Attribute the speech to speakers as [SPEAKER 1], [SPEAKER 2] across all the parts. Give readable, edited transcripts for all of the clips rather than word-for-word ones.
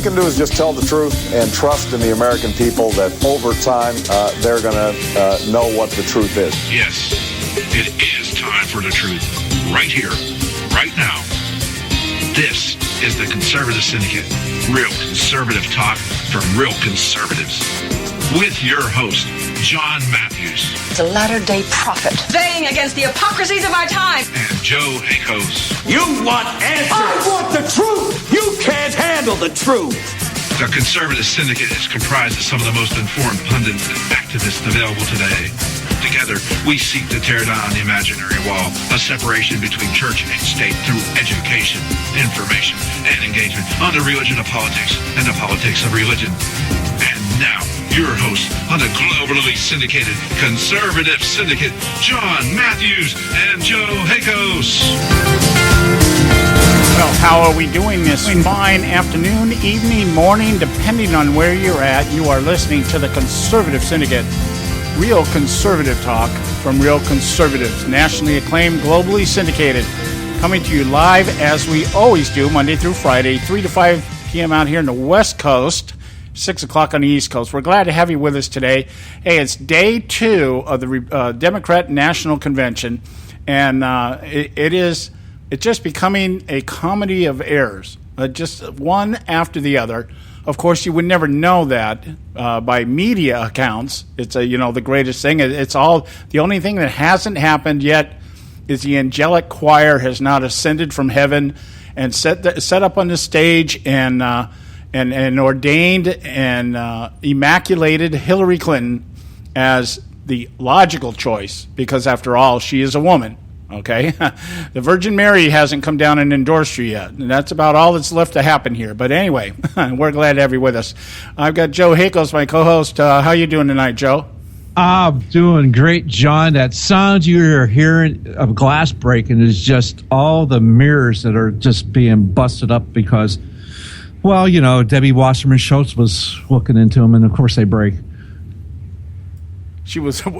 [SPEAKER 1] you can do is just tell the truth and trust in the American people that over time they're going to know what the truth is.
[SPEAKER 2] Yes, it is time for the truth. Right here, right now. This is the Conservative Syndicate. Real conservative talk from real conservatives. With your host, John Matthews.
[SPEAKER 3] It's a latter-day prophet.
[SPEAKER 4] Baying against the hypocrisies of our time.
[SPEAKER 2] And Joe Hakos.
[SPEAKER 5] You want answers. I want the truth. You can't handle the truth.
[SPEAKER 2] The Conservative Syndicate is comprised of some of the most informed pundits and activists available today. Together, we seek to tear down the imaginary wall of separation between church and state through education, information, and engagement on the religion of politics and the politics of religion. And now, your host on the globally syndicated Conservative Syndicate, John Matthews and Joe Hakos.
[SPEAKER 6] Well, how are we doing this fine afternoon, evening, morning, depending on where you're at? You are listening to the Conservative Syndicate. Real conservative talk from real conservatives, nationally acclaimed, globally syndicated, coming to you live as we always do, Monday through Friday, 3 to 5 p.m. out here in the West Coast, 6 o'clock on the East Coast. We're glad to have you with us today. Hey, it's day 2 of the Democrat National Convention, and it's just becoming a comedy of errors, just one after the other. Of course, you would never know that by media accounts. It's the greatest thing. It's all the only thing that hasn't happened yet is the angelic choir has not ascended from heaven and set up on the stage and ordained and immaculated Hillary Clinton as the logical choice because, after all, she is a woman. Okay, the Virgin Mary hasn't come down and endorsed you yet, and that's about all that's left to happen here. But anyway, we're glad to have you with us. I've got Joe Hakos, my co-host. How you doing tonight, Joe?
[SPEAKER 7] I'm doing great, John. That sound you're hearing of glass breaking is just all the mirrors that are just being busted up because, well, Debbie Wasserman Schultz was looking into them, and of course they break.
[SPEAKER 6] She was what?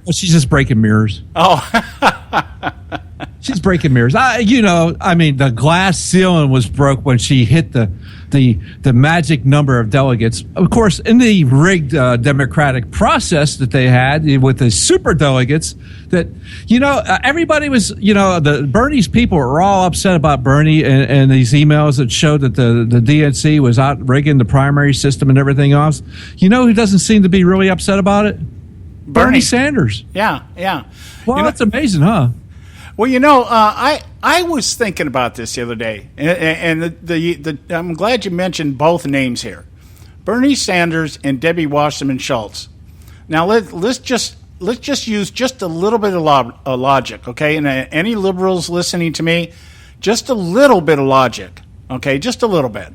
[SPEAKER 7] Well, she's just breaking mirrors.
[SPEAKER 6] Oh.
[SPEAKER 7] She's breaking mirrors. The glass ceiling was broke when she hit the magic number of delegates. Of course, in the rigged democratic process that they had with the super delegates, that everybody was the Bernie's people were all upset about Bernie and these emails that showed that the DNC was out rigging the primary system and everything else. Who doesn't seem to be really upset about it? Bernie Sanders.
[SPEAKER 6] Yeah.
[SPEAKER 7] Well, that's amazing, huh?
[SPEAKER 6] Well, I was thinking about this the other day, and I'm glad you mentioned both names here, Bernie Sanders and Debbie Wasserman Schultz. Now let's just use just a little bit of logic, okay? And any liberals listening to me, just a little bit of logic, okay? Just a little bit.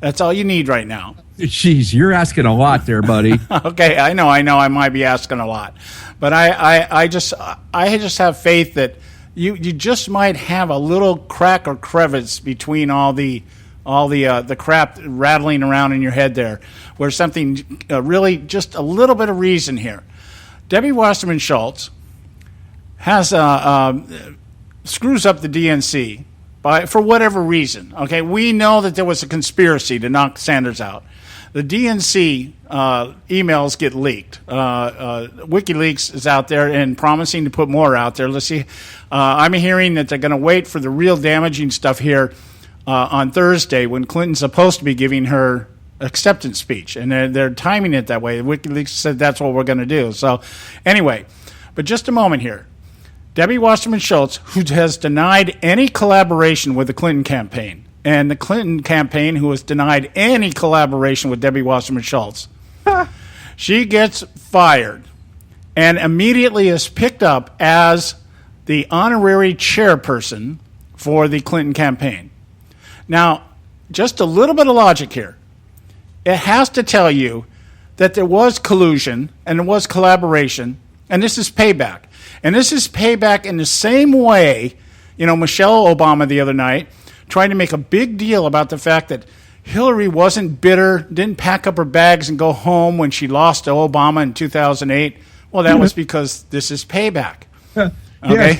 [SPEAKER 6] That's all you need right now.
[SPEAKER 7] Jeez, you're asking a lot there, buddy.
[SPEAKER 6] Okay, I know. I might be asking a lot, but I just have faith that you just might have a little crack or crevice between all the crap rattling around in your head there, where something really just a little bit of reason here. Debbie Wasserman Schultz has screws up the DNC for whatever reason. Okay, we know that there was a conspiracy to knock Sanders out. The DNC emails get leaked. WikiLeaks is out there and promising to put more out there. Let's see. I'm hearing that they're going to wait for the real damaging stuff here on Thursday when Clinton's supposed to be giving her acceptance speech, and they're timing it that way. WikiLeaks said that's what we're going to do. So anyway, but just a moment here. Debbie Wasserman Schultz, who has denied any collaboration with the Clinton campaign, and the Clinton campaign, who has denied any collaboration with Debbie Wasserman Schultz, she gets fired and immediately is picked up as the honorary chairperson for the Clinton campaign. Now, just a little bit of logic here. It has to tell you that there was collusion and there was collaboration, and this is payback. And this is payback in the same way, Michelle Obama the other night trying to make a big deal about the fact that Hillary wasn't bitter, didn't pack up her bags and go home when she lost to Obama in 2008. Well, that was because this is payback. Okay,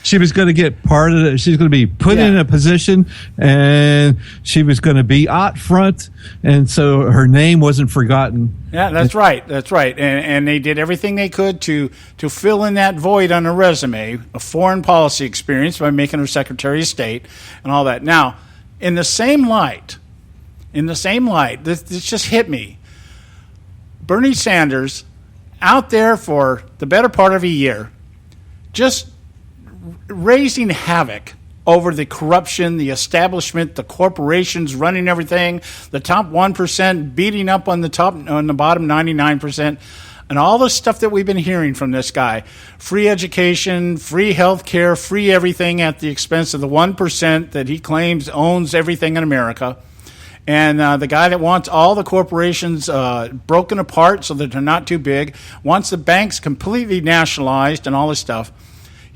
[SPEAKER 7] She was going to get part of it. She was going to be put in a position, and she was going to be out front, and so her name wasn't forgotten.
[SPEAKER 6] Yeah, that's right. That's right. And they did everything they could to fill in that void on her resume, a foreign policy experience, by making her Secretary of State and all that. Now, in the same light, this just hit me. Bernie Sanders, out there for the better part of a year, just raising havoc over the corruption, the establishment, the corporations running everything, the top 1% beating up on the bottom 99%, and all the stuff that we've been hearing from this guy. Free education, free health care, free everything at the expense of the 1% that he claims owns everything in America. And the guy that wants all the corporations broken apart so that they're not too big, wants the banks completely nationalized and all this stuff.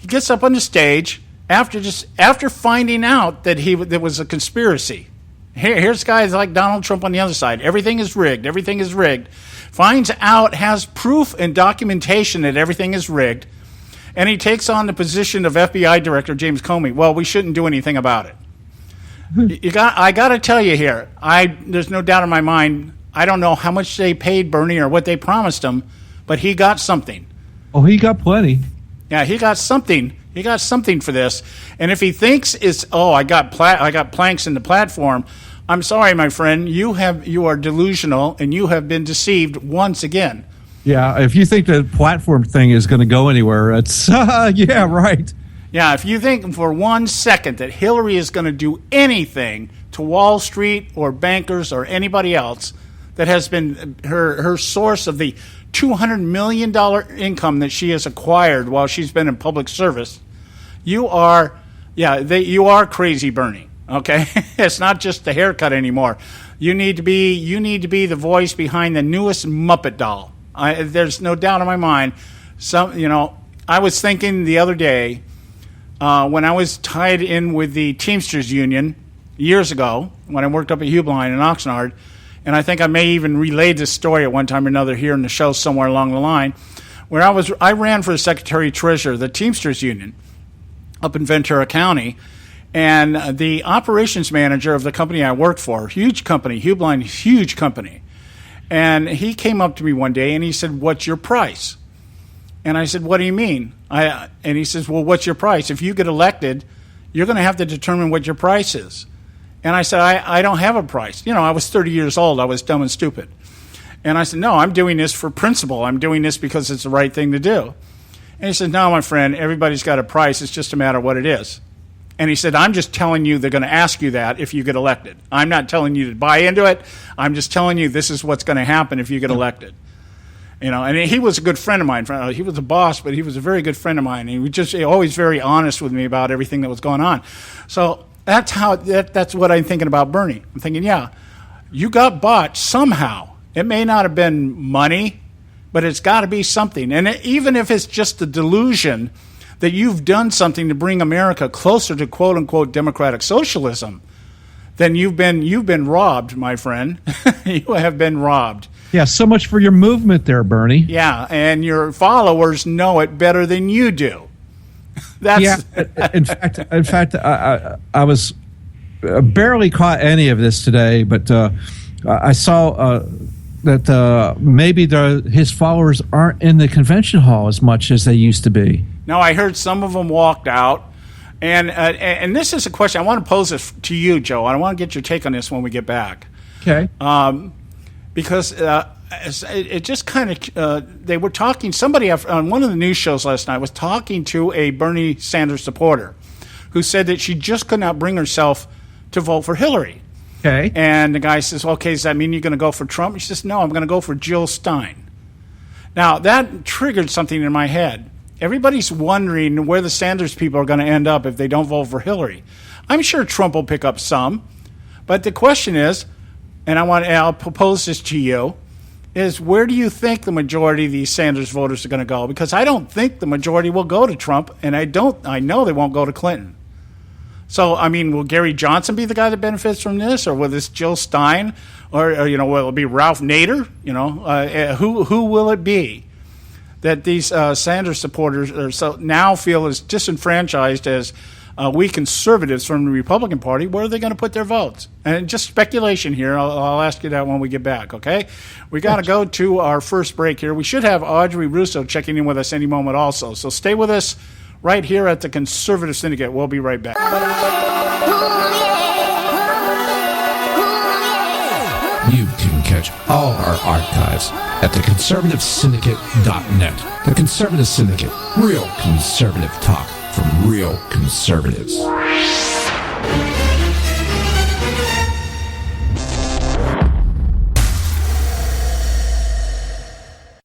[SPEAKER 6] He gets up on the stage after finding out that there was a conspiracy. Here's guys like Donald Trump on the other side. Everything is rigged. Everything is rigged. Finds out, has proof and documentation that everything is rigged, and he takes on the position of FBI Director James Comey. Well, we shouldn't do anything about it. I got to tell you here, there's no doubt in my mind, I don't know how much they paid Bernie or what they promised him, but he got something.
[SPEAKER 7] Oh, he got plenty.
[SPEAKER 6] Yeah, he got something. He got something for this. And if he thinks I got planks in the platform, I'm sorry, my friend, you are delusional and you have been deceived once again.
[SPEAKER 7] Yeah, if you think the platform thing is going to go anywhere, it's yeah, right.
[SPEAKER 6] Yeah, if you think for 1 second that Hillary is going to do anything to Wall Street or bankers or anybody else that has been her source of the $200 million income that she has acquired while she's been in public service, you are crazy, Bernie. Okay, it's not just the haircut anymore. You need to be the voice behind the newest Muppet doll. There's no doubt in my mind. I was thinking the other day when I was tied in with the Teamsters Union years ago when I worked up at Hubeline in Oxnard. And I think I may even relayed this story at one time or another here in the show somewhere along the line, where I ran for the Secretary Treasurer of the Teamsters Union up in Ventura County, and the operations manager of the company I worked for, huge company, Hubeline, huge company, and he came up to me one day and he said, "What's your price?" And I said, "What do you mean?" And he says, "Well, what's your price? If you get elected, you're going to have to determine what your price is." And I said, I don't have a price. I was 30 years old. I was dumb and stupid. And I said, no, I'm doing this for principle. I'm doing this because it's the right thing to do. And he said, no, my friend, everybody's got a price. It's just a matter of what it is. And he said, I'm just telling you they're going to ask you that if you get elected. I'm not telling you to buy into it. I'm just telling you this is what's going to happen if you get elected. And he was a good friend of mine. He was a boss, but he was a very good friend of mine. He was just always very honest with me about everything that was going on. So that's what I'm thinking about Bernie. I'm thinking, yeah, you got bought somehow. It may not have been money, but it's got to be something. And even if it's just the delusion that you've done something to bring America closer to quote unquote democratic socialism, then you've been robbed, my friend. You have been robbed.
[SPEAKER 7] Yeah, so much for your movement there, Bernie.
[SPEAKER 6] Yeah, and your followers know it better than you do. That's
[SPEAKER 7] in fact, I was barely caught any of this today, but I saw that maybe his followers aren't in the convention hall as much as they used to be.
[SPEAKER 6] No, I heard some of them walked out, and this is a question I want to pose this to you, Joe. I want to get your take on this when we get back.
[SPEAKER 7] Okay.
[SPEAKER 6] Because it just kind of they were talking. Somebody on one of the news shows last night was talking to a Bernie Sanders supporter who said that she just could not bring herself to vote for Hillary.
[SPEAKER 7] Okay.
[SPEAKER 6] And the guy says, "Okay, does that mean you're going to go for Trump?" She says, "No, I'm going to go for Jill Stein." Now that triggered something in my head. Everybody's wondering where the Sanders people are going to end up if they don't vote for Hillary. I'm sure Trump will pick up some, but the question is, and I'll propose this to you, is where do you think the majority of these Sanders voters are going to go? Because I don't think the majority will go to Trump, and I know they won't go to Clinton. So, I mean, will Gary Johnson be the guy that benefits from this, or will this Jill Stein, or will it be Ralph Nader? Who will it be? that these Sanders supporters now feel as disenfranchised as we conservatives from the Republican Party. Where are they going to put their votes? And just speculation here. I'll ask you that when we get back, okay? We got to go to our first break here. We should have Audrey Russo checking in with us any moment also. So stay with us right here at the Conservative Syndicate. We'll be right back.
[SPEAKER 8] You can catch all our archives at theconservativesyndicate.net. The Conservative Syndicate. Real conservative talk from real conservatives.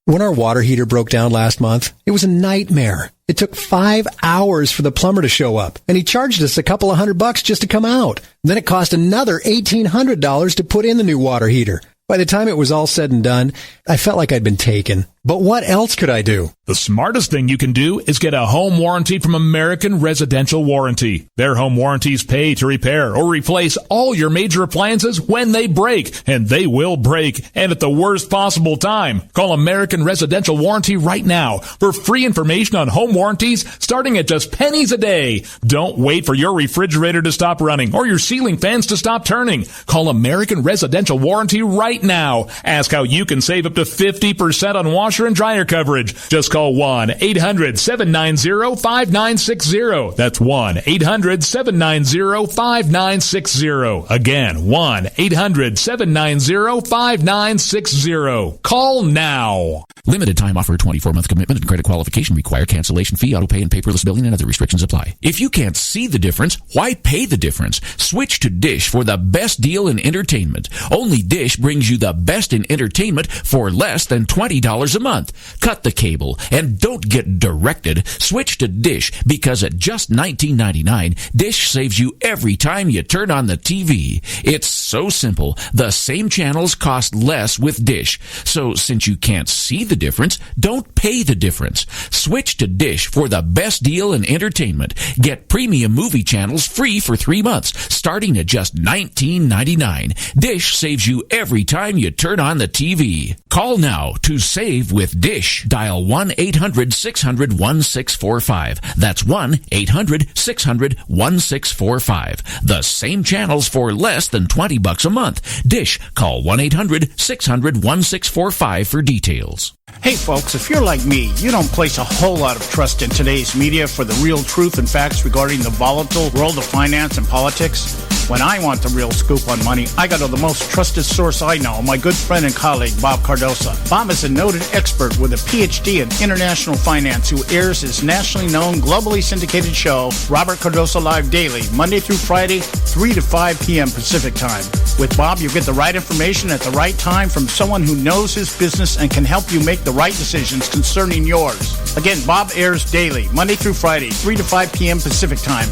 [SPEAKER 9] When our water heater broke down last month, it was a nightmare. It took 5 hours for the plumber to show up, and he charged us a couple of $100 just to come out. Then it cost another $1,800 to put in the new water heater. By the time it was all said and done, I felt like I'd been taken. But what else could I do?
[SPEAKER 10] The smartest thing you can do is get a home warranty from American Residential Warranty. Their home warranties pay to repair or replace all your major appliances when they break, and they will break, and at the worst possible time. Call American Residential Warranty right now for free information on home warranties starting at just pennies a day. Don't wait for your refrigerator to stop running or your ceiling fans to stop turning. Call American Residential Warranty right now. Ask how you can save up to 50% on washer and dryer coverage. Just call 1-800-790-5960. That's 1-800-790-5960. Again, 1-800-790-5960. Call now.
[SPEAKER 8] Limited time offer, 24-month commitment and credit qualification require cancellation fee, auto pay, and paperless billing and other restrictions apply. If you can't see the difference, why pay the difference? Switch to Dish for the best deal in entertainment. Only Dish brings you the best in entertainment for less than $20 a month. Cut the cable and don't get directed. Switch to Dish because at just $19.99, Dish saves you every time you turn on the TV. It's so simple. The same channels cost less with Dish. So since you can't see the difference, don't pay the difference. Switch to Dish for the best deal in entertainment. Get premium movie channels free for 3 months, starting at just $19.99. Dish saves you every time you turn on the TV. Call now to save with Dish. Dial 1-800-600-1645. That's 1-800-600-1645. The same channels for less than $20 a month. Dish. Call 1-800-600-1645 for details.
[SPEAKER 6] Hey folks, if you're like me, you don't place a whole lot of trust in today's media for the real truth and facts regarding the volatile world of finance and politics. When I want the real scoop on money, I go to the most trusted source I know, my good friend and colleague, Bob Cardosa. Bob is a noted expert with a PhD in international finance who airs his nationally known, globally syndicated show, Robert Cardosa Live Daily, Monday through Friday, 3 to 5 p.m. Pacific Time. With Bob, you get the right information at the right time from someone who knows his business and can help you make the right decisions concerning yours. Again, Bob airs daily, Monday through Friday, 3 to 5 p.m. Pacific Time.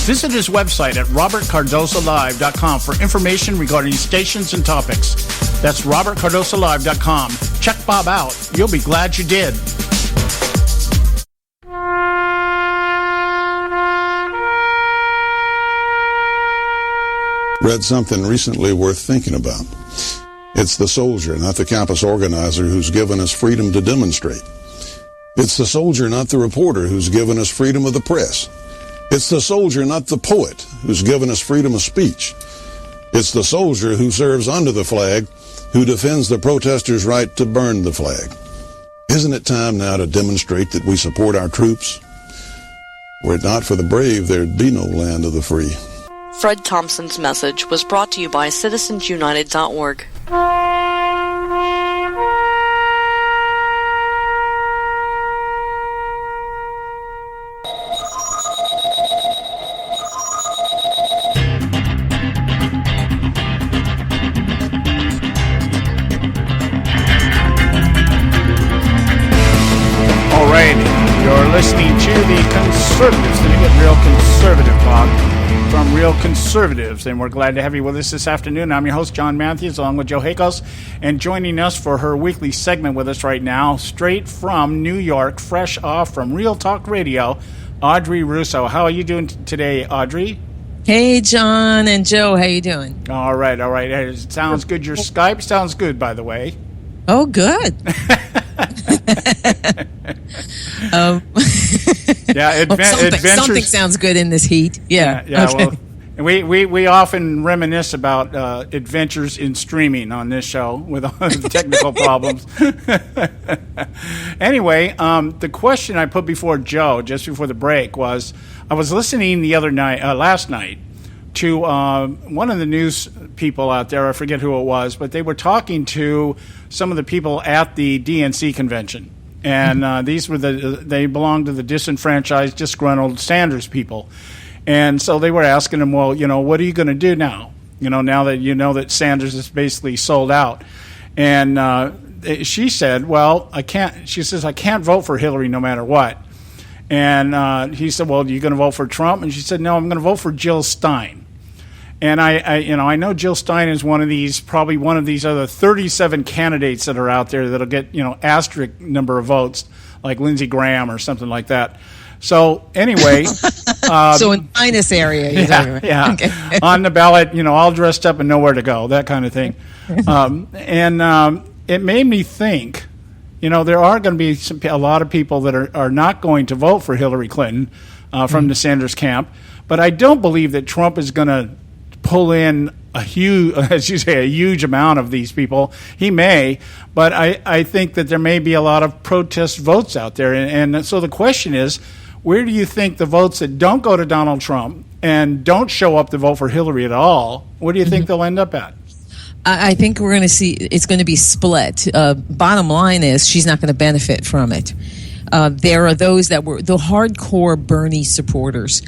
[SPEAKER 6] Visit his website at robertcardosalive.com for information regarding stations and topics. That's robertcardosalive.com. Check Bob out. You'll be glad you did.
[SPEAKER 11] Read something recently worth thinking about. It's the soldier, not the campus organizer, who's given us freedom to demonstrate. It's the soldier, not the reporter, who's given us freedom of the press. It's the soldier, not the poet, who's given us freedom of speech. It's the soldier who serves under the flag, who defends the protesters' right to burn the flag. Isn't it time now to demonstrate that we support our troops? Were it not for the brave, there'd be no land of the free.
[SPEAKER 12] Fred Thompson's message was brought to you by citizensunited.org.
[SPEAKER 6] All right, you're listening to the Conservative Syndicate, Real Conservative Talk from Real Conservatives, and we're glad to have you with us this afternoon. I'm your host, John Matthews, along with Joe Hakos, and joining us for her weekly segment with us right now, straight from New York, fresh off from Real Talk Radio, Audrey Russo. How are you doing today, Audrey?
[SPEAKER 13] Hey, John and Joe, how you doing?
[SPEAKER 6] All right. It sounds good. Your Skype sounds good, by the way.
[SPEAKER 13] Oh, good. Something sounds good in this heat. Yeah.
[SPEAKER 6] Okay. Well, we often reminisce about adventures in streaming on this show with all the technical problems. Anyway, the question I put before Joe just before the break was, I was listening last night, to one of the news people out there. I forget who it was, but they were talking to some of the people at the DNC convention. And these were they belonged to the disenfranchised, disgruntled Sanders people. And so they were asking him, well, what are you going to do now? Now that you know that Sanders is basically sold out. And she said, well, I can't. She says, I can't vote for Hillary no matter what. And he said, well, are you going to vote for Trump? And she said, no, I'm going to vote for Jill Stein. And I know Jill Stein is probably one of these other 37 candidates that are out there that'll get, asterisk number of votes, like Lindsey Graham or something like that. So anyway,
[SPEAKER 13] so in the minus area,
[SPEAKER 6] yeah, okay. On the ballot, all dressed up and nowhere to go, that kind of thing. It made me think, there are going to be a lot of people that are not going to vote for Hillary Clinton from the Sanders camp, but I don't believe that Trump is going to pull in a huge amount of these people. He may, but I think that there may be a lot of protest votes out there, and so the question is, where do you think the votes that don't go to Donald Trump and don't show up to vote for Hillary at all, where do you think they'll end up at?
[SPEAKER 13] I think we're going to see it's going to be split. Bottom line is she's not going to benefit from it. There are those that were the hardcore Bernie supporters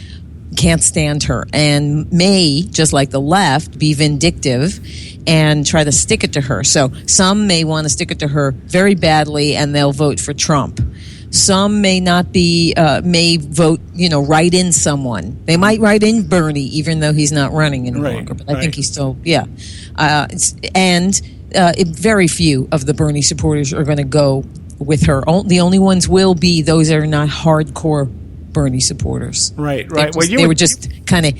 [SPEAKER 13] can't stand her and may, just like the left, be vindictive and try to stick it to her. So some may want to stick it to her very badly and they'll vote for Trump. Some may not be, may vote, write in someone. They might write in Bernie, even though he's not running any longer. But I think he's still, very few of the Bernie supporters are going to go with her. The only ones will be those that are not hardcore Bernie supporters. Right. They were just kind of,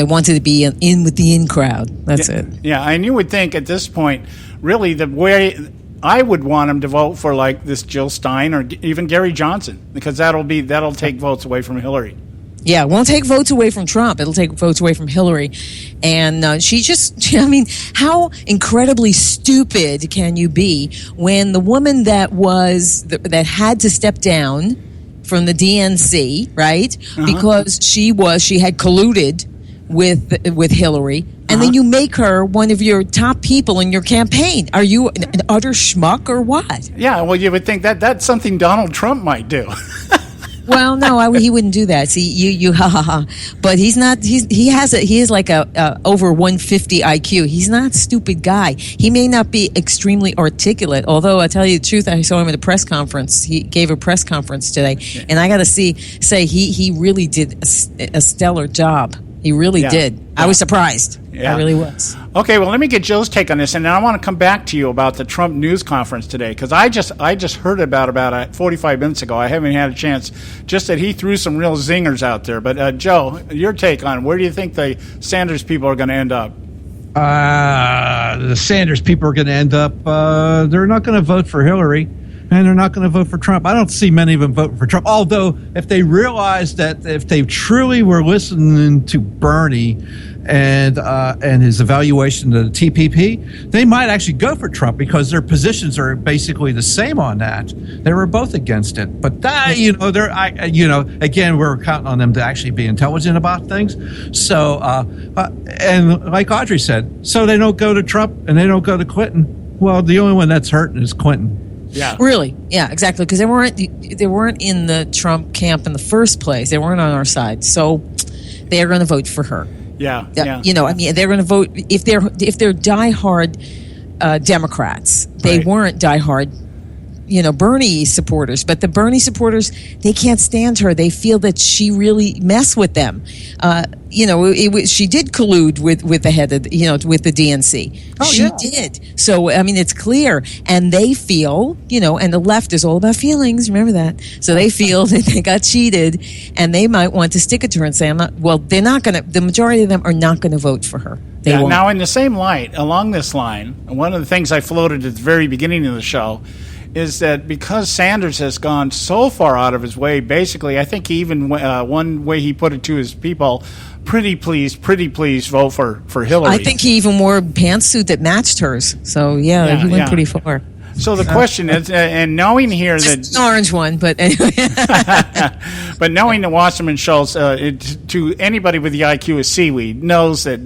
[SPEAKER 13] wanted to be in with the in crowd. That's it. Yeah, and you would think at this point, really, the way I would want him to vote for like this Jill Stein or even Gary Johnson, because that'll take votes away from Hillary. Yeah, it won't take votes away from Trump. It'll take votes away from Hillary. And she just, how incredibly stupid can you be when the woman that had to step down from the DNC, right? Because she had colluded with Hillary, and then you make her one of your top people in your campaign. Are you an utter schmuck or what? Yeah, well, you would think that's something Donald Trump might do. Well, no, he wouldn't do that. See, you ha ha ha. But he's not. He is like a over 150 IQ. He's not a stupid guy. He may not be extremely articulate. Although I tell you the truth, I saw him at a press conference. He gave a press conference today, and I got to say he really did a stellar job. He really did. I was surprised. I really was. Okay, well, let me get Joe's take on this, and then I want to come back to you about the Trump news conference today, because I just heard about 45 minutes ago. I haven't had a chance. Just that he threw some real zingers out there. But Joe, your take on where do you think the Sanders people are going to end up?
[SPEAKER 7] The Sanders people are going to end up. They're not going to vote for Hillary. And they're not going to vote for Trump. I don't see many of them voting for Trump. Although, if they realized that if they truly were listening to Bernie and his evaluation of the TPP, they might actually go for Trump because their positions are basically the same on that. They were both against it. But again, we're counting on them to actually be intelligent about things. So, and like Audrey said, so they don't go to Trump and they don't go to Clinton. Well, the only one that's hurting is Clinton. Yeah. Really? Yeah, exactly. Because they weren't in the Trump camp in the first place. They weren't on our side. So they are going to vote for her. Yeah. They're going to vote if they're diehard Democrats. They weren't diehard, Bernie supporters. But the Bernie supporters, they can't stand her. They feel that she really messed with them. She did collude with the head of, with the DNC. Oh, she did. So, it's clear. And they feel, and the left is all about feelings. Remember that. So they feel that they got cheated and they might want to stick it to her and say, the majority of them are not going to vote for her. They won't. Now, in the same light, along this line, one of the things I floated at the very beginning of the show
[SPEAKER 6] is that because Sanders has gone so far out of his way, basically, I think he even one way he put it to his people, pretty please vote for Hillary.
[SPEAKER 13] I think he even wore a pantsuit that matched hers. So, yeah he went pretty far.
[SPEAKER 6] So the question is, and knowing here
[SPEAKER 13] just an orange one, but anyway.
[SPEAKER 6] But knowing that Wasserman Schultz, to anybody with the IQ of seaweed, knows that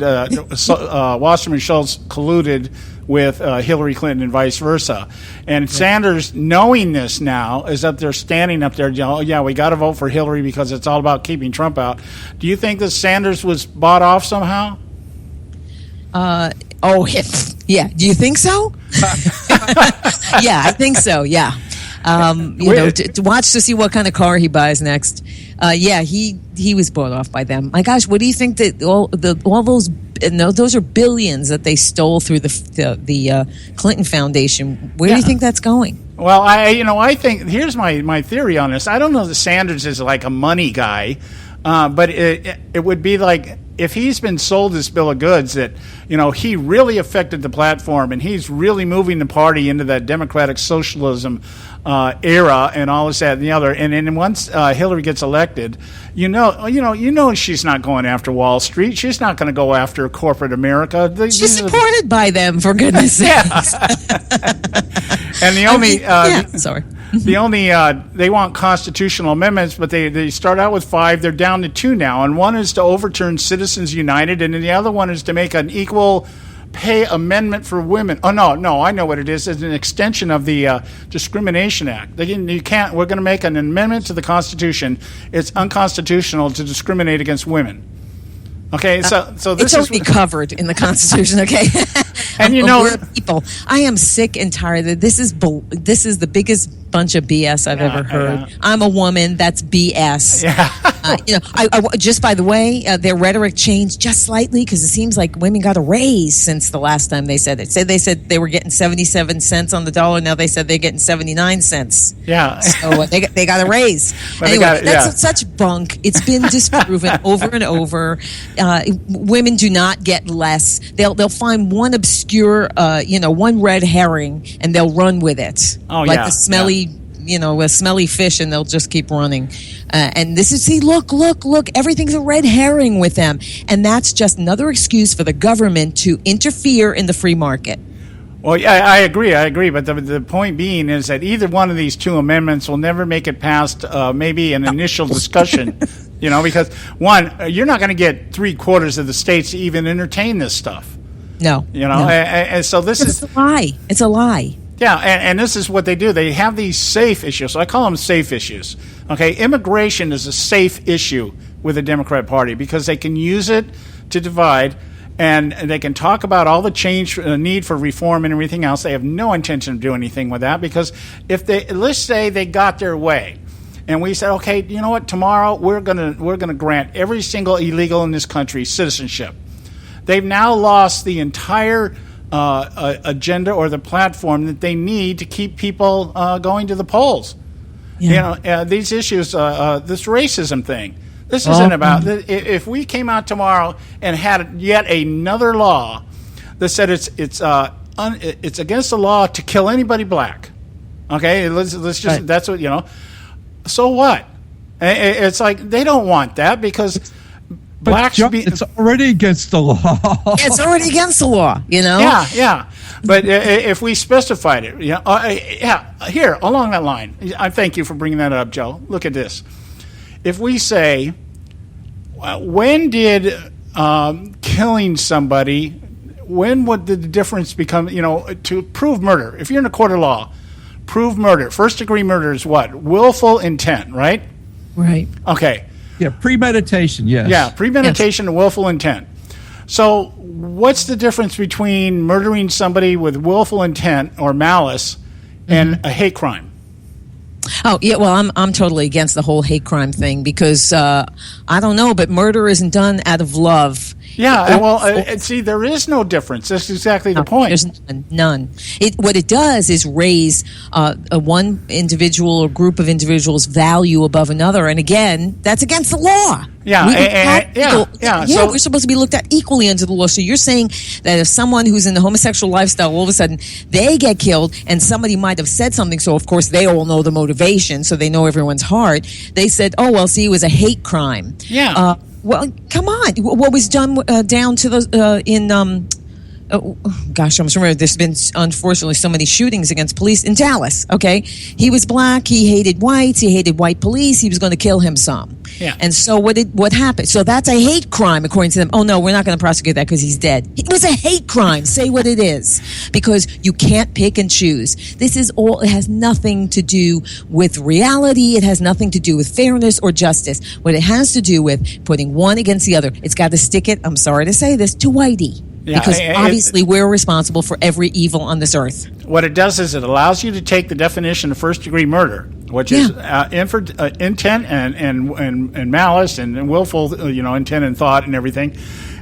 [SPEAKER 6] Wasserman Schultz colluded with Hillary Clinton and vice versa. And Sanders, knowing this now, is up there standing up there, oh yeah, we got to vote for Hillary because it's all about keeping Trump out. Do you think that Sanders was bought off somehow?
[SPEAKER 13] Yeah. Do you think so? Yeah, I think so. Yeah. To watch to see what kind of car he buys next. He was bought off by them. My gosh, what do you think that all those? No, those are billions that they stole through the Clinton Foundation. Where do you think that's going?
[SPEAKER 6] Well, I think here's my theory on this. I don't know that Sanders is like a money guy, but it would be like if he's been sold this bill of goods that he really affected the platform and he's really moving the party into that democratic socialism era and all this, that, and the other. And then once Hillary gets elected, she's not going after Wall Street. She's not going to go after corporate America.
[SPEAKER 13] She's supported by them, for goodness sakes.
[SPEAKER 6] And the only
[SPEAKER 13] sorry.
[SPEAKER 6] They want constitutional amendments, but they start out with 5. They're down to 2 now, and one is to overturn Citizens United, and then the other one is to make an equal pay amendment for women. Oh no, I know what it is. It's an extension of the Discrimination Act. We're going to make an amendment to the Constitution. It's unconstitutional to discriminate against women. Okay, so this
[SPEAKER 13] it's already covered in the Constitution. Okay,
[SPEAKER 6] and
[SPEAKER 13] we're people. I am sick and tired of this. Is the biggest bunch of BS I've ever heard. I'm a woman. That's BS.
[SPEAKER 6] Yeah.
[SPEAKER 13] I just by the way, their rhetoric changed just slightly because it seems like women got a raise since the last time they said it. They said they were getting 77 cents on the dollar. Now they said they're getting 79 cents.
[SPEAKER 6] Yeah.
[SPEAKER 13] So they got a raise. Anyway, that's such bunk. It's been disproven over and over. Women do not get less. They'll find one obscure, one red herring, and they'll run with it.
[SPEAKER 6] Oh,
[SPEAKER 13] like the smelly, a smelly fish, and they'll just keep running. And this is, look, everything's a red herring with them. And that's just another excuse for the government to interfere in the free market.
[SPEAKER 6] Well, yeah, I agree. But the point being is that either one of these 2 amendments will never make it past maybe an initial discussion, because one, you're not going to get 3/4 of the states to even entertain this stuff.
[SPEAKER 13] No.
[SPEAKER 6] And so this is
[SPEAKER 13] a lie. It's a lie.
[SPEAKER 6] Yeah, and this is what they do. They have these safe issues. So I call them safe issues. Okay, immigration is a safe issue with the Democrat Party because they can use it to divide, and they can talk about all the change, need for reform and everything else. They have no intention of doing anything with that because let's say they got their way, and we said, okay, you know what? Tomorrow we're gonna grant every single illegal in this country citizenship. They've now lost the entire agenda or the platform that they need to keep people going to the polls. Yeah. These issues, this racism thing. This isn't about. If we came out tomorrow and had yet another law that said it's against the law to kill anybody black. Okay, let's just right. That's what So what? It's like they don't want that because.
[SPEAKER 7] It's already against the law.
[SPEAKER 13] It's already against the law,
[SPEAKER 6] Yeah. But if we specified it, here, along that line, I thank you for bringing that up, Joe. Look at this. If we say, when did killing somebody, when would the difference become, to prove murder? If you're in a court of law, prove murder. First degree murder is what? Willful intent, right?
[SPEAKER 13] Right.
[SPEAKER 6] Okay.
[SPEAKER 7] Yeah, premeditation, yes.
[SPEAKER 6] Yeah, premeditation and willful intent. So what's the difference between murdering somebody with willful intent or malice and a hate crime?
[SPEAKER 13] Oh, yeah, well, I'm totally against the whole hate crime thing because, I don't know, but murder isn't done out of love.
[SPEAKER 6] Yeah, well, see, there is no difference. That's exactly the point.
[SPEAKER 13] There's none. What it does is raise one individual or group of individuals' value above another, and again, that's against the law.
[SPEAKER 6] Yeah,
[SPEAKER 13] So we're supposed to be looked at equally under the law. So you're saying that if someone who's in the homosexual lifestyle, all of a sudden they get killed, and somebody might have said something, so of course they all know the motivation, so they know everyone's heart. They said, "Oh well, see, it was a hate crime."
[SPEAKER 6] Yeah.
[SPEAKER 13] Well, come on. What was done down to those gosh, I'm remembering there's been unfortunately so many shootings against police in Dallas. Okay, he was black. He hated whites. He hated white police. He was going to kill him some.
[SPEAKER 6] Yeah.
[SPEAKER 13] And so what happened? So that's a hate crime according to them. Oh no, we're not going to prosecute that because he's dead. It was a hate crime. Say what it is, because you can't pick and choose. This is all. It has nothing to do with reality. It has nothing to do with fairness or justice. What it has to do with putting one against the other. It's got to stick it. I'm sorry to say this, to whitey. Yeah, because obviously we're responsible for every evil on this earth.
[SPEAKER 6] What it does is it allows you to take the definition of first-degree murder, which is intent and malice and willful, intent and thought and everything,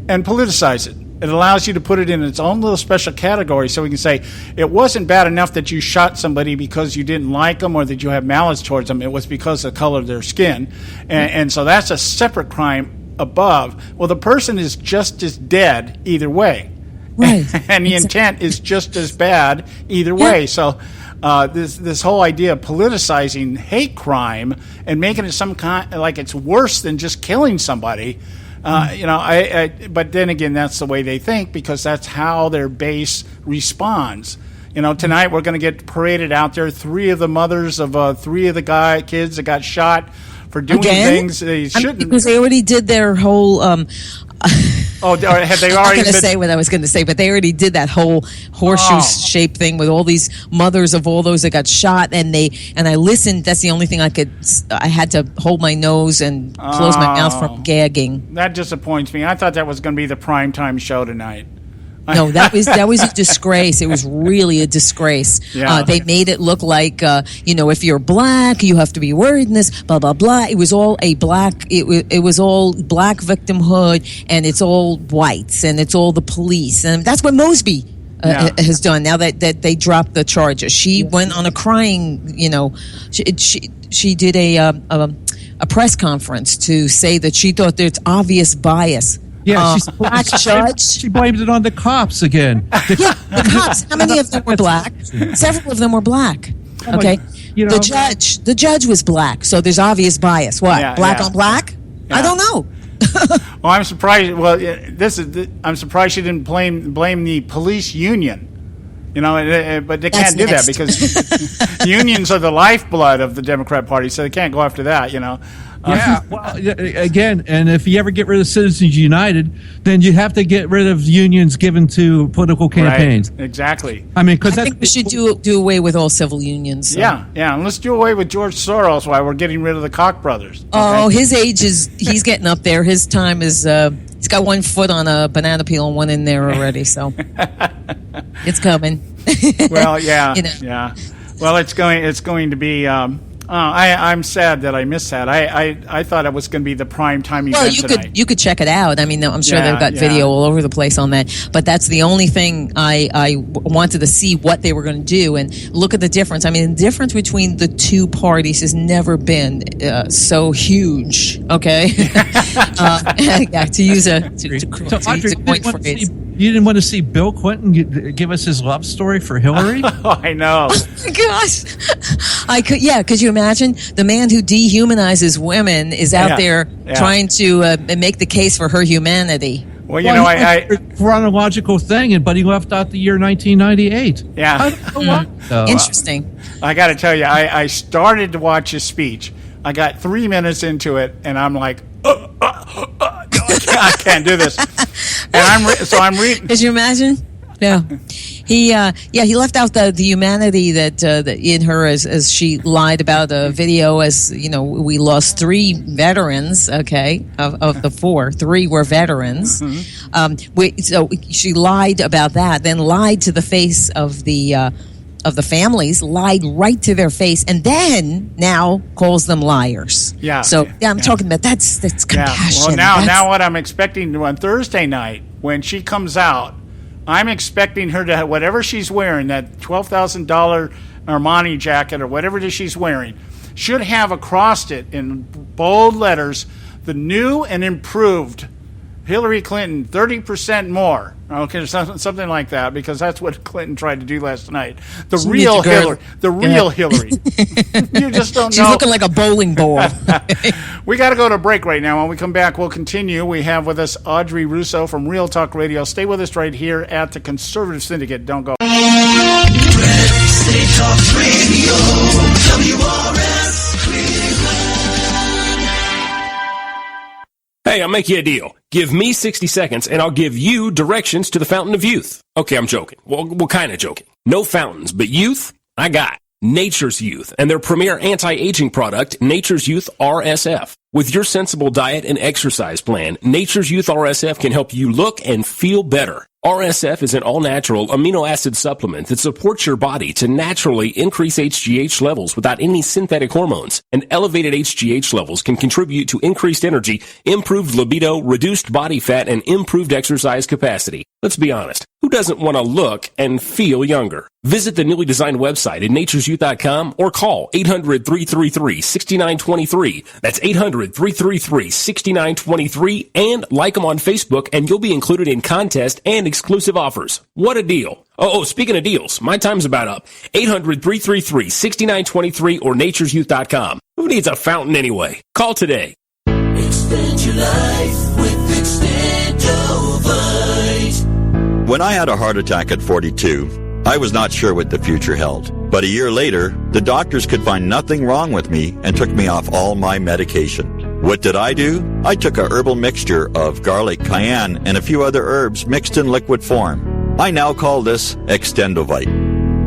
[SPEAKER 6] and politicize it. It allows you to put it in its own little special category, so we can say it wasn't bad enough that you shot somebody because you didn't like them or that you have malice towards them. It was because of the color of their skin, and so that's a separate crime above. Well, the person is just as dead either way,
[SPEAKER 13] right?
[SPEAKER 6] And the intent is just as bad either way. So this whole idea of politicizing hate crime and making it some kind like it's worse than just killing somebody, but then again, that's the way they think because that's how their base responds. Tonight we're going to get paraded out there. 3 of the mothers of 3 of the kids that got shot for doing things they shouldn't.
[SPEAKER 13] Because they already did their whole.
[SPEAKER 6] Had they already?
[SPEAKER 13] I'm not going to say what I was going to say, but they already did that whole horseshoe-shaped thing with all these mothers of all those that got shot, and I listened. That's the only thing I had to hold my nose and close my mouth from gagging.
[SPEAKER 6] That disappoints me. I thought that was going to be the primetime show tonight.
[SPEAKER 13] No, that was a disgrace. It was really a disgrace.
[SPEAKER 6] Yeah.
[SPEAKER 13] They made it look like, if you're black, you have to be worried in this, blah, blah, blah. It was all it was all black victimhood, and it's all whites, and it's all the police. And that's what Mosby has done now that they dropped the charges. She went on a crying, she did a press conference to say that she thought there's obvious bias.
[SPEAKER 7] Yeah,
[SPEAKER 13] black judge.
[SPEAKER 7] She blamed it on the cops again.
[SPEAKER 13] The cops. How many of them were black? Several of them were black. Okay, the judge was black, so there's obvious bias. What? Black on black? Yeah. I don't know.
[SPEAKER 6] Well, I'm surprised. Well, I'm surprised she didn't blame the police union. But they can't do that because unions are the lifeblood of the Democrat Party, so they can't go after that.
[SPEAKER 7] Again, and if you ever get rid of Citizens United, then you have to get rid of unions given to political campaigns.
[SPEAKER 6] Right, exactly.
[SPEAKER 7] I mean,
[SPEAKER 13] I think we should do away with all civil unions. So.
[SPEAKER 6] Yeah, and let's do away with George Soros while we're getting rid of the Koch brothers. Okay?
[SPEAKER 13] Oh, his age he's getting up there. His time is, he's got 1 foot on a banana peel and one in there already, so it's coming.
[SPEAKER 6] Well, yeah, yeah. Well, it's going to be. I'm sad that I missed that. I thought it was going to be the prime time event tonight.
[SPEAKER 13] You could check it out. I mean, I'm sure they've got video all over the place on that. But that's the only thing I wanted to see what they were going to do and look at the difference. I mean, the difference between the two parties has never been so huge. Okay, to use a point phrase.
[SPEAKER 7] You didn't want to see Bill Clinton give us his love story for Hillary?
[SPEAKER 6] Oh, I know.
[SPEAKER 13] Oh my gosh, I could. Yeah, could you imagine the man who dehumanizes women is out there trying to make the case for her humanity?
[SPEAKER 6] Well, I
[SPEAKER 7] chronological thing, but he left out the year 1998.
[SPEAKER 6] Yeah,
[SPEAKER 13] interesting.
[SPEAKER 6] I got to tell you, I started to watch his speech. I got 3 minutes into it, and I'm like, I can't do this. And I'm reading.
[SPEAKER 13] Could you imagine? Yeah. He left out the humanity that in her as she lied about a video. As we lost 3 veterans. Okay, of the 4, 3 were veterans. Mm-hmm. So she lied about that, then lied to the face of the of the families lied right to their face, and then now calls them liars.
[SPEAKER 6] Yeah.
[SPEAKER 13] So I'm talking about that's compassion.
[SPEAKER 6] Well, now what I'm expecting on Thursday night when she comes out, I'm expecting her to have whatever she's wearing, that $12,000 Armani jacket or whatever it is she's wearing, should have across it in bold letters the new and improved Hillary Clinton 30% more. Okay, something like that, because that's what Clinton tried to do last night. The real Hillary. The real Hillary. You just don't know.
[SPEAKER 13] She's looking like a bowling ball.
[SPEAKER 6] We got to go to break right now. When we come back, we'll continue. We have with us Audrey Russo from Real Talk Radio. Stay with us right here at the Conservative Syndicate. Don't go.
[SPEAKER 14] State Talk Radio, WRS Cleveland.
[SPEAKER 15] Hey, I'll make you a deal. Give me 60 seconds and I'll give you directions to the Fountain of Youth. Okay, I'm joking. Well, kind of joking. No fountains, but youth, I got Nature's Youth and their premier anti-aging product, Nature's Youth RSF. With your sensible diet and exercise plan, Nature's Youth RSF can help you look and feel better. RSF is an all-natural amino acid supplement that supports your body to naturally increase HGH levels without any synthetic hormones. And elevated HGH levels can contribute to increased energy, improved libido, reduced body fat, and improved exercise capacity. Let's be honest. Who doesn't want to look and feel younger? Visit the newly designed website at naturesyouth.com or call 800-333-6923. That's 800-333-6923, and like them on Facebook and you'll be included in contests and exclusive offers. What a deal. Oh, speaking of deals, my time's about up. 800-333-6923 or naturesyouth.com. Who needs a fountain anyway? Call today.
[SPEAKER 14] Extend your life with Extendovite.
[SPEAKER 16] When I had a heart attack at 42, I was not sure what the future held. But a year later, the doctors could find nothing wrong with me and took me off all my medication. What did I do? I took a herbal mixture of garlic, cayenne, and a few other herbs mixed in liquid form. I now call this Extendovite.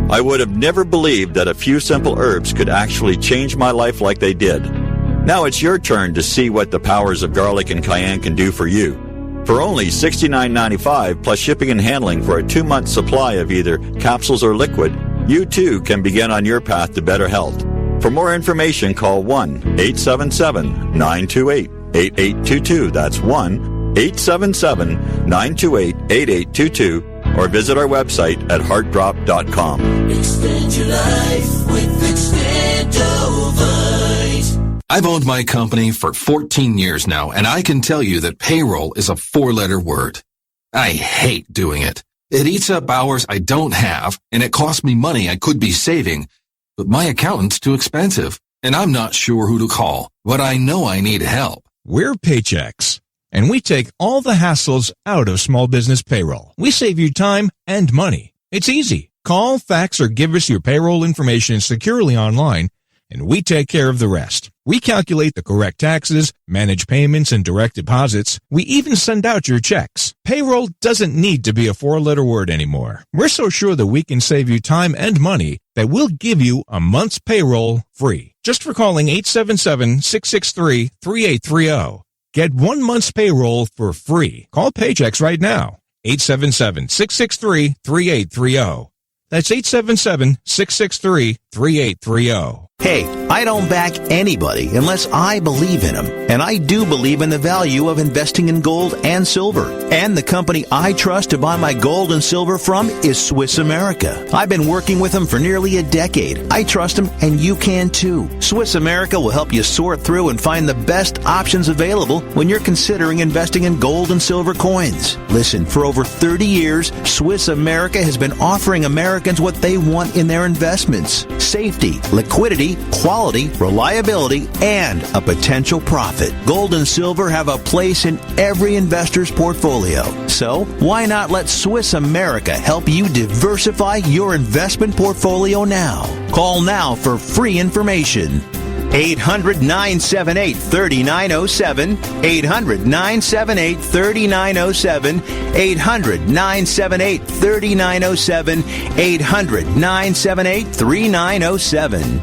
[SPEAKER 16] I would have never believed that a few simple herbs could actually change my life like they did. Now it's your turn to see what the powers of garlic and cayenne can do for you. For only $69.95 plus shipping and handling for a 2-month supply of either capsules or liquid, you too can begin on your path to better health. For more information, call 1-877-928-8822. That's 1-877-928-8822. Or visit our website at heartdrop.com.
[SPEAKER 14] Extend your life with Extendovite.
[SPEAKER 17] I've owned my company for 14 years now, and I can tell you that payroll is a 4-letter word. I hate doing it. It eats up hours I don't have, and it costs me money I could be saving. But my accountant's too expensive, and I'm not sure who to call, but I know I need help.
[SPEAKER 18] We're Paychex, and we take all the hassles out of small business payroll. We save you time and money. It's easy. Call, fax, or give us your payroll information securely online, and we take care of the rest. We calculate the correct taxes, manage payments and direct deposits. We even send out your checks. Payroll doesn't need to be a 4-letter word anymore. We're so sure that we can save you time and money that we'll give you a month's payroll free. Just for calling 877-663-3830. Get 1 month's payroll for free. Call Paychex right now. 877-663-3830. That's 877-663-3830.
[SPEAKER 19] Hey, I don't back anybody unless I believe in them. And I do believe in the value of investing in gold and silver. And the company I trust to buy my gold and silver from is Swiss America. I've been working with them for nearly a decade. I trust them, and you can too. Swiss America will help you sort through and find the best options available when you're considering investing in gold and silver coins. Listen, for over 30 years, Swiss America has been offering Americans what they want in their investments: safety, liquidity, quality, reliability, and a potential profit. Gold and silver have a place in every investor's portfolio. So, why not let Swiss America help you diversify your investment portfolio now? Call now for free information. 800-978-3907, 800-978-3907, 800-978-3907, 800-978-3907.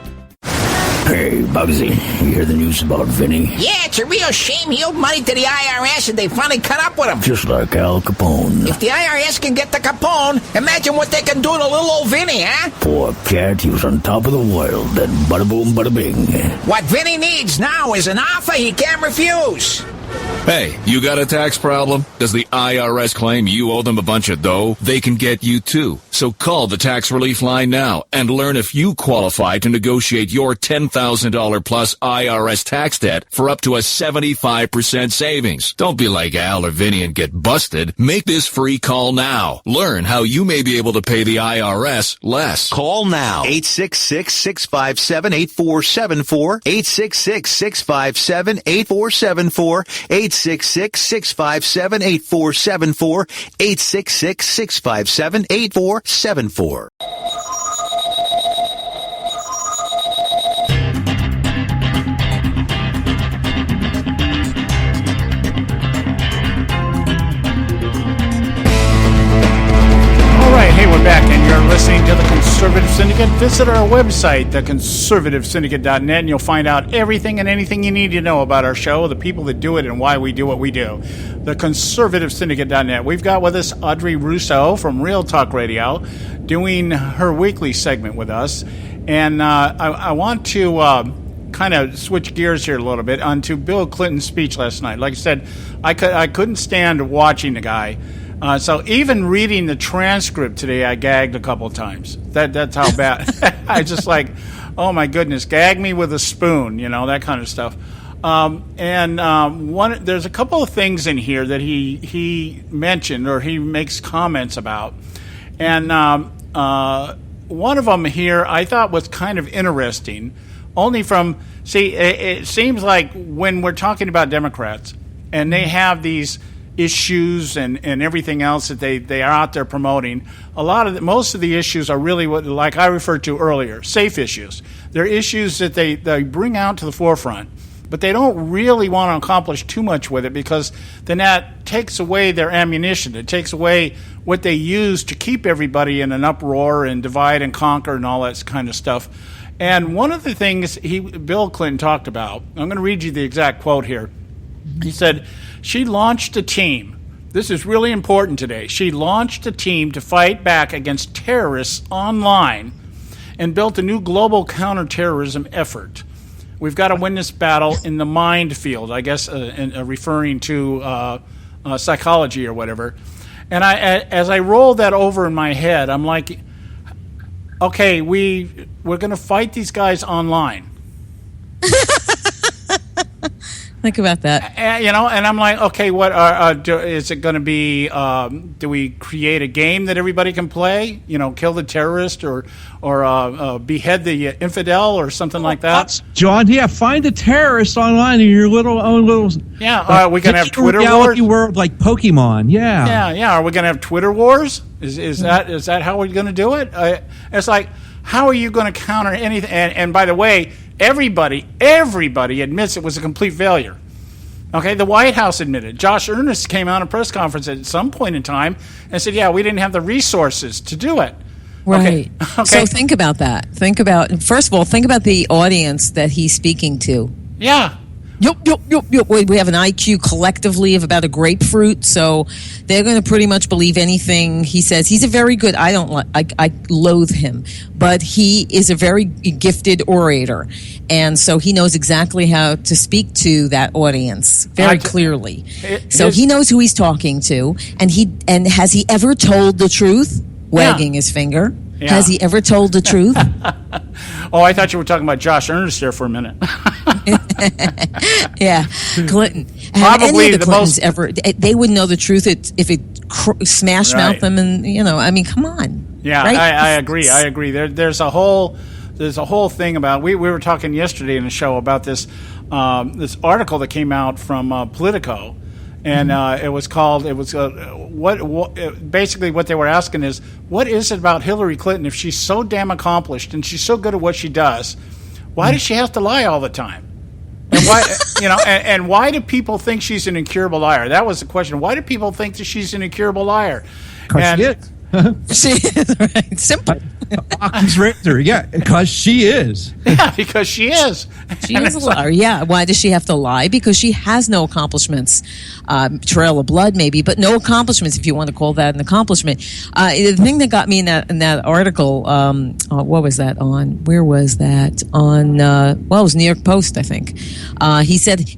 [SPEAKER 20] Hey, Bugsy, you hear the news about Vinny?
[SPEAKER 21] Yeah, it's a real shame. He owed money to the IRS and they finally cut up with him.
[SPEAKER 20] Just like Al Capone.
[SPEAKER 21] If the IRS can get the Capone, imagine what they can do to little old Vinny, huh?
[SPEAKER 20] Poor cat, he was on top of the world. Then bada boom, bada bing.
[SPEAKER 21] What Vinny needs now is an offer he can't refuse.
[SPEAKER 22] Hey, you got a tax problem? Does the IRS claim you owe them a bunch of dough? They can get you too. So call the tax relief line now and learn if you qualify to negotiate your $10,000 plus IRS tax debt for up to a 75% savings. Don't be like Al or Vinny and get busted. Make this free call now. Learn how you may be able to pay the IRS less.
[SPEAKER 19] Call now. 866-657-8474. 866-657-8474. 866-657-8474. 866-657-8474.
[SPEAKER 6] Hey, we're back, and you're listening to the Conservative Syndicate. Visit our website, theconservativesyndicate.net, and you'll find out everything and anything you need to know about our show, the people that do it, and why we do what we do. Theconservativesyndicate.net. We've got with us Audrey Russo from Real Talk Radio doing her weekly segment with us. And I want to kind of switch gears here a little bit onto Bill Clinton's speech last night. Like I said, I couldn't stand watching the guy. So even reading the transcript today, I gagged a couple times. That's how bad. I just like, oh my goodness, gag me with a spoon, that kind of stuff. There's a couple of things in here that he mentioned or he makes comments about, and one of them here I thought was kind of interesting. Only from it seems like when we're talking about Democrats and they have these issues and everything else that they are out there promoting, most of the issues are really what, like I referred to earlier, safe issues. They're issues that they bring out to the forefront, but they don't really want to accomplish too much with it, because then that takes away their ammunition. It takes away what they use to keep everybody in an uproar and divide and conquer and all that kind of stuff. And one of the things Bill Clinton talked about, I'm going to read you the exact quote here. He said, she launched a team. This is really important today. She launched a team to fight back against terrorists online and built a new global counterterrorism effort. We've got to win this battle in the mind field, I guess, referring to psychology or whatever. And as I rolled that over in my head, I'm like, okay, we're going to fight these guys online.
[SPEAKER 13] Think about that.
[SPEAKER 6] And I'm like, okay, what is it going to be? Do we create a game that everybody can play? Kill the terrorist or behead the infidel or something like that?
[SPEAKER 7] John, find the terrorist online in your own little.
[SPEAKER 6] Yeah, are we going to have Twitter wars?
[SPEAKER 7] World like Pokemon, yeah.
[SPEAKER 6] Are we going to have Twitter wars? Is that how we're going to do it? It's like, how are you going to counter anything? And by the way, everybody admits it was a complete failure. Okay, the White House admitted. Josh Earnest came out at a press conference at some point in time and said, we didn't have the resources to do it.
[SPEAKER 13] Right.
[SPEAKER 6] Okay.
[SPEAKER 13] So think about that. First of all, think about the audience that he's speaking to.
[SPEAKER 6] Yeah.
[SPEAKER 13] We have an IQ collectively of about a grapefruit, so they're going to pretty much believe anything he says. He's a very good, I loathe him, but he is a very gifted orator, and so he knows exactly how to speak to that audience very clearly. So he knows who he's talking to, and has he ever told the truth? Wagging his finger. Yeah. Has he ever told the truth?
[SPEAKER 6] Oh, I thought you were talking about Josh Earnest there for a minute.
[SPEAKER 13] Yeah, Clinton.
[SPEAKER 6] Probably
[SPEAKER 13] any of the
[SPEAKER 6] the
[SPEAKER 13] Clintons ever? They would know the truth if it smash mouth them, and come on.
[SPEAKER 6] Yeah,
[SPEAKER 13] right?
[SPEAKER 6] I agree. I agree. There's a whole thing about. We were talking yesterday in the show about this article that came out from Politico. And it was basically what they were asking is, what is it about Hillary Clinton, if she's so damn accomplished and she's so good at what she does, why does she have to lie all the time? And why, and why do people think she's an incurable liar? That was the question. Why do people think that she's an incurable liar?
[SPEAKER 7] Because she is.
[SPEAKER 13] She is, right? Simple.
[SPEAKER 7] Occam's razor, yeah, because she is.
[SPEAKER 6] Yeah, because she is.
[SPEAKER 13] She is a liar. Yeah. Why does she have to lie? Because she has no accomplishments. Trail of blood, maybe, but no accomplishments, if you want to call that an accomplishment. The thing that got me in that article, what was that on? Where was that? On, it was New York Post, I think. He said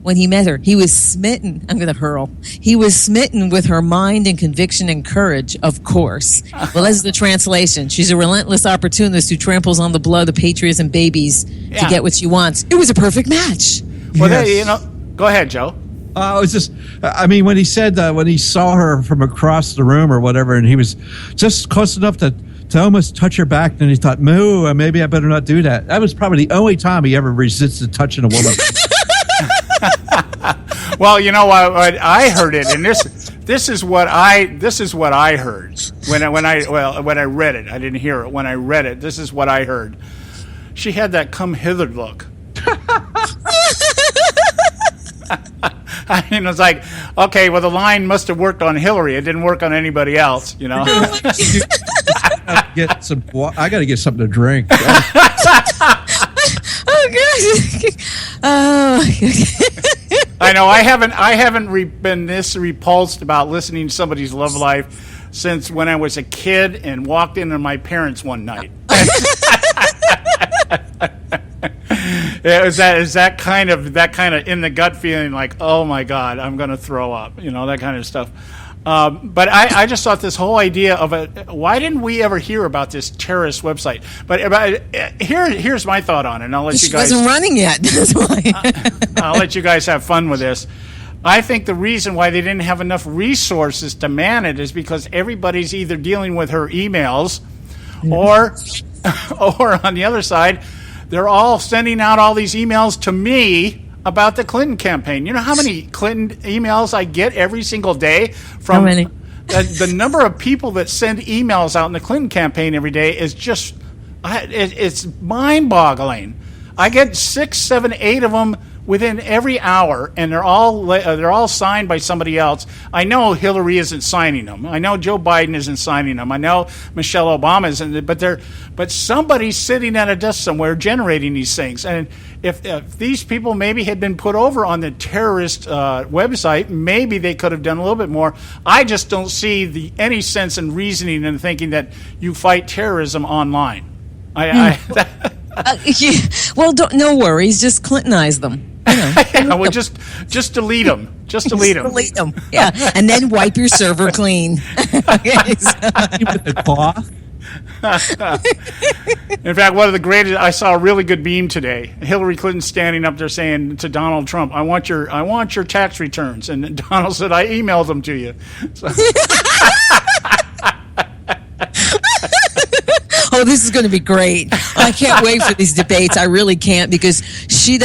[SPEAKER 13] when he met her, he was smitten. I'm going to hurl. He was smitten with her mind and conviction and courage, of course. Well, that's the translation. She's a relentless opportunist who tramples on the blood of patriots and babies to get what she wants. It was a perfect match.
[SPEAKER 6] Well, go ahead, Joe.
[SPEAKER 7] It was just, when he said when he saw her from across the room or whatever, and he was just close enough to almost touch her back, and he thought, "Moo, maybe I better not do that." That was probably the only time he ever resisted touching a woman.
[SPEAKER 6] Well, you know what? I heard it, and this is what I heard when I read it. I didn't hear it when I read it. This is what I heard. She had that come hither look. I mean, it's like, okay, well, the line must have worked on Hillary. It didn't work on anybody else, you know.
[SPEAKER 7] I got to get something to drink.
[SPEAKER 6] I know. I haven't been this repulsed about listening to somebody's love life since when I was a kid and walked into my parents one night. Is that kind of in the gut feeling like, oh my God, I'm going to throw up, that kind of stuff. But I just thought this whole idea of why didn't we ever hear about this terrorist website? But here's my thought on it, and I'll let you guys.
[SPEAKER 13] She wasn't running yet. That's why.
[SPEAKER 6] I'll let you guys have fun with this. I think the reason why they didn't have enough resources to man it is because everybody's either dealing with her emails, or on the other side, they're all sending out all these emails to me about the Clinton campaign. You know how many Clinton emails I get every single day from?
[SPEAKER 13] How many?
[SPEAKER 6] The number of people that send emails out in the Clinton campaign every day is just, it's mind-boggling. I get 6, 7, 8 of them within every hour, and they're all signed by somebody else. I know Hillary isn't signing them. I know Joe Biden isn't signing them. I know Michelle Obama isn't. But somebody's sitting at a desk somewhere generating these things. And if these people maybe had been put over on the terrorist website, maybe they could have done a little bit more. I just don't see any sense in reasoning and thinking that you fight terrorism online.
[SPEAKER 13] Well, no worries. Just Clintonize them.
[SPEAKER 6] Well, just delete them. Just delete them.
[SPEAKER 13] Delete them. Yeah, and then wipe your server clean.
[SPEAKER 6] In fact, one of the greatest. I saw a really good meme today. Hillary Clinton standing up there saying to Donald Trump, "I want your tax returns," and Donald said, "I emailed them to you." So.
[SPEAKER 13] Oh, this is going to be great. I can't wait for these debates. I really can't, because he's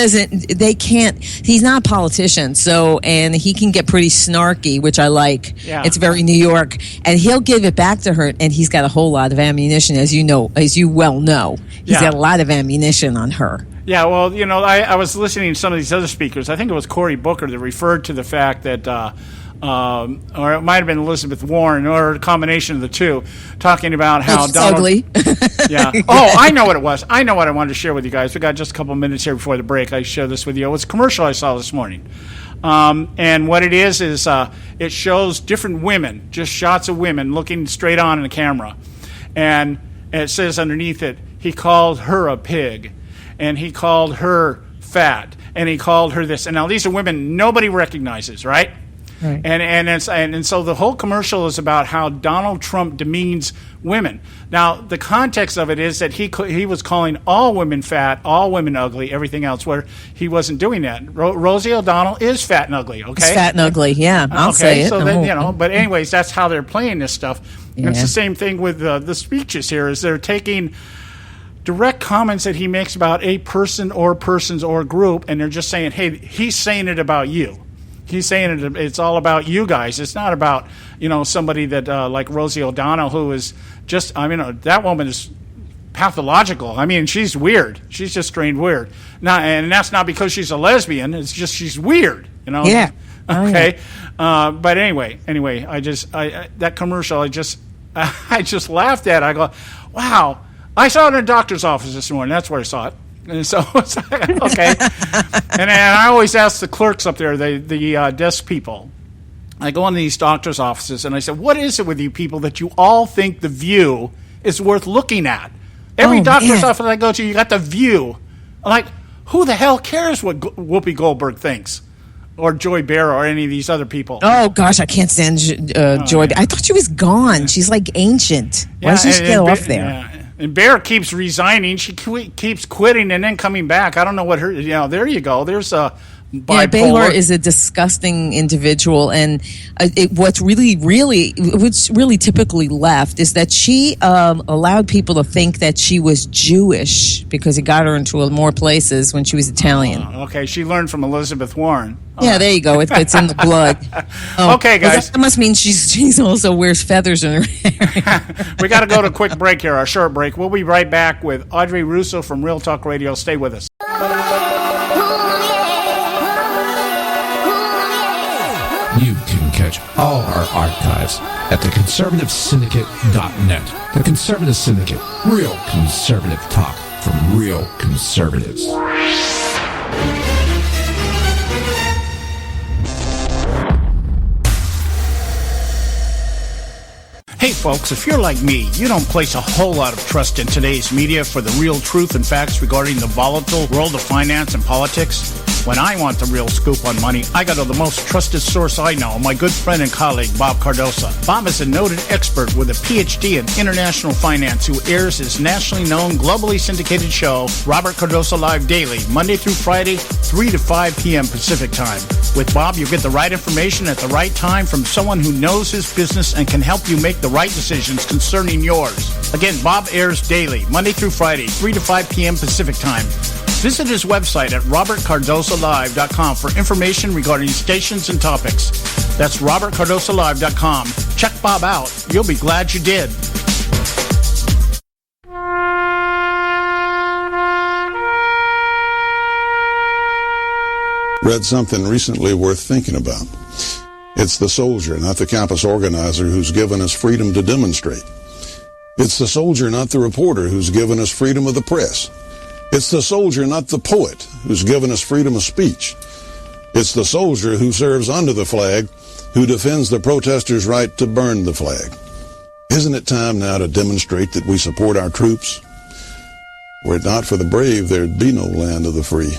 [SPEAKER 13] not a politician, and he can get pretty snarky, which I like.
[SPEAKER 6] Yeah.
[SPEAKER 13] It's very New York, and he'll give it back to her, and he's got a whole lot of ammunition, as you well know. He's got a lot of ammunition on her.
[SPEAKER 6] Yeah, well, I was listening to some of these other speakers. I think it was Cory Booker that referred to the fact that or it might have been Elizabeth Warren, or a combination of the two, talking about how Donald.
[SPEAKER 13] Ugly.
[SPEAKER 6] Yeah. Oh, I know what it was. I know what I wanted to share with you guys. We got just a couple minutes here before the break. I share this with you. It was a commercial I saw this morning, and what it is it shows different women, just shots of women looking straight on in the camera, and it says underneath it, he called her a pig, and he called her fat, and he called her this. And now these are women nobody recognizes, right? Right. And so the whole commercial is about how Donald Trump demeans women. Now, the context of it is that he was calling all women fat, all women ugly, everything else, where he wasn't doing that. Rosie O'Donnell is fat and ugly, okay?
[SPEAKER 13] It's fat and ugly, yeah. I'll say it.
[SPEAKER 6] So then, but anyways, that's how they're playing this stuff. Yeah. It's the same thing with the speeches here, is they're taking direct comments that he makes about a person or persons or group, and they're just saying, hey, he's saying it about you. He's saying it's all about you guys. It's not about, somebody that like Rosie O'Donnell, who is just, that woman is pathological. She's weird. She's just strained weird. Now, and that's not because she's a lesbian. It's just she's weird,
[SPEAKER 13] Yeah.
[SPEAKER 6] Okay. But anyway, that commercial, I just laughed at. I go, wow, I saw it in a doctor's office this morning. That's where I saw it. And so, it's like, okay. And I always ask the clerks up there, the desk people. I go into these doctor's offices, and I said, what is it with you people that you all think The View is worth looking at? Every doctor's office I go to, you got The View. I'm like, who the hell cares what Whoopi Goldberg thinks? Or Joy Behar or any of these other people.
[SPEAKER 13] Oh, gosh, I can't stand Joy. I thought she was gone. She's like ancient. Why doesn't she get off there?
[SPEAKER 6] Yeah. And Behar keeps resigning. She keeps quitting and then coming back. I don't know what her, there you go. There's a bipolar.
[SPEAKER 13] Yeah, Behar is a disgusting individual. And what's really typically left is that she allowed people to think that she was Jewish because it got her into more places when she was Italian.
[SPEAKER 6] Okay, she learned from Elizabeth Warren.
[SPEAKER 13] Yeah, there you go. It's in the blood.
[SPEAKER 6] Okay, guys.
[SPEAKER 13] That must mean she also wears feathers in her hair.
[SPEAKER 6] We got to go to a quick break here, a short break. We'll be right back with Audrey Russo from Real Talk Radio. Stay with us.
[SPEAKER 8] You can catch all our archives at theconservativesyndicate.net. The Conservative Syndicate. Real conservative talk from real conservatives.
[SPEAKER 6] Hey folks, if you're like me, you don't place a whole lot of trust in today's media for the real truth and facts regarding the volatile world of finance and politics. When I want the real scoop on money, I go to the most trusted source I know, my good friend and colleague, Bob Cardoso. Bob is a noted expert with a PhD in international finance who airs his nationally known, globally syndicated show, Robert Cardoso Live Daily, Monday through Friday, 3 to 5 p.m. Pacific Time. With Bob, you get the right information at the right time from someone who knows his business and can help you make the right decisions concerning yours. Again, Bob airs daily, Monday through Friday, 3 to 5 p.m. Pacific Time. Visit his website at robertcardosolive.com for information regarding stations and topics. That's robertcardosolive.com. Check Bob out. You'll be glad you did.
[SPEAKER 11] Read something recently worth thinking about. It's the soldier, not the campus organizer, who's given us freedom to demonstrate. It's the soldier, not the reporter, who's given us freedom of the press. It's the soldier, not the poet, who's given us freedom of speech. It's the soldier who serves under the flag, who defends the protesters' right to burn the flag. Isn't it time now to demonstrate that we support our troops? Were it not for the brave, there'd be no land of the free.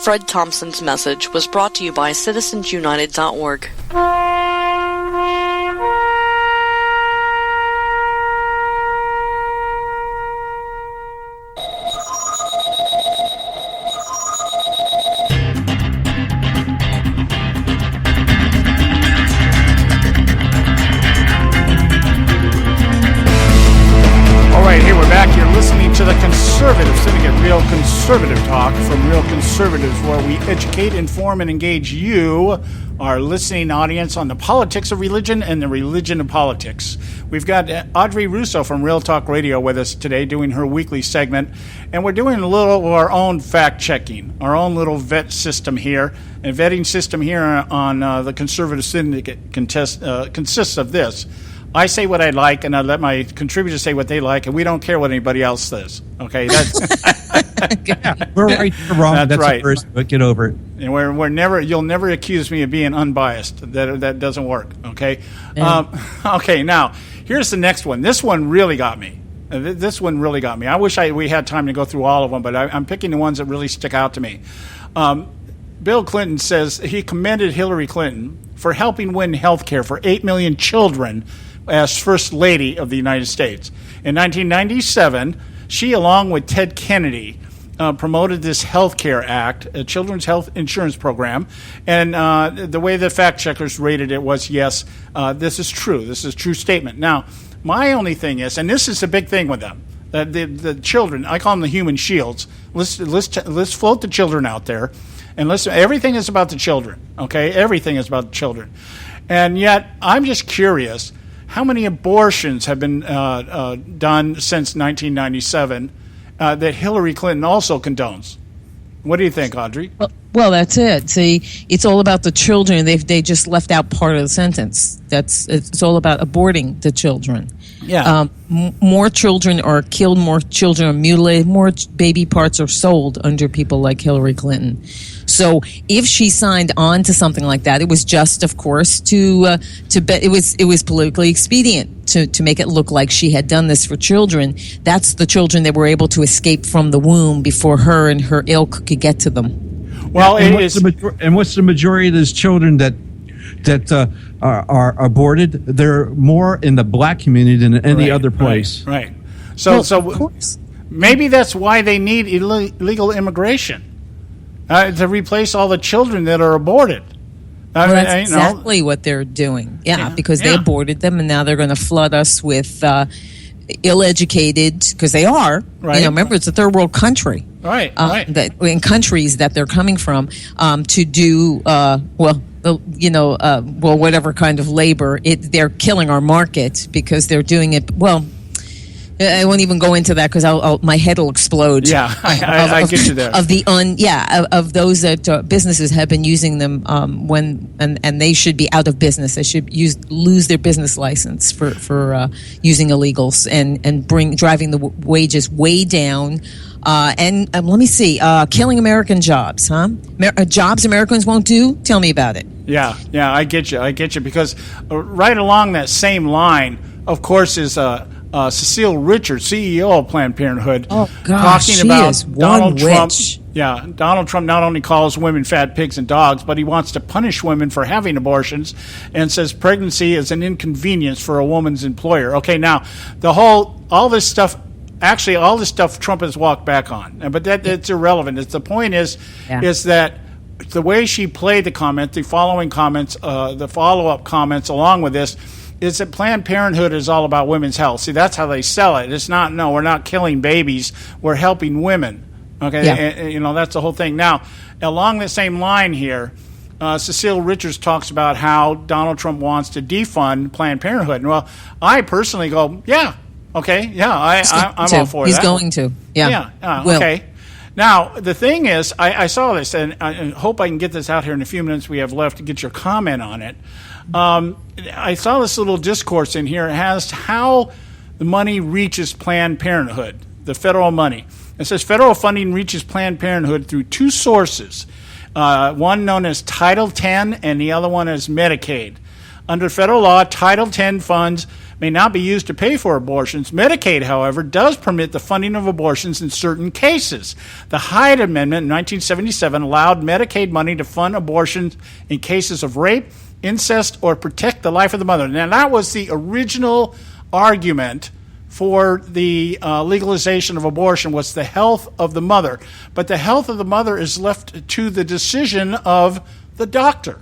[SPEAKER 12] Fred Thompson's message was brought to you by citizensunited.org.
[SPEAKER 6] To the Conservative Syndicate, real conservative talk from real conservatives, where we educate, inform, and engage you, our listening audience, on the politics of religion and the religion of politics. We've got Audrey Russo from Real Talk Radio with us today doing her weekly segment, and we're doing a little of our own fact-checking, our own little vetting system here on the Conservative Syndicate consists of this. I say what I like, and I let my contributors say what they like, and we don't care what anybody else says. Okay, that's
[SPEAKER 7] we're right or wrong. That's
[SPEAKER 6] right.
[SPEAKER 7] First, but get over it.
[SPEAKER 6] And we're never. You'll never accuse me of being unbiased. That doesn't work. Okay. Okay. Now here's the next one. This one really got me. I wish we had time to go through all of them, but I'm picking the ones that really stick out to me. Bill Clinton says he commended Hillary Clinton for helping win health care for 8 million children as First Lady of the United States. In 1997, she, along with Ted Kennedy, promoted this Health Care Act, a children's health insurance program, and the way the fact checkers rated it was, yes, this is true. This is a true statement. Now, my only thing is, and this is a big thing with them, the children, I call them the human shields. Let's float the children out there, and listen. Everything is about the children. Okay, everything is about the children, and yet I'm just curious. How many abortions have been done since 1997 that Hillary Clinton also condones? What do you think, Audrey?
[SPEAKER 13] Well, that's it. See, it's all about the children. They just left out part of the sentence. It's all about aborting the children.
[SPEAKER 6] Yeah.
[SPEAKER 13] More children are killed, more children are mutilated, more baby parts are sold under people like Hillary Clinton. So if she signed on to something like that, it was just, of course, to bet it was politically expedient to make it look like she had done this for children. That's the children that were able to escape from the womb before her and her ilk could get to them.
[SPEAKER 6] Well,
[SPEAKER 7] and what's the majority of those children that are aborted? They're more in the black community than any other place.
[SPEAKER 6] Right. So maybe that's why they need illegal immigration to replace all the children that are aborted.
[SPEAKER 13] That's exactly what they're doing. Yeah, because they aborted them, and now they're going to flood us with ill-educated, because they are.
[SPEAKER 6] Right.
[SPEAKER 13] Remember, it's a third world country.
[SPEAKER 6] Right.
[SPEAKER 13] That in countries that they're coming from to do whatever kind of labor. They're killing our market because they're doing it. Well, I won't even go into that because my head will explode.
[SPEAKER 6] Yeah, I get you there.
[SPEAKER 13] Of those that businesses have been using them and they should be out of business. They should lose their business license for using illegals and driving the wages way down. And let me see, killing American jobs, huh? Jobs Americans won't do? Tell me about it.
[SPEAKER 6] Yeah, I get you, because right along that same line, of course, is Cecile Richards, CEO of Planned Parenthood, talking about Donald Trump. Yeah, Donald Trump not only calls women fat pigs and dogs, but he wants to punish women for having abortions and says pregnancy is an inconvenience for a woman's employer. Okay, now, all this stuff Trump has walked back on, but it's irrelevant. The point is that the way she played the comment, the following comments, the follow-up comments along with this, is that Planned Parenthood is all about women's health. See, that's how they sell it. It's not, no, we're not killing babies. We're helping women. Okay, and, that's the whole thing. Now, along the same line here, Cecile Richards talks about how Donald Trump wants to defund Planned Parenthood. Well, I personally go, I'm all for that.
[SPEAKER 13] He's going to. Yeah.
[SPEAKER 6] Okay. Now, the thing is, I saw this, and I hope I can get this out here in a few minutes we have left to get your comment on it. I saw this little discourse in here. It has how the money reaches Planned Parenthood, the federal money. It says federal funding reaches Planned Parenthood through two sources, one known as Title X and the other one as Medicaid. Under federal law, Title X funds may not be used to pay for abortions. Medicaid, however, does permit the funding of abortions in certain cases. The Hyde Amendment in 1977 allowed Medicaid money to fund abortions in cases of rape, incest, or protect the life of the mother. Now, that was the original argument for the legalization of abortion, was the health of the mother. But the health of the mother is left to the decision of the doctor.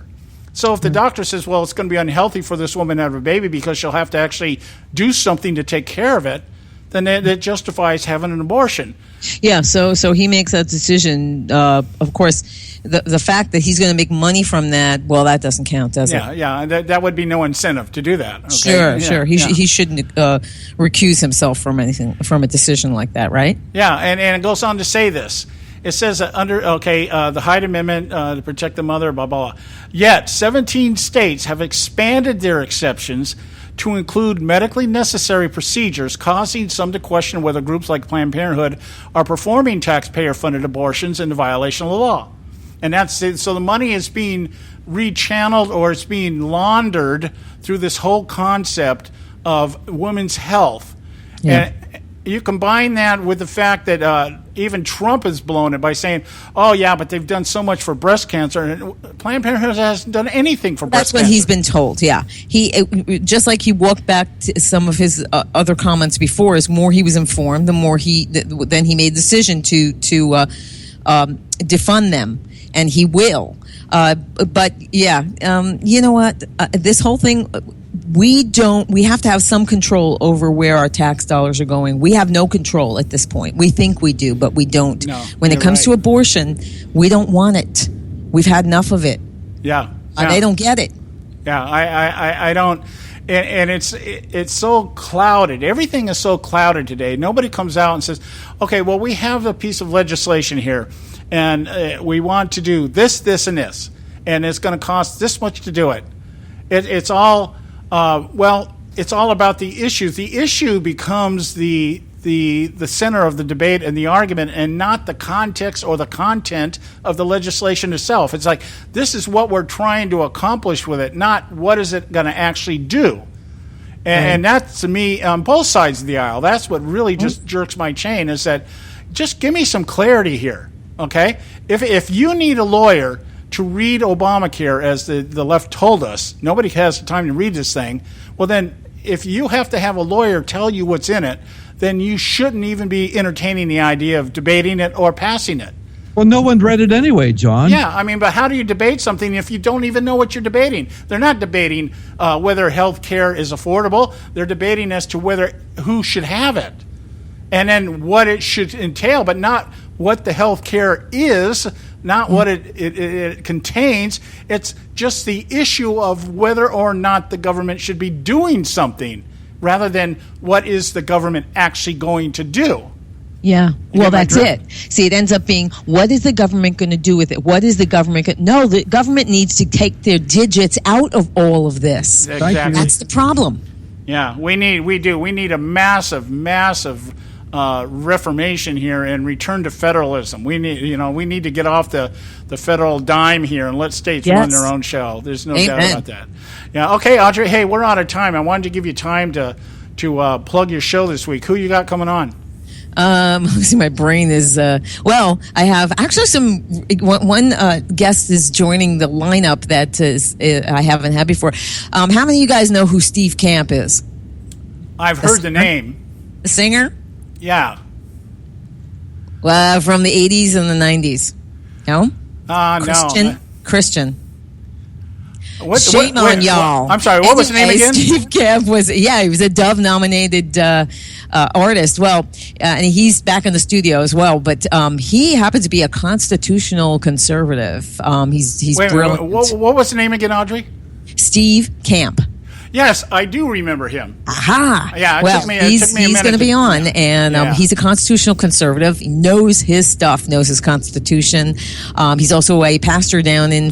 [SPEAKER 6] So if the doctor says, well, it's going to be unhealthy for this woman to have a baby because she'll have to actually do something to take care of it, then that justifies having an abortion.
[SPEAKER 13] Yeah, so he makes that decision. Of course, the fact that he's going to make money from that, well, that doesn't count, does it?
[SPEAKER 6] Yeah, that would be no incentive to do that. Okay?
[SPEAKER 13] Sure. He shouldn't recuse himself from anything, from a decision like that, right?
[SPEAKER 6] Yeah, and it goes on to say this. It says the Hyde Amendment to protect the mother, blah, blah, blah. Yet, 17 states have expanded their exceptions to include medically necessary procedures, causing some to question whether groups like Planned Parenthood are performing taxpayer-funded abortions in violation of the law. And that's it. So the money is being rechanneled, or it's being laundered through this whole concept of women's health. Yeah. And you combine that with the fact that even Trump has blown it by saying, oh, yeah, but they've done so much for breast cancer. And Planned Parenthood hasn't done anything for breast cancer.
[SPEAKER 13] That's what he's been told, yeah. Just like he walked back to some of his other comments before, as more he was informed, the more then he made the decision to defund them, and he will. But, yeah, you know what? This whole thing... We have to have some control over where our tax dollars are going. We have no control at this point. We think we do, but we don't. No, when it comes to abortion, we don't want it. We've had enough of it.
[SPEAKER 6] Yeah.
[SPEAKER 13] They don't get it.
[SPEAKER 6] Yeah, I don't. And it's so clouded. Everything is so clouded today. Nobody comes out and says, okay, well, we have a piece of legislation here, and we want to do this, this, and this, and it's going to cost this much to do it. It's all it's all about the issues. The issue becomes the center of the debate and the argument, and not the context or the content of the legislation itself. It's like, this is what we're trying to accomplish with it, not what is it going to actually do. And that's, to me, on both sides of the aisle, that's what really just jerks my chain, is that just give me some clarity here, okay? If you need a lawyer to read Obamacare, as the left told us, nobody has the time to read this thing, well then, if you have to have a lawyer tell you what's in it, then you shouldn't even be entertaining the idea of debating it or passing it.
[SPEAKER 7] Well, no one read it anyway, John.
[SPEAKER 6] Yeah, I mean, but how do you debate something if you don't even know what you're debating? They're not debating whether health care is affordable. They're debating as to who should have it, and then what it should entail, but not what the health care is, not what it contains. It's just the issue of whether or not the government should be doing something, rather than what is the government actually going to do.
[SPEAKER 13] Yeah, well, that's it. See, it ends up being, what is the government going to do with it? What is the government No, the government needs to take their digits out of all of this.
[SPEAKER 6] Exactly.
[SPEAKER 13] That's the problem.
[SPEAKER 6] Yeah, we need a massive reformation here and return to federalism. We need to get off the federal dime here and let states run their own show. There's no doubt about that. Yeah. Okay, Audrey. Hey, we're out of time. I wanted to give you time to plug your show this week. Who you got coming on?
[SPEAKER 13] See, my brain is, I have actually one guest is joining the lineup that I haven't had before. How many of you guys know who Steve Camp is?
[SPEAKER 6] I've heard the name.
[SPEAKER 13] The singer?
[SPEAKER 6] Yeah.
[SPEAKER 13] Well, from the 80s and the 90s. No?
[SPEAKER 6] No.
[SPEAKER 13] Christian.
[SPEAKER 6] Shame
[SPEAKER 13] on y'all.
[SPEAKER 6] I'm sorry, what was the name again?
[SPEAKER 13] Steve Camp he was a Dove-nominated artist. Well, and he's back in the studio as well, but he happens to be a constitutional conservative. He's brilliant.
[SPEAKER 6] What was the name again, Audrey?
[SPEAKER 13] Steve Camp.
[SPEAKER 6] Yes, I do remember him.
[SPEAKER 13] Aha!
[SPEAKER 6] Yeah,
[SPEAKER 13] he's going to be on, and he's a constitutional conservative. He knows his stuff, knows his Constitution. He's also a pastor down in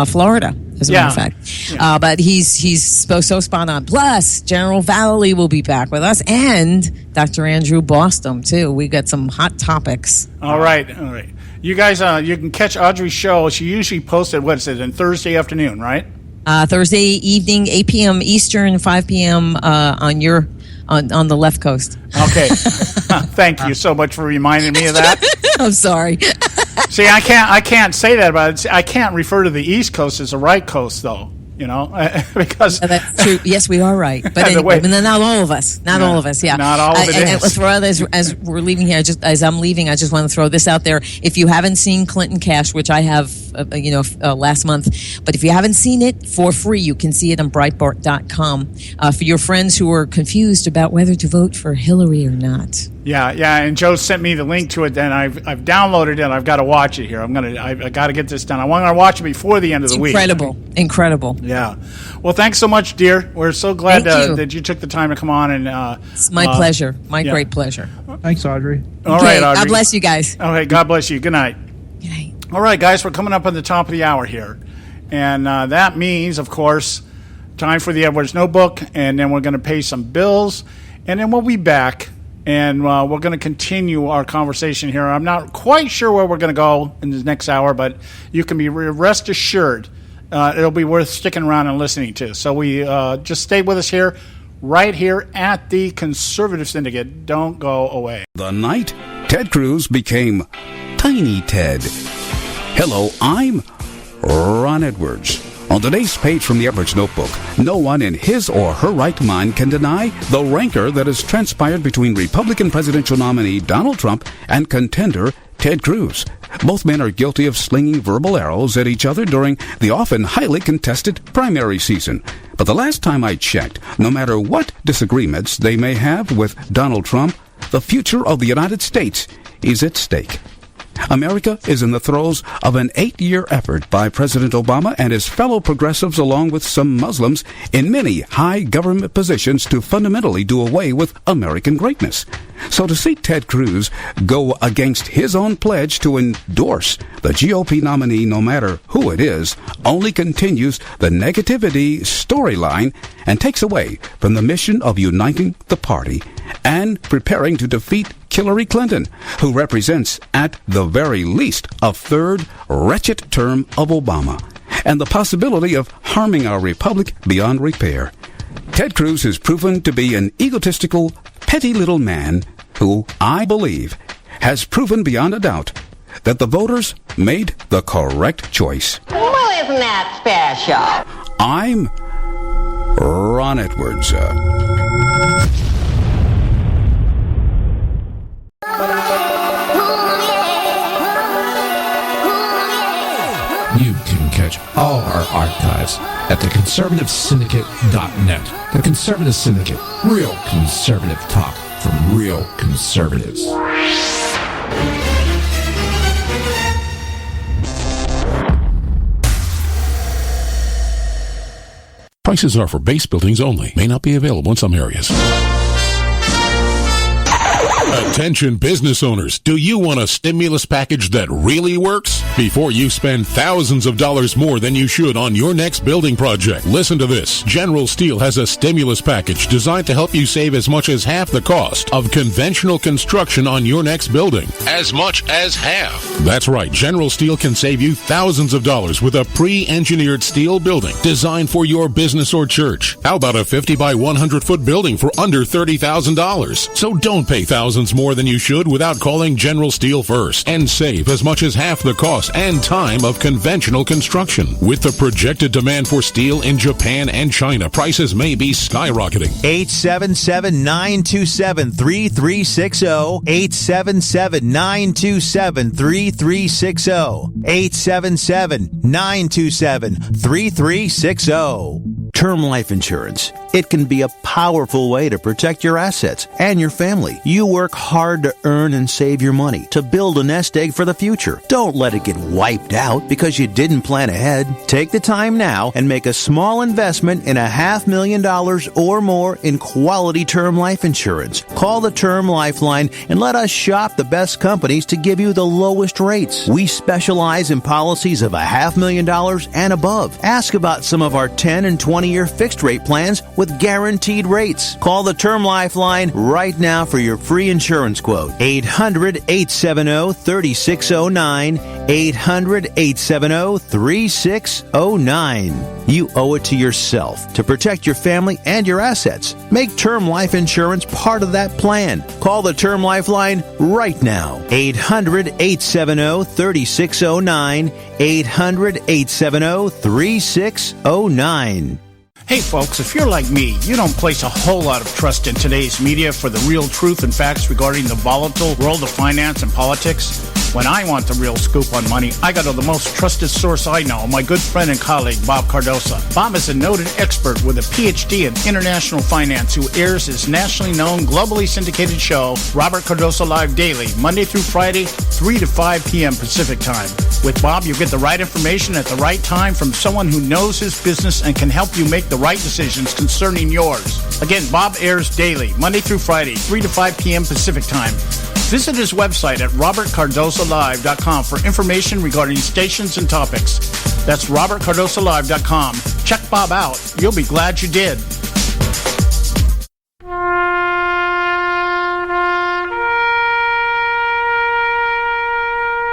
[SPEAKER 13] Florida, as a matter of fact. Yeah. But he's so spot on. Plus, General Valley will be back with us, and Dr. Andrew Bostom, too. We got some hot topics.
[SPEAKER 6] All right. You guys, you can catch Audrey's show. She usually posts it, on Thursday afternoon, right?
[SPEAKER 13] Thursday evening, 8 p.m. Eastern, 5 p.m. on the left coast.
[SPEAKER 6] Okay. Thank you so much for reminding me of that.
[SPEAKER 13] I'm sorry.
[SPEAKER 6] See, I can't say that about it. I can't refer to the East Coast as the right coast, though. Because
[SPEAKER 13] that's true. Yes, we are right, but anyway, not all of us. Not all of us. Yeah,
[SPEAKER 6] not all of it is.
[SPEAKER 13] And for others, as we're leaving here, as I'm leaving, I just want to throw this out there. If you haven't seen Clinton Cash, which I have, last month, but if you haven't seen it for free, you can see it on Breitbart.com. For your friends who are confused about whether to vote for Hillary or not.
[SPEAKER 6] Yeah, and Joe sent me the link to it, and I've downloaded it. I've got to watch it here. I got to get this done. I want to watch it before the end of the week.
[SPEAKER 13] Incredible.
[SPEAKER 6] Yeah. Well, thanks so much, dear. We're so glad that you took the time to come on. And
[SPEAKER 13] it's my pleasure. Great pleasure.
[SPEAKER 7] Thanks, Audrey.
[SPEAKER 6] All right, Audrey.
[SPEAKER 13] God bless you guys.
[SPEAKER 6] All right, God bless you. Good night.
[SPEAKER 13] Good night.
[SPEAKER 6] All right, guys, we're coming up on the top of the hour here. And that means, of course, time for the Edwards Notebook, and then we're going to pay some bills, and then we'll be back. And we're going to continue our conversation here. I'm not quite sure where we're going to go in the next hour, but you can be rest assured it'll be worth sticking around and listening to. So we just stay with us here, right here at the Conservative Syndicate. Don't go away.
[SPEAKER 1] The night Ted Cruz became Tiny Ted. Hello, I'm Ron Edwards. On today's page from the Edwards Notebook, no one in his or her right mind can deny the rancor that has transpired between Republican presidential nominee Donald Trump and contender Ted Cruz. Both men are guilty of slinging verbal arrows at each other during the often highly contested primary season. But the last time I checked, no matter what disagreements they may have with Donald Trump, the future of the United States is at stake. America is in the throes of an 8-year effort by President Obama and his fellow progressives, along with some Muslims, in many high government positions to fundamentally do away with American greatness. So to see Ted Cruz go against his own pledge to endorse the GOP nominee, no matter who it is, only continues the negativity storyline and takes away from the mission of uniting the party and preparing to defeat Hillary Clinton, who represents, at the very least, a third wretched term of Obama, and the possibility of harming our republic beyond repair. Ted Cruz has proven to be an egotistical, petty little man who, I believe, has proven beyond a doubt that the voters made the correct choice.
[SPEAKER 3] Well, isn't that special?
[SPEAKER 1] I'm Ron Edwards.
[SPEAKER 8] You can catch all our archives at theconservativesyndicate.net. The Conservative Syndicate. Real conservative talk from real conservatives.
[SPEAKER 4] Prices are for base buildings only. May not be available in some areas. Attention business owners, do you want a stimulus package that really works? Before you spend thousands of dollars more than you should on your next building project, listen to this. General Steel has a stimulus package designed to help you save as much as half the cost of conventional construction on your next building. As much as half. That's right, General Steel can save you thousands of dollars with a pre-engineered steel building designed for your business or church. How about a 50 by 100 foot building for under $30,000? So don't pay thousands more than you should without calling General Steel first and save as much as half the cost and time of conventional construction. With the projected demand for steel in Japan and China, prices may be skyrocketing.
[SPEAKER 23] 877-927-3360. 877-927-3360. 877-927-3360. Term life insurance. It can be a powerful way to protect your assets and your family. You work hard to earn and save your money to build a nest egg for the future. Don't let it get wiped out because you didn't plan ahead. Take the time now and make a small investment in $500,000 or more in quality term life insurance. Call the Term Lifeline and let us shop the best companies to give you the lowest rates. We specialize in policies of $500,000 and above. Ask about some of our 10 and 20-year fixed rate plans with guaranteed rates. Call the Term Lifeline right now for your free insurance quote. 800-870-3609. 800-870-3609. You owe it to yourself to protect your family and your assets. Make term life insurance part of that plan. Call the Term Lifeline right now. 800-870-3609. 800-870-3609.
[SPEAKER 6] Hey folks, if you're like me, you don't place a whole lot of trust in today's media for the real truth and facts regarding the volatile world of finance and politics. When I want the real scoop on money, I go to the most trusted source I know, my good friend and colleague, Bob Cardoso. Bob is a noted expert with a PhD in international finance who airs his nationally known, globally syndicated show, Robert Cardoso Live Daily, Monday through Friday, 3 to 5 p.m. Pacific Time. With Bob, you get the right information at the right time from someone who knows his business and can help you make the right decisions concerning yours. Again, Bob airs daily, Monday through Friday, 3 to 5 p.m. Pacific Time. Visit his website at robertcardosolive.com for information regarding stations and topics. That's robertcardosolive.com. Check Bob out. You'll be glad you did.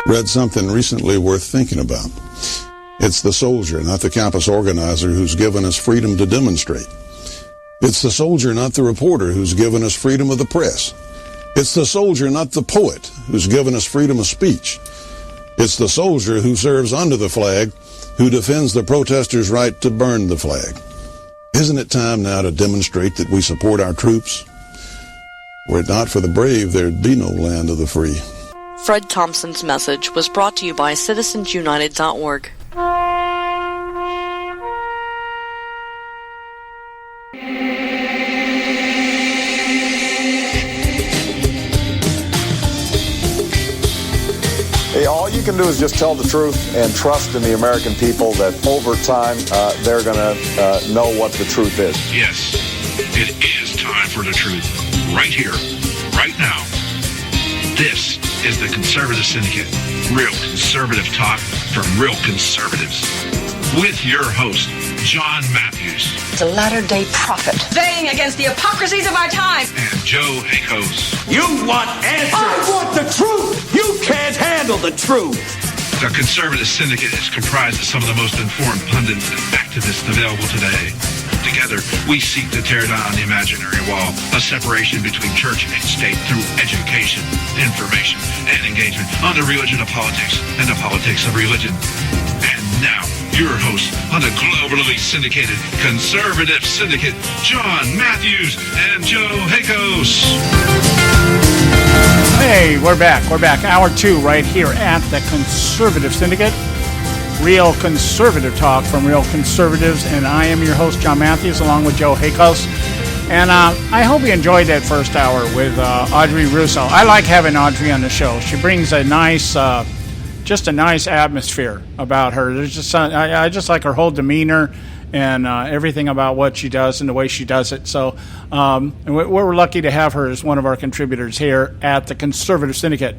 [SPEAKER 11] Read something recently worth thinking about. It's the soldier, not the campus organizer, who's given us freedom to demonstrate. It's the soldier, not the reporter, who's given us freedom of the press. It's the soldier, not the poet, who's given us freedom of speech. It's the soldier who serves under the flag, who defends the protesters' right to burn the flag. Isn't it time now to demonstrate that we support our troops? Were it not for the brave, there'd be no land of the free.
[SPEAKER 12] Fred Thompson's message was brought to you by citizensunited.org.
[SPEAKER 2] you can do is just tell the truth and trust in the American people that over time they're going to know what the truth is.
[SPEAKER 5] Yes, it is time for the truth. Right here, right now. This is the Conservative Syndicate. Real conservative talk from real conservatives. With your host, John Matthews.
[SPEAKER 9] It's a latter-day prophet. Saying against the hypocrisies of our time.
[SPEAKER 5] And Joe Hakos.
[SPEAKER 24] You want answers. I want the truth. You can't handle the truth.
[SPEAKER 5] The Conservative Syndicate is comprised of some of the most informed pundits and activists available today. Together, we seek to tear down the imaginary wall of separation between church and state through education, information, and engagement on the religion of politics and the politics of religion. And now, your host on the globally syndicated Conservative Syndicate, John Matthews and Joe Hakos.
[SPEAKER 6] Hey, we're back. We're back. Hour 2 right here at the Conservative Syndicate. Real conservative talk from real conservatives. And I am your host, John Matthews, along with Joe Hakos. And I hope you enjoyed that first hour with Audrey Russo. I like having Audrey on the show. She brings a nice... just a nice atmosphere about her. There's just I just like her whole demeanor and everything about what she does and the way she does it. So we're lucky to have her as one of our contributors here at the Conservative Syndicate.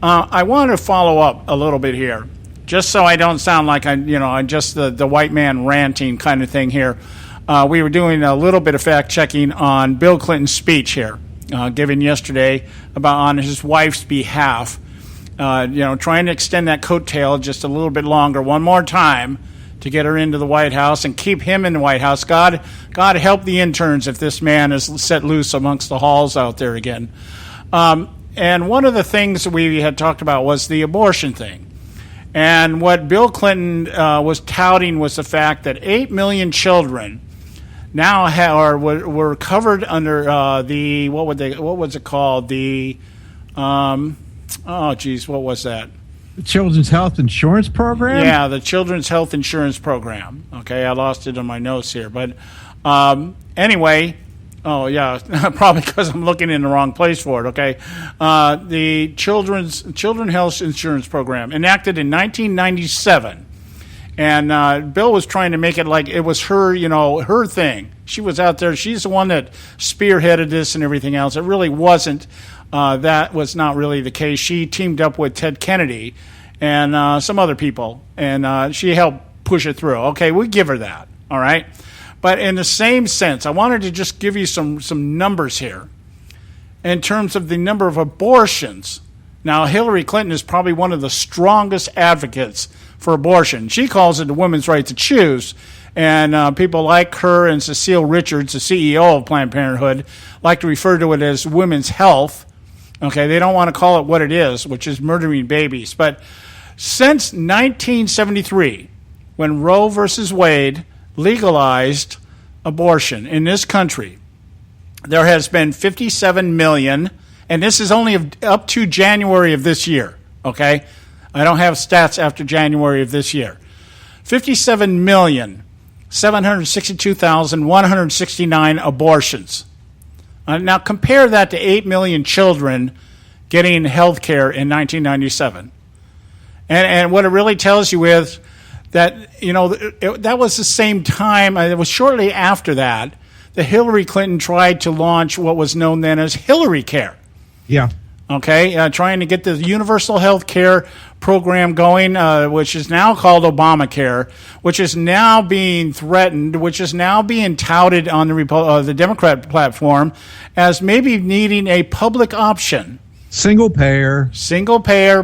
[SPEAKER 6] I want to follow up a little bit here, just so I don't sound like I'm just the white man ranting kind of thing here. We were doing a little bit of fact checking on Bill Clinton's speech here, given yesterday on his wife's behalf. Trying to extend that coattail just a little bit longer, one more time, to get her into the White House and keep him in the White House. God help the interns if this man is set loose amongst the halls out there again. And one of the things we had talked about was the abortion thing. And what Bill Clinton was touting was the fact that 8 million children now were covered under what was it called? What was that?
[SPEAKER 7] The Children's Health Insurance Program?
[SPEAKER 6] Yeah, the Children's Health Insurance Program. Okay, I lost it in my notes here. But anyway, probably because I'm looking in the wrong place for it, okay? The Children's Health Insurance Program, enacted in 1997. And Bill was trying to make it like it was her, her thing. She was out there. She's the one that spearheaded this and everything else. It really wasn't. That was not really the case. She teamed up with Ted Kennedy and some other people, and she helped push it through. Okay, we give her that, all right? But in the same sense, I wanted to just give you some numbers here in terms of the number of abortions. Now, Hillary Clinton is probably one of the strongest advocates for abortion. She calls it the women's right to choose, and people like her and Cecile Richards, the CEO of Planned Parenthood, like to refer to it as women's health. Okay, they don't want to call it what it is, which is murdering babies. But since 1973, when Roe versus Wade legalized abortion in this country, there has been 57 million, and this is only up to January of this year, okay? I don't have stats after January of this year. 57,762,169 abortions. Now compare that to 8 million children getting health care in 1997. And what it really tells you is that, that was the same time, it was shortly after that Hillary Clinton tried to launch what was known then as Hillary Care.
[SPEAKER 7] Yeah.
[SPEAKER 6] Okay, trying to get the universal health care program going, which is now called Obamacare, which is now being threatened, which is now being touted on the Democrat platform as maybe needing a public option.
[SPEAKER 7] Single payer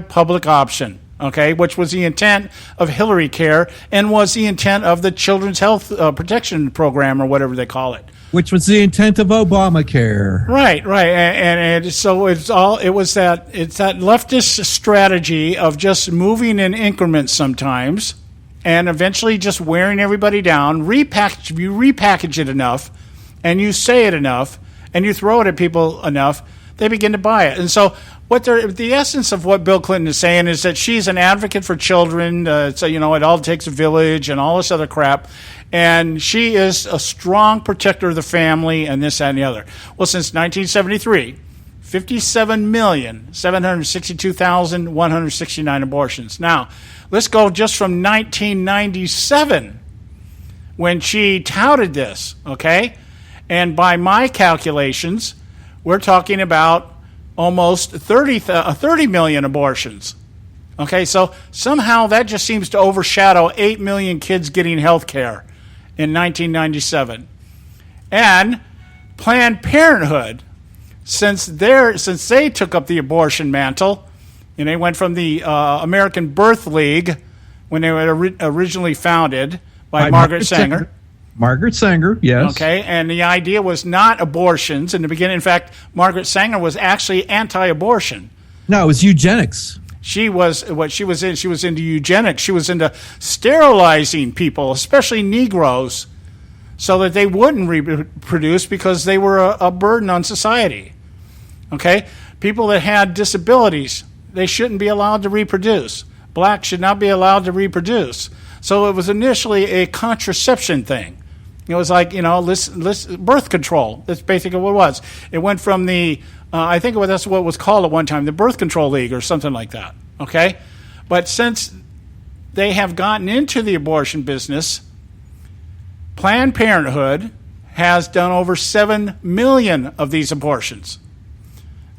[SPEAKER 6] public option, okay, which was the intent of Hillary Care and was the intent of the Children's Health Protection Program, or whatever they call it.
[SPEAKER 7] Which was the intent of Obamacare.
[SPEAKER 6] Right, and so it's that leftist strategy of just moving in increments sometimes, and eventually just wearing everybody down. You repackage it enough, and you say it enough, and you throw it at people enough, they begin to buy it. And so the essence of what Bill Clinton is saying is that she's an advocate for children. It all takes a village and all this other crap. And she is a strong protector of the family and this, that, and the other. Well, since 1973, 57,762,169 abortions. Now, let's go just from 1997 when she touted this, okay? And by my calculations, we're talking about almost 30 million abortions. Okay, so somehow that just seems to overshadow 8 million kids getting health care in 1997. And Planned Parenthood, since they took up the abortion mantle, and they went from the American Birth League when they were originally founded by Margaret Sanger.
[SPEAKER 7] Margaret Sanger, yes.
[SPEAKER 6] Okay, and the idea was not abortions in the beginning. In fact, Margaret Sanger was actually anti-abortion.
[SPEAKER 7] No, it was eugenics.
[SPEAKER 6] She was into eugenics. She was into sterilizing people, especially Negroes, so that they wouldn't reproduce because they were a burden on society. Okay? People that had disabilities, they shouldn't be allowed to reproduce. Blacks should not be allowed to reproduce. So it was initially a contraception thing. It was like, birth control. That's basically what it was. It went from the, I think that's what it was called at one time, the Birth Control League or something like that. Okay? But since they have gotten into the abortion business, Planned Parenthood has done over 7 million of these abortions.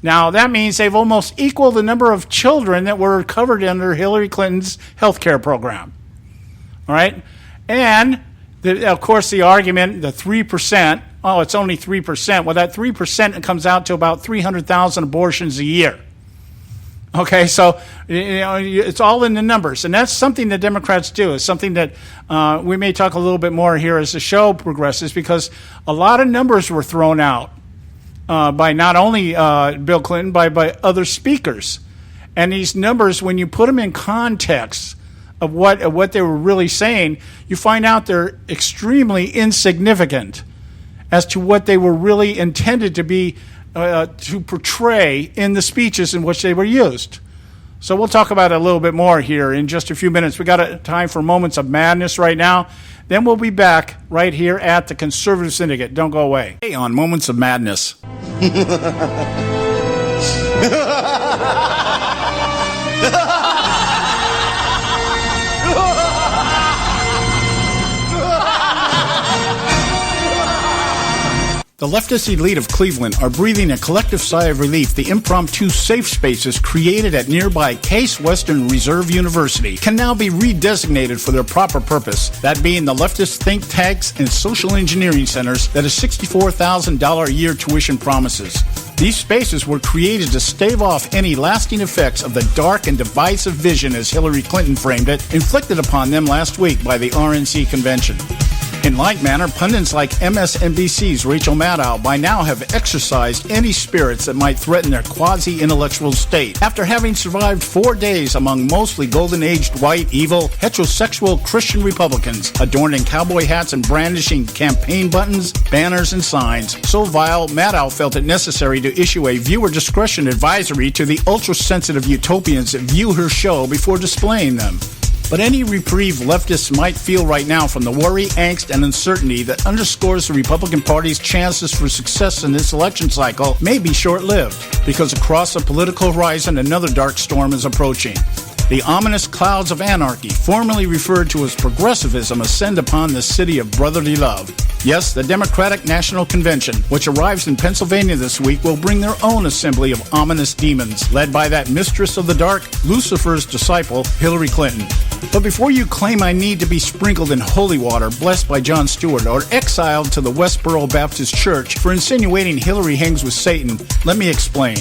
[SPEAKER 6] Now, that means they've almost equaled the number of children that were covered under Hillary Clinton's health care program. All right? And, of course, the argument, the 3%, it's only 3%. Well, that 3% comes out to about 300,000 abortions a year. Okay, so it's all in the numbers. And that's something that Democrats do. It's something that we may talk a little bit more here as the show progresses, because a lot of numbers were thrown out by not only Bill Clinton, by other speakers. And these numbers, when you put them in context of what they were really saying, you find out they're extremely insignificant as to what they were really intended to be, to portray in the speeches in which they were used. So we'll talk about it a little bit more here in just a few minutes. We got time for Moments of Madness right now. Then we'll be back right here at the Conservative Syndicate. Don't go away. Hey, on Moments of Madness. The leftist elite of Cleveland are breathing a collective sigh of relief. The impromptu safe spaces created at nearby Case Western Reserve University can now be redesignated for their proper purpose, that being the leftist think tanks and social engineering centers that a $64,000 a year tuition promises. These spaces were created to stave off any lasting effects of the dark and divisive vision, as Hillary Clinton framed it, inflicted upon them last week by the RNC convention. In like manner, pundits like MSNBC's Rachel Maddow by now have exorcised any spirits that might threaten their quasi-intellectual state. After having survived 4 days among mostly golden-aged, white, evil, heterosexual Christian Republicans, adorned in cowboy hats and brandishing campaign buttons, banners, and signs, so vile, Maddow felt it necessary to issue a viewer discretion advisory to the ultra-sensitive utopians that view her show before displaying them. But any reprieve leftists might feel right now from the worry, angst, and uncertainty that underscores the Republican Party's chances for success in this election cycle may be short-lived, because across the political horizon another dark storm is approaching. The ominous clouds of anarchy, formerly referred to as progressivism, ascend upon the city of brotherly love. Yes, the Democratic National Convention, which arrives in Pennsylvania this week, will bring their own assembly of ominous demons, led by that mistress of the dark, Lucifer's disciple, Hillary Clinton. But before you claim I need to be sprinkled in holy water, blessed by Jon Stewart, or exiled to the Westboro Baptist Church for insinuating Hillary hangs with Satan, let me explain.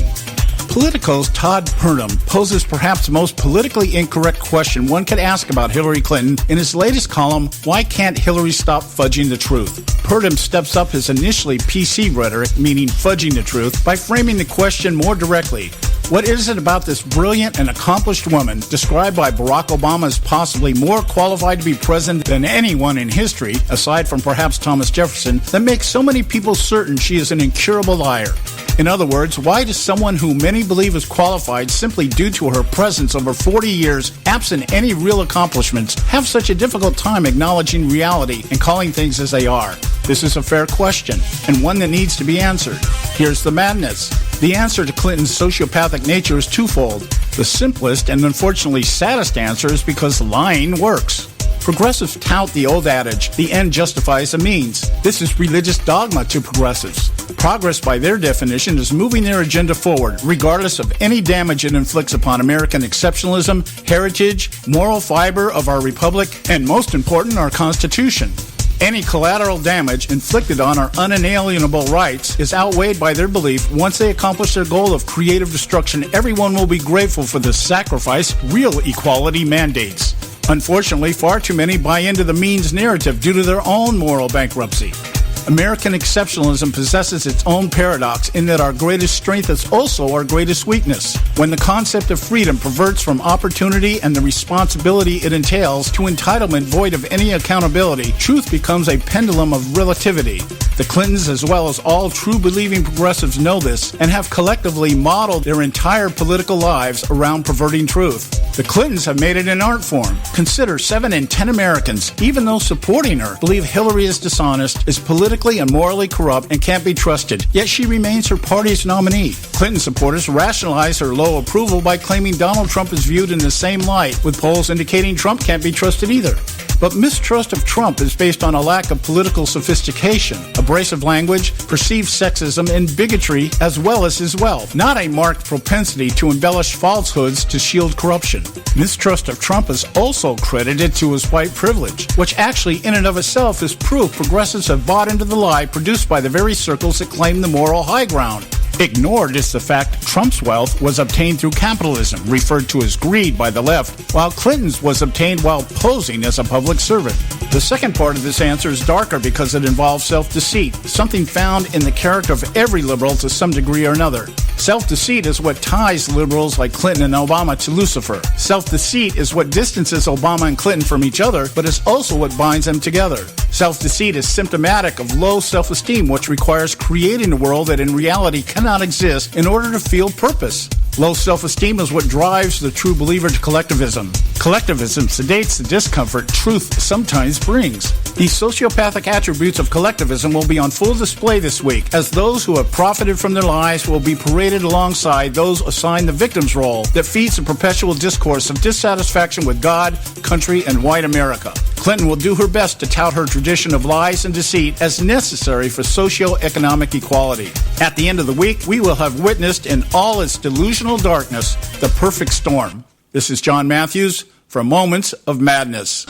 [SPEAKER 6] Politico's Todd Purdom poses perhaps the most politically incorrect question one could ask about Hillary Clinton in his latest column, Why Can't Hillary Stop Fudging the Truth? Purdom steps up his initially PC rhetoric, meaning fudging the truth, by framing the question more directly. What is it about this brilliant and accomplished woman, described by Barack Obama as possibly more qualified to be president than anyone in history, aside from perhaps Thomas Jefferson, that makes so many people certain she is an incurable liar? In other words, why does someone who many believe is qualified simply due to her presence over 40 years, absent any real accomplishments, have such a difficult time acknowledging reality and calling things as they are? This is a fair question, and one that needs to be answered. Here's the madness. The answer to Clinton's sociopathic nature is twofold. The simplest and unfortunately saddest answer is because lying works. Progressives tout the old adage, the end justifies the means. This is religious dogma to progressives. Progress, by their definition, is moving their agenda forward, regardless of any damage it inflicts upon American exceptionalism, heritage, moral fiber of our republic, and most important, our Constitution. Any collateral damage inflicted on our unalienable rights is outweighed by their belief once they accomplish their goal of creative destruction, everyone will be grateful for the sacrifice real equality mandates. Unfortunately, far too many buy into the means narrative due to their own moral bankruptcy. American exceptionalism possesses its own paradox in that our greatest strength is also our greatest weakness. When the concept of freedom perverts from opportunity and the responsibility it entails to entitlement void of any accountability, truth becomes a pendulum of relativity. The Clintons, as well as all true believing progressives, know this and have collectively modeled their entire political lives around perverting truth. The Clintons have made it an art form. Consider 7 in 10 Americans, even those supporting her, believe Hillary is dishonest, is politically and morally corrupt, and can't be trusted, yet she remains her party's nominee. Clinton supporters rationalize her low approval by claiming Donald Trump is viewed in the same light, with polls indicating Trump can't be trusted either. But mistrust of Trump is based on a lack of political sophistication, abrasive language, perceived sexism, and bigotry, as well as his wealth, not a marked propensity to embellish falsehoods to shield corruption. Mistrust of Trump is also credited to his white privilege, which actually in and of itself is proof progressives have bought into the lie produced by the very circles that claim the moral high ground. Ignored is the fact Trump's wealth was obtained through capitalism, referred to as greed by the left, while Clinton's was obtained while posing as a public servant. The second part of this answer is darker because it involves self-deceit, something found in the character of every liberal to some degree or another. Self-deceit is what ties liberals like Clinton and Obama to Lucifer. Self-deceit is what distances Obama and Clinton from each other, but is also what binds them together. Self-deceit is symptomatic of low self-esteem, which requires creating a world that in reality cannot exist in order to feel purpose. Low self-esteem is what drives the true believer to collectivism. Collectivism sedates the discomfort truth sometimes brings. These sociopathic attributes of collectivism will be on full display this week, as those who have profited from their lives will be paraded alongside those assigned the victim's role that feeds a perpetual discourse of dissatisfaction with God, country, and white America. Clinton will do her best to tout her tradition of lies and deceit as necessary for socio-economic equality. At the end of the week, we will have witnessed in all its delusional darkness the perfect storm. This is John Matthews for Moments of Madness.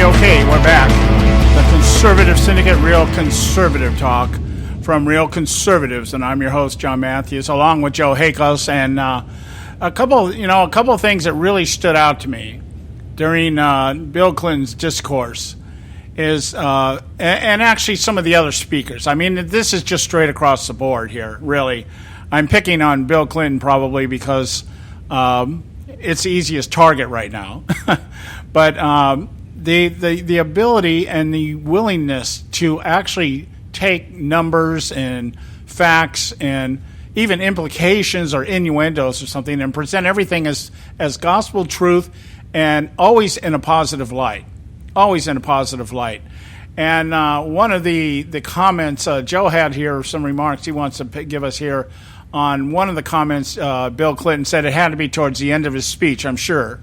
[SPEAKER 6] Okay, we're back. The Conservative Syndicate, real conservative talk from real conservatives, and I'm your host, John Matthews, along with Joe Hakos, and a couple of things that really stood out to me during Bill Clinton's discourse is, and actually some of the other speakers. I mean, this is just straight across the board here, really. I'm picking on Bill Clinton probably because it's the easiest target right now. But the ability and the willingness to actually take numbers and facts and even implications or innuendos or something and present everything as gospel truth and always in a positive light. Always in a positive light. And one of the comments, Joe had here some remarks he wants to give us here on one of the comments. Bill Clinton said it had to be towards the end of his speech, I'm sure.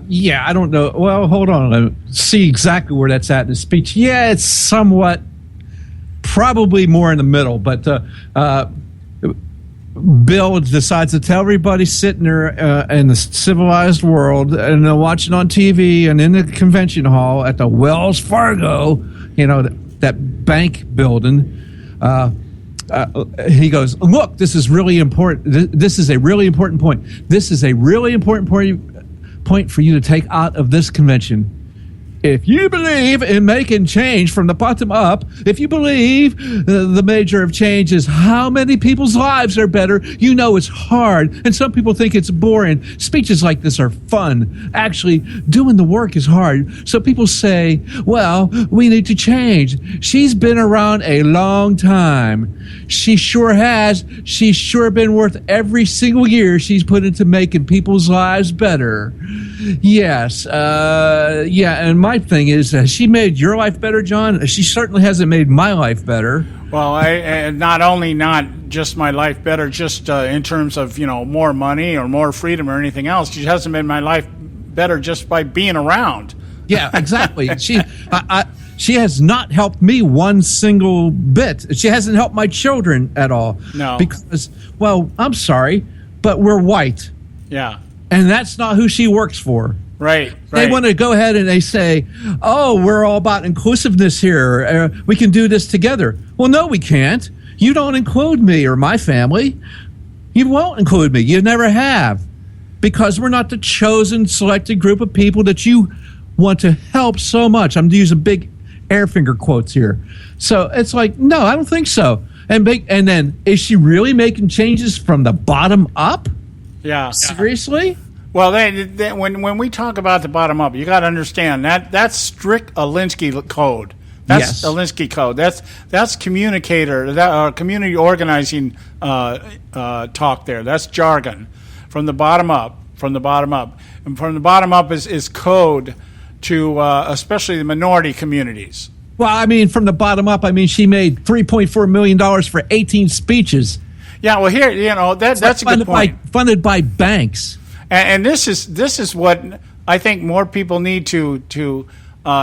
[SPEAKER 7] Yeah, I don't know. Well, hold on. Let's see exactly where that's at in the speech. Yeah, it's somewhat, probably more in the middle, but Bill decides to tell everybody sitting there in the civilized world and they're watching on TV and in the convention hall at the Wells Fargo, that bank building. He goes, look, this is really important. This is a really important point. This is a really important point for you to take out of this convention. if you believe in making change from the bottom up, if you believe the measure of change is how many people's lives are better, you know it's hard. And some people think it's boring. Speeches like this are fun. Actually, doing the work is hard. So people say, well, we need to change. She's been around a long time. She sure has. She's sure been worth every single year she's put into making people's lives better. Yes. And my thing is, has she made your life better, John? She certainly hasn't made my life better.
[SPEAKER 6] Well, not just my life better, just in terms of, more money or more freedom or anything else. She hasn't made my life better just by being around.
[SPEAKER 7] Yeah, exactly. She has not helped me one single bit. She hasn't helped my children at all.
[SPEAKER 6] No.
[SPEAKER 7] Because, well, I'm sorry, but we're white.
[SPEAKER 6] Yeah.
[SPEAKER 7] And that's not who she works for.
[SPEAKER 6] Right.
[SPEAKER 7] They want to go ahead and they say, oh, we're all about inclusiveness here. We can do this together. Well, no, we can't. You don't include me or my family. You won't include me. You never have. Because we're not the chosen, selected group of people that you want to help so much. I'm using big air finger quotes here. So it's like, no, I don't think so. And then, is she really making changes from the bottom up?
[SPEAKER 6] Yeah.
[SPEAKER 7] Seriously?
[SPEAKER 6] Well, when we talk about the bottom up, you got to understand that's strict Alinsky code. That's Alinsky code. That's communicator, community organizing talk there. That's jargon. From the bottom up. And from the bottom up is code to especially the minority communities.
[SPEAKER 7] Well, I mean, from the bottom up, she made $3.4 million for 18 speeches.
[SPEAKER 6] Yeah, well, here, that's a good point.
[SPEAKER 7] Funded by banks.
[SPEAKER 6] And this is what I think more people need to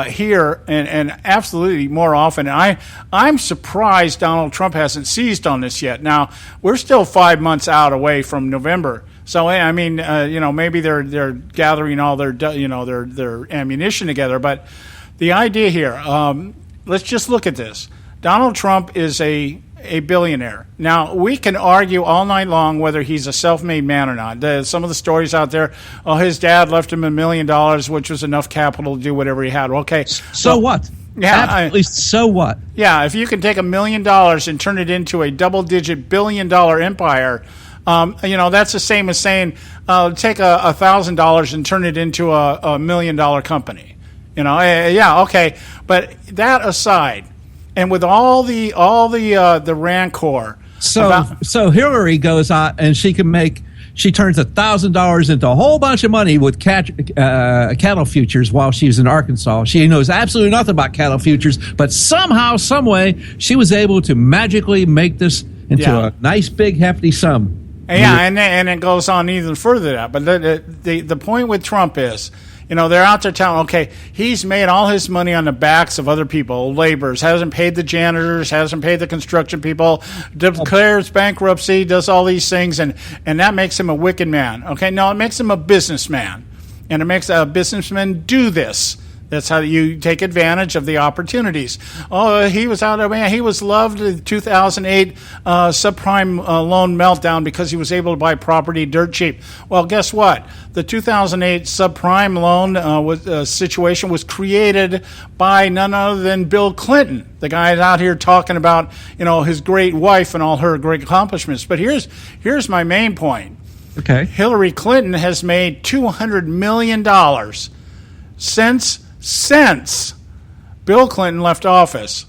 [SPEAKER 6] hear, and absolutely more often. And I'm surprised Donald Trump hasn't seized on this yet. Now, we're still 5 months out away from November. So, I mean, maybe they're gathering all their ammunition together. But the idea here, let's just look at this. Donald Trump is a billionaire. Now, we can argue all night long whether he's a self-made man or not. Some of the stories out there, his dad left him $1 million, which was enough capital to do whatever he had. Okay.
[SPEAKER 7] So what?
[SPEAKER 6] Yeah.
[SPEAKER 7] Absolutely. So what?
[SPEAKER 6] Yeah, if you can take $1 million and turn it into a double-digit billion-dollar empire, that's the same as saying take $1,000 and turn it into a $1 million company. Yeah, okay. But that aside, and with all the rancor.
[SPEAKER 7] So Hillary goes out and she turns $1,000 into a whole bunch of money with cattle futures while she was in Arkansas. She knows absolutely nothing about cattle futures, but somehow, some way, she was able to magically make this into a nice, big, hefty sum.
[SPEAKER 6] Yeah, and it goes on even further than that. But the point with Trump is, they're out there telling, okay, he's made all his money on the backs of other people, laborers, hasn't paid the janitors, hasn't paid the construction people, declares bankruptcy, does all these things, and that makes him a wicked man. Okay, no, it makes him a businessman, and it makes a businessman do this. That's how you take advantage of the opportunities. Oh, he was out there, man. He was loved in the 2008 subprime loan meltdown because he was able to buy property dirt cheap. Well, guess what? The 2008 subprime loan situation was created by none other than Bill Clinton. The guy is out here talking about, his great wife and all her great accomplishments. But here's my main point.
[SPEAKER 7] Okay.
[SPEAKER 6] Hillary Clinton has made $200 million since Bill Clinton left office.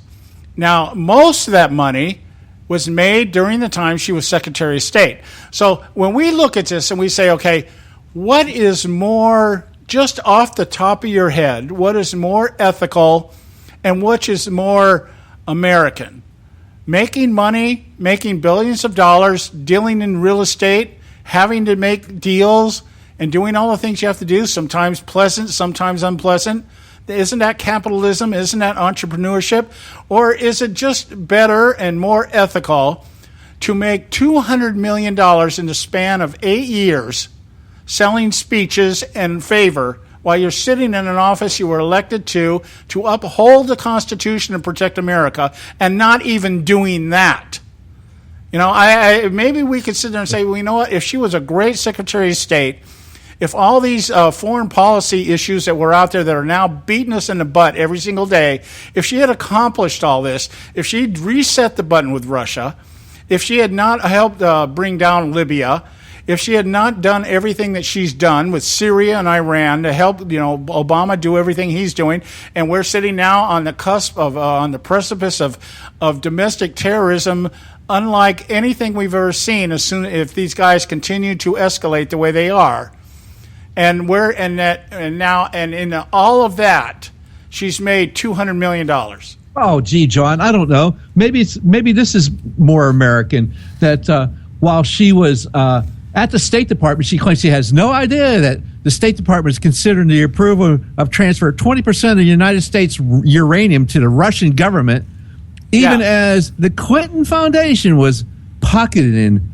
[SPEAKER 6] Now, most of that money was made during the time she was Secretary of State. So when we look at this and we say, okay, what is more, just off the top of your head, what is more ethical and which is more American? Making money, making billions of dollars, dealing in real estate, having to make deals, and doing all the things you have to do, sometimes pleasant, sometimes unpleasant. Isn't that capitalism? Isn't that entrepreneurship? Or is it just better and more ethical to make $200 million in the span of 8 years selling speeches and favor while you're sitting in an office you were elected to uphold the Constitution and protect America, and not even doing that? Maybe we could sit there and say, well, you know what? If she was a great Secretary of State, if all these foreign policy issues that were out there that are now beating us in the butt every single day, if she had accomplished all this, if she'd reset the button with Russia, if she had not helped bring down Libya, if she had not done everything that she's done with Syria and Iran to help, Obama do everything he's doing, and we're sitting now on the cusp of, on the precipice of domestic terrorism, unlike anything we've ever seen. If these guys continue to escalate the way they are, and in all of that, she's made $200 million.
[SPEAKER 7] Oh, gee, John, I don't know. Maybe this is more American. That while she was at the State Department, she claims she has no idea that the State Department is considering the approval of transfer of 20% of the United States uranium to the Russian government, even as the Clinton Foundation was pocketing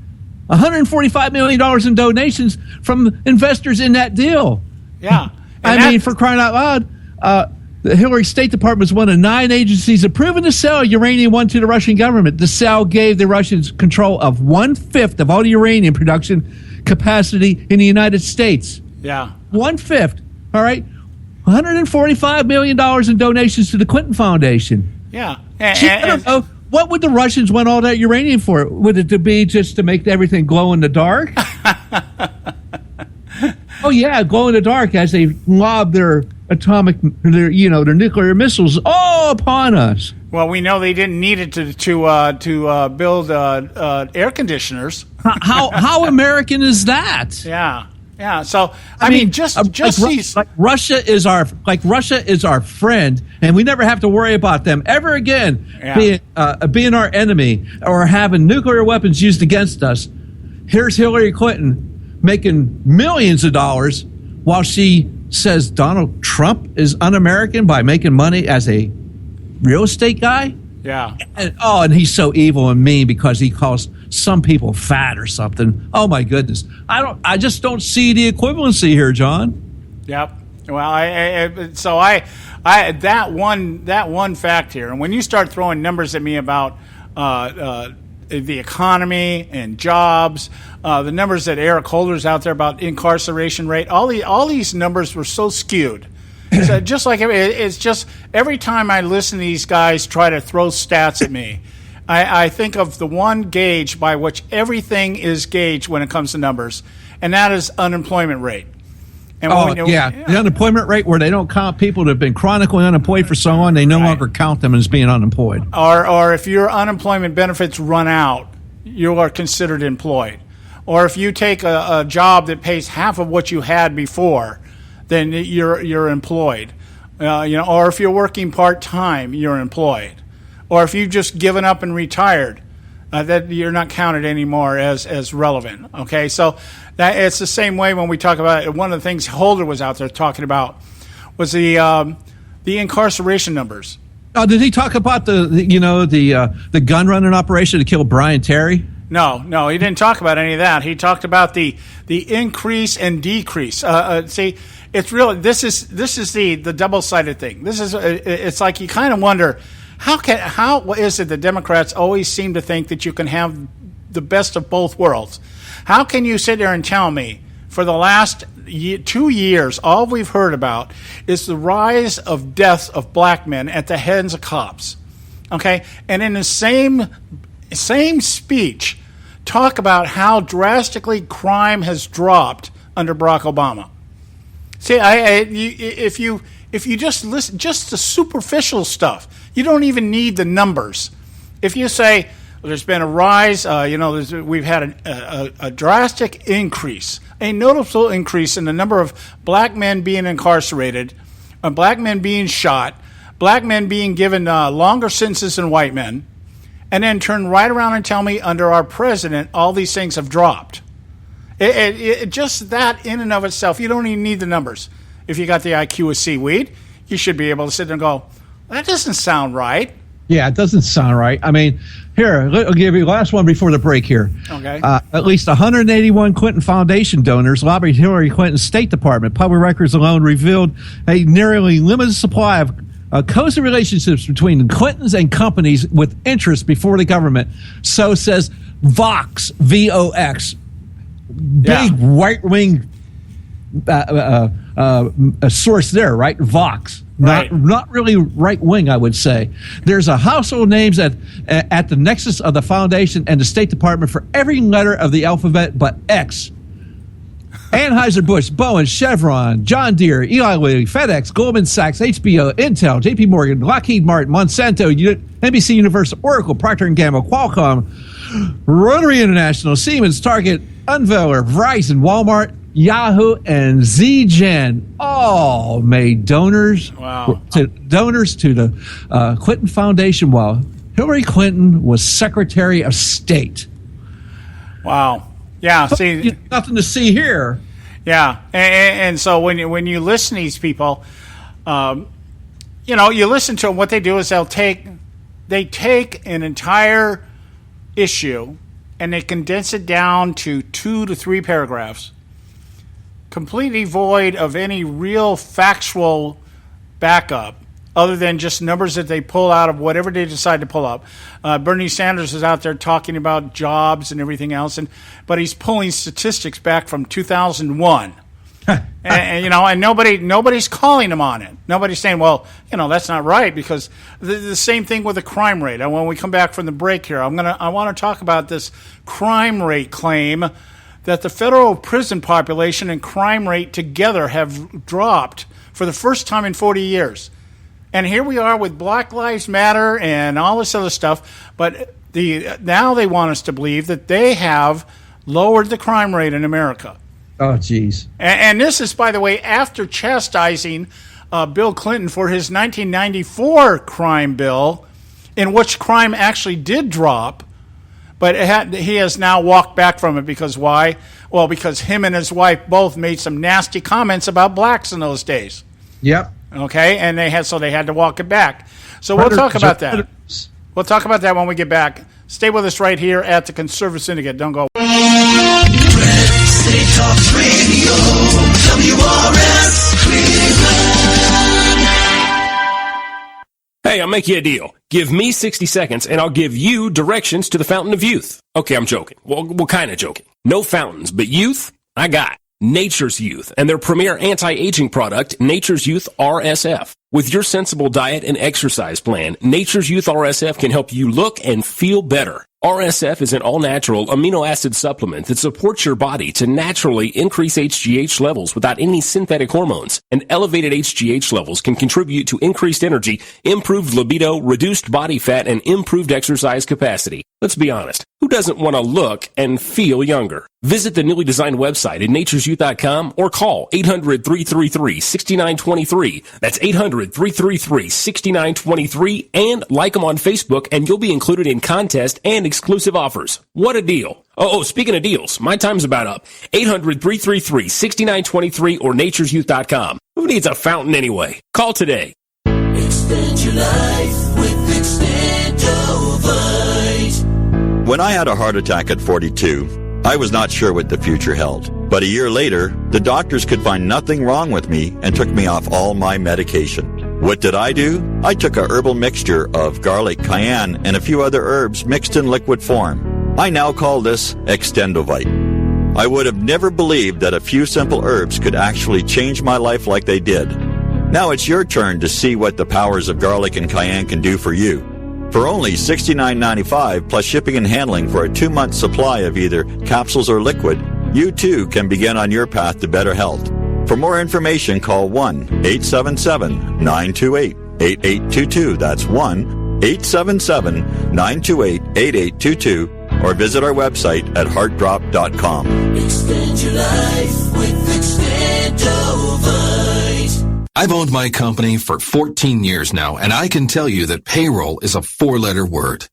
[SPEAKER 7] $145 million in donations from investors in that deal.
[SPEAKER 6] Yeah.
[SPEAKER 7] I mean, for crying out loud, the Hillary State Department was one of 9 agencies approving to sell uranium-1 to the Russian government. The sale gave the Russians control of 1/5 of all the uranium production capacity in the United States.
[SPEAKER 6] Yeah.
[SPEAKER 7] 1/5. All right. $145 million in donations to the Clinton Foundation.
[SPEAKER 6] Yeah.
[SPEAKER 7] I don't know. What would the Russians want all that uranium for? Would it be just to make everything glow in the dark? Oh, yeah, glow in the dark as they lob their their nuclear missiles all upon us.
[SPEAKER 6] Well, we know they didn't need it to build air conditioners.
[SPEAKER 7] How American is that?
[SPEAKER 6] Yeah. So I mean,
[SPEAKER 7] Russia is our friend, and we never have to worry about them ever again being our enemy or having nuclear weapons used against us. Here's Hillary Clinton making millions of dollars while she says Donald Trump is un-American by making money as a real estate guy.
[SPEAKER 6] Yeah.
[SPEAKER 7] And he's so evil and mean because he calls some people fat or something. Oh my goodness. I just don't see the equivalency here, John.
[SPEAKER 6] Yep. Well, I that one fact here, and when you start throwing numbers at me about the economy and jobs, the numbers that Eric Holder's out there about incarceration rate, all these numbers were so skewed. So just like it's just every time I listen to these guys try to throw stats at me, I think of the one gauge by which everything is gauged when it comes to numbers, and that is unemployment rate. And
[SPEAKER 7] the unemployment rate where they don't count people that have been chronically unemployed for so long, they no longer count them as being unemployed.
[SPEAKER 6] Or if your unemployment benefits run out, you are considered employed. Or if you take a job that pays half of what you had before, then you're employed. Or if you're working part-time, you're employed. Or if you've just given up and retired, that you're not counted anymore as relevant. Okay, so that it's the same way when we talk about it. One of the things Holder was out there talking about was the incarceration numbers.
[SPEAKER 7] Did he talk about the gun running operation to kill Brian Terry?
[SPEAKER 6] No, he didn't talk about any of that. He talked about the increase and decrease. See, it's really this is the double-sided thing. It's like you kind of wonder how is it the Democrats always seem to think that you can have the best of both worlds? How can you sit there and tell me for the last 2 years all we've heard about is the rise of deaths of black men at the hands of cops? Okay, and in the same speech, talk about how drastically crime has dropped under Barack Obama. See, if you just listen, just the superficial stuff, you don't even need the numbers. If you say there's been a rise, we've had a drastic increase, a noticeable increase in the number of black men being incarcerated, black men being shot, black men being given longer sentences than white men, and then turn right around and tell me under our president all these things have dropped. It just that in and of itself, you don't even need the numbers. If you got the IQ of seaweed, you should be able to sit there and go, that doesn't sound right.
[SPEAKER 7] Yeah, it doesn't sound right. I mean, here, I'll give you the last one before the break here.
[SPEAKER 6] Okay.
[SPEAKER 7] At least 181 Clinton Foundation donors lobbied Hillary Clinton's State Department. Public records alone revealed a nearly limited supply of cozy relationships between the Clintons and companies with interest before the government. So says Vox, V-O-X. Big right-wing a source there, right? Vox.
[SPEAKER 6] Right.
[SPEAKER 7] Not really right wing, I would say. There's a household names at the nexus of the foundation and the State Department for every letter of the alphabet but X. Anheuser-Busch, Boeing, Chevron, John Deere, Eli Lilly, FedEx, Goldman Sachs, HBO, Intel, JP Morgan, Lockheed Martin, Monsanto, NBC Universal, Oracle, Procter & Gamble, Qualcomm, Rotary International, Siemens, Target, Unveiller, Verizon, Walmart, Yahoo, and ZGen all made donors to the Clinton Foundation while Hillary Clinton was Secretary of State.
[SPEAKER 6] Wow. Yeah, see,
[SPEAKER 7] nothing to see here.
[SPEAKER 6] Yeah, and so when you listen to these people, you listen to them. What they do is they take an entire issue and they condense it down to 2 to 3 paragraphs, completely void of any real factual backup, other than just numbers that they pull out of whatever they decide to pull up. Bernie Sanders is out there talking about jobs and everything else, but he's pulling statistics back from 2001. and nobody's calling him on it. Nobody's saying, well, that's not right, because the same thing with the crime rate. And when we come back from the break here, I want to talk about this crime rate claim that the federal prison population and crime rate together have dropped for the first time in 40 years. And here we are with Black Lives Matter and all this other stuff, but now they want us to believe that they have lowered the crime rate in America.
[SPEAKER 7] Oh, geez.
[SPEAKER 6] And this is, by the way, after chastising Bill Clinton for his 1994 crime bill, in which crime actually did drop, but he has now walked back from it because why? Well, because him and his wife both made some nasty comments about blacks in those days.
[SPEAKER 7] Yep.
[SPEAKER 6] Okay, and they had to walk it back. So we'll talk about that. We'll talk about that when we get back. Stay with us right here at the Conservative Syndicate. Don't go.
[SPEAKER 10] State Talk Radio, WRS Cleveland.
[SPEAKER 14] Hey, I'll make you a deal. Give me 60 seconds and I'll give you directions to the Fountain of Youth. Okay, I'm joking. Well, kind of joking. No fountains, but youth, I got. Nature's Youth and their premier anti-aging product, Nature's Youth RSF. With your sensible diet and exercise plan, Nature's Youth RSF can help you look and feel better. RSF is an all-natural amino acid supplement that supports your body to naturally increase HGH levels without any synthetic hormones. And elevated HGH levels can contribute to increased energy, improved libido, reduced body fat, and improved exercise capacity. Let's be honest, who doesn't want to look and feel younger? Visit the newly designed website at naturesyouth.com or call 800-333-6923. That's 800-333-6923, and like them on Facebook and you'll be included in contests and exclusive offers. What a deal. Oh, speaking of deals, my time's about up. 800-333-6923 or naturesyouth.com. Who needs a fountain anyway? Call today.
[SPEAKER 10] Extend your life with Extendovite.
[SPEAKER 15] When I had a heart attack at 42, I was not sure what the future held. But a year later, the doctors could find nothing wrong with me and took me off all my medication. What did I do? I took a herbal mixture of garlic, cayenne, and a few other herbs mixed in liquid form. I now call this Extendovite. I would have never believed that a few simple herbs could actually change my life like they did. Now it's your turn to see what the powers of garlic and cayenne can do for you. For only $69.95 plus shipping and handling for a 2-month supply of either capsules or liquid, you too can begin on your path to better health. For more information, call 1-877-928-8822. That's 1-877-928-8822. Or visit our website at heartdrop.com.
[SPEAKER 10] Extend your life with Extendovite.
[SPEAKER 17] I've owned my company for 14 years now, and I can tell you that payroll is a 4-letter word.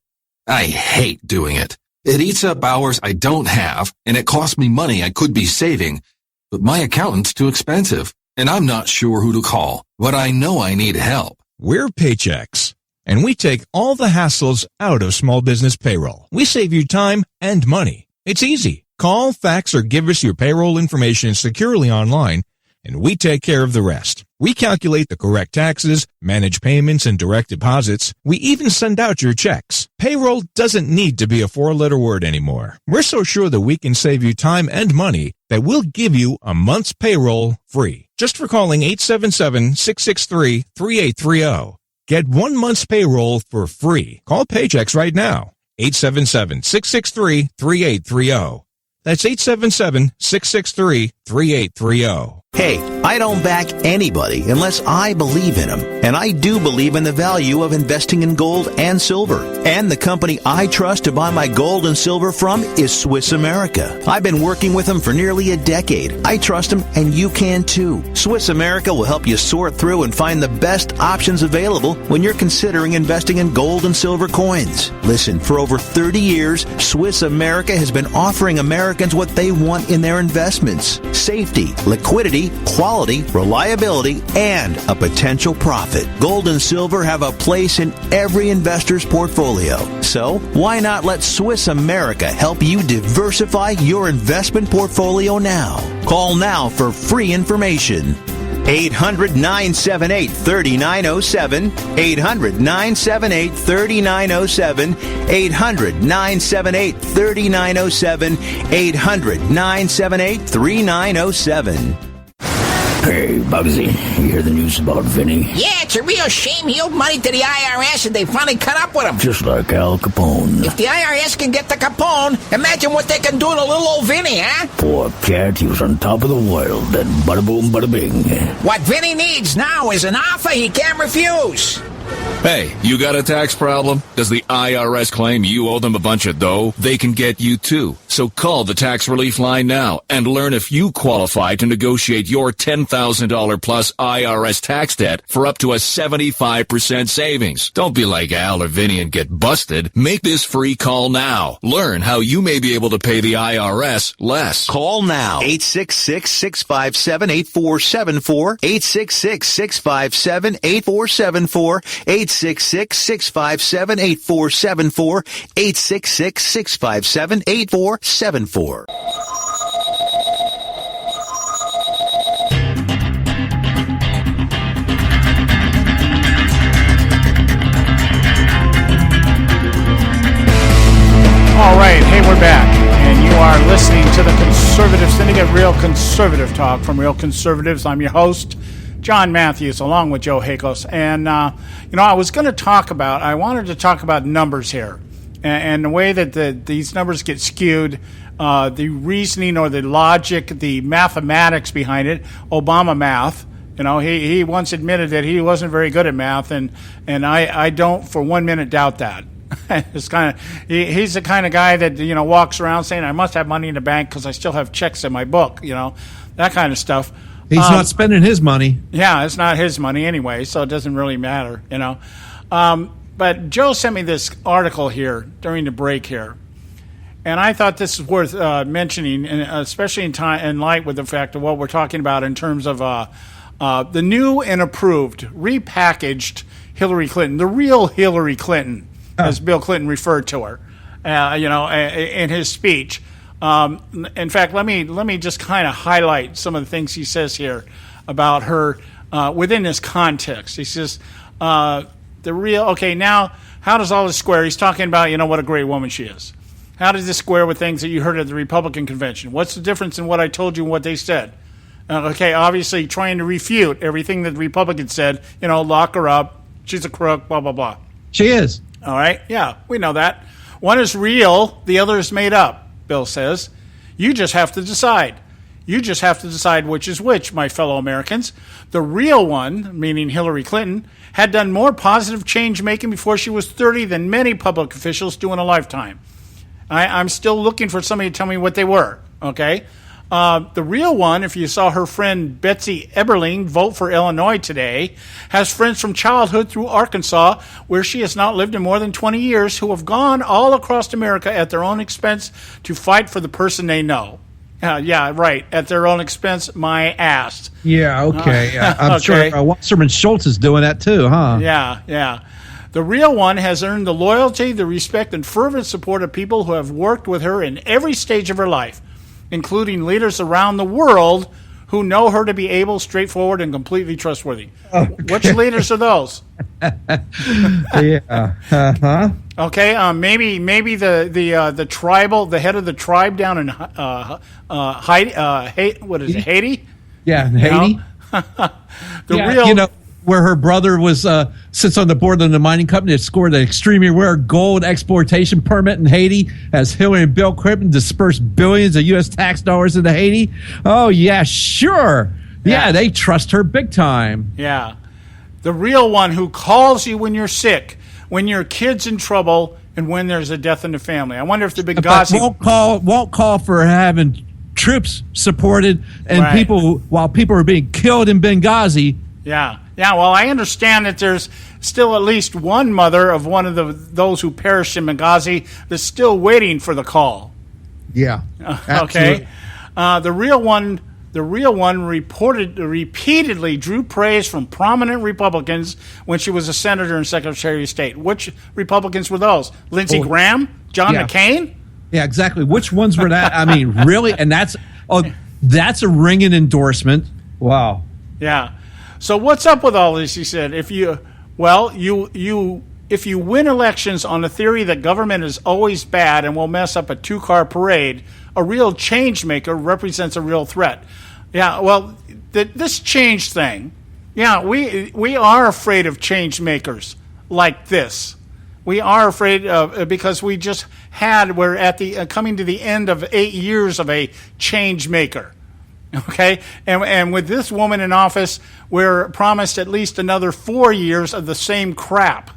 [SPEAKER 17] I hate doing it. It eats up hours I don't have, and it costs me money I could be saving. But my accountant's too expensive, and I'm not sure who to call, but I know I need help.
[SPEAKER 18] We're Paychex, and we take all the hassles out of small business payroll. We save you time and money. It's easy. Call, fax, or give us your payroll information securely online, and we take care of the rest. We calculate the correct taxes, manage payments and direct deposits. We even send out your checks. Payroll doesn't need to be a four-letter word anymore. We're so sure that we can save you time and money that we'll give you a month's payroll free. Just for calling 877-663-3830. Get 1 month's payroll for free. Call Paychex right now. 877-663-3830. That's 877-663-3830.
[SPEAKER 19] Hey, I don't back anybody unless I believe in them. And I do believe in the value of investing in gold and silver. And the company I trust to buy my gold and silver from is Swiss America. I've been working with them for nearly a decade. I trust them, and you can too. Swiss America will help you sort through and find the best options available when you're considering investing in gold and silver coins. Listen, for over 30 years, Swiss America has been offering Americans what they want in their investments: safety, liquidity, quality, reliability, and a potential profit. Gold and silver have a place in every investor's portfolio. So, why not let Swiss America help you diversify your investment portfolio now? Call now for free information. 800-978-3907, 800-978-3907, 800-978-3907, 800-978-3907.
[SPEAKER 16] Hey, Bugsy, you hear the news about Vinny?
[SPEAKER 20] Yeah, it's a real shame. He owed money to the IRS and they finally caught up with him.
[SPEAKER 16] Just like Al Capone.
[SPEAKER 20] If the IRS can get to Capone, imagine what they can do to little old Vinny, huh?
[SPEAKER 16] Poor cat, he was on top of the world, then bada boom, bada bing.
[SPEAKER 20] What Vinny needs now is an offer he can't refuse.
[SPEAKER 8] Hey, you got a tax problem? Does the IRS claim you owe them a bunch of dough? They can get you too. So call the tax relief line now and learn if you qualify to negotiate your $10,000 plus IRS tax debt for up to a 75% savings. Don't be like Al or Vinny and get busted. Make this free call now. Learn how you may be able to pay the IRS less.
[SPEAKER 19] Call now. 866-657-8474. 866-657-8474. 866-657-8474. 866-657-8474.
[SPEAKER 6] All right, hey, we're back, and you are listening to the Conservative Syndicate, Real Conservative Talk from Real Conservatives. I'm your host, John Matthews, along with Joe Hakos. And, I wanted to talk about numbers here and the way that these numbers get skewed, the reasoning or the logic, the mathematics behind it, Obama math. He once admitted that he wasn't very good at math, and I don't for 1 minute doubt that. It's he's the kind of guy that, walks around saying, I must have money in the bank because I still have checks in my book, that kind of stuff.
[SPEAKER 7] He's not spending his money.
[SPEAKER 6] Yeah, it's not his money anyway, so it doesn't really matter, But Joe sent me this article here during the break here, and I thought this is worth mentioning, and especially in light with the fact of what we're talking about in terms of the new and approved, repackaged Hillary Clinton, the real Hillary Clinton, as Bill Clinton referred to her, in his speech. In fact, let me just kind of highlight some of the things he says here about her within this context. He says, now how does all this square? He's talking about, what a great woman she is. How does this square with things that you heard at the Republican convention? What's the difference in what I told you and what they said? Obviously trying to refute everything that the Republicans said, lock her up, she's a crook, blah, blah, blah.
[SPEAKER 7] She is.
[SPEAKER 6] All right, yeah, we know that. One is real, the other is made up, Bill says. You just have to decide. You just have to decide which is which, my fellow Americans. The real one, meaning Hillary Clinton, had done more positive change-making before she was 30 than many public officials do in a lifetime. I'm still looking for somebody to tell me what they were, okay? The real one, if you saw her friend Betsy Eberling vote for Illinois today, has friends from childhood through Arkansas, where she has not lived in more than 20 years, who have gone all across America at their own expense to fight for the person they know. Yeah, right, at their own expense, my ass.
[SPEAKER 7] Yeah, okay. I'm sure Wasserman Schultz is doing that too, huh?
[SPEAKER 6] Yeah. The real one has earned the loyalty, the respect, and fervent support of people who have worked with her in every stage of her life, including leaders around the world who know her to be able, straightforward, and completely trustworthy.
[SPEAKER 7] Okay.
[SPEAKER 6] Which leaders are those?
[SPEAKER 7] Yeah. Uh-huh.
[SPEAKER 6] Okay, maybe the tribal, the head of the tribe down in Haiti, what is it, Haiti?
[SPEAKER 7] Yeah,
[SPEAKER 6] You
[SPEAKER 7] Haiti.
[SPEAKER 6] real,
[SPEAKER 7] where her brother was sits on the board of the mining company that scored an extremely rare gold exploitation permit in Haiti, as Hillary and Bill Clinton dispersed billions of U.S. tax dollars into Haiti. Oh yeah, sure. Yeah, they trust her big time.
[SPEAKER 6] Yeah, the real one who calls you when you're sick, when your kid's in trouble, and when there's a death in the family. I wonder if the Benghazi
[SPEAKER 7] won't call for having troops supported and
[SPEAKER 6] Right.
[SPEAKER 7] while people are being killed in Benghazi.
[SPEAKER 6] Yeah. Well, I understand that there's still at least one mother of one of those who perished in Benghazi that's still waiting for the call.
[SPEAKER 7] Yeah.
[SPEAKER 6] Okay. The real one repeatedly drew praise from prominent Republicans when she was a senator and secretary of state. Which Republicans were those? Lindsey Graham? John McCain?
[SPEAKER 7] Yeah, exactly. Which ones were that? I mean, really? And that's a ringing endorsement. Wow.
[SPEAKER 6] Yeah. So what's up with all this? He said, if you win elections on the theory that government is always bad and will mess up a two-car parade, a real change maker represents a real threat. Yeah. Well, this change thing. Yeah, we are afraid of change makers like this. We are afraid of because we're at the coming to the end of 8 years of a change maker. Okay, and with this woman in office, we're promised at least another 4 years of the same crap.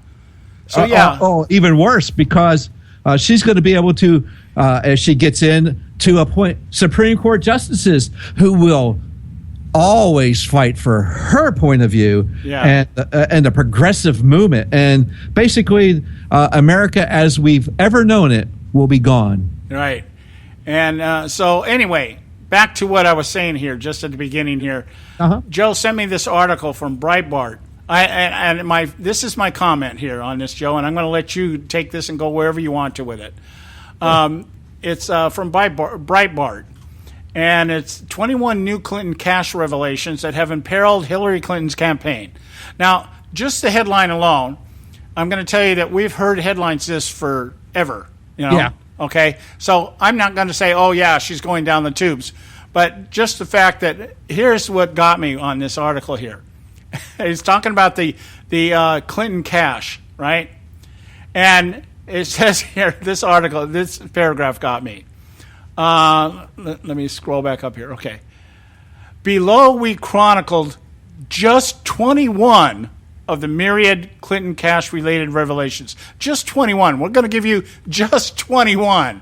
[SPEAKER 6] So
[SPEAKER 7] even worse, because she's going to be able to, as she gets in, to appoint Supreme Court justices who will always fight for her point of view and the progressive movement, and basically America as we've ever known it will be gone.
[SPEAKER 6] Right, and so anyway. Back to what I was saying here, just at the beginning here. Joe sent me this article from Breitbart. This is my comment here on this, Joe, and I'm going to let you take this and go wherever you want to with it. It's from Breitbart, and it's 21 new Clinton cash revelations that have imperiled Hillary Clinton's campaign. Now, just the headline alone, I'm going to tell you that we've heard headlines this forever.
[SPEAKER 7] Yeah.
[SPEAKER 6] Okay, so I'm not going to say, oh, yeah, she's going down the tubes. But just the fact that here's what got me on this article here. He's talking about the Clinton cash, right? And it says here, this paragraph got me. Let me scroll back up here. Okay. Below, we chronicled just 21 of the myriad Clinton cash-related revelations. Just 21. We're going to give you just 21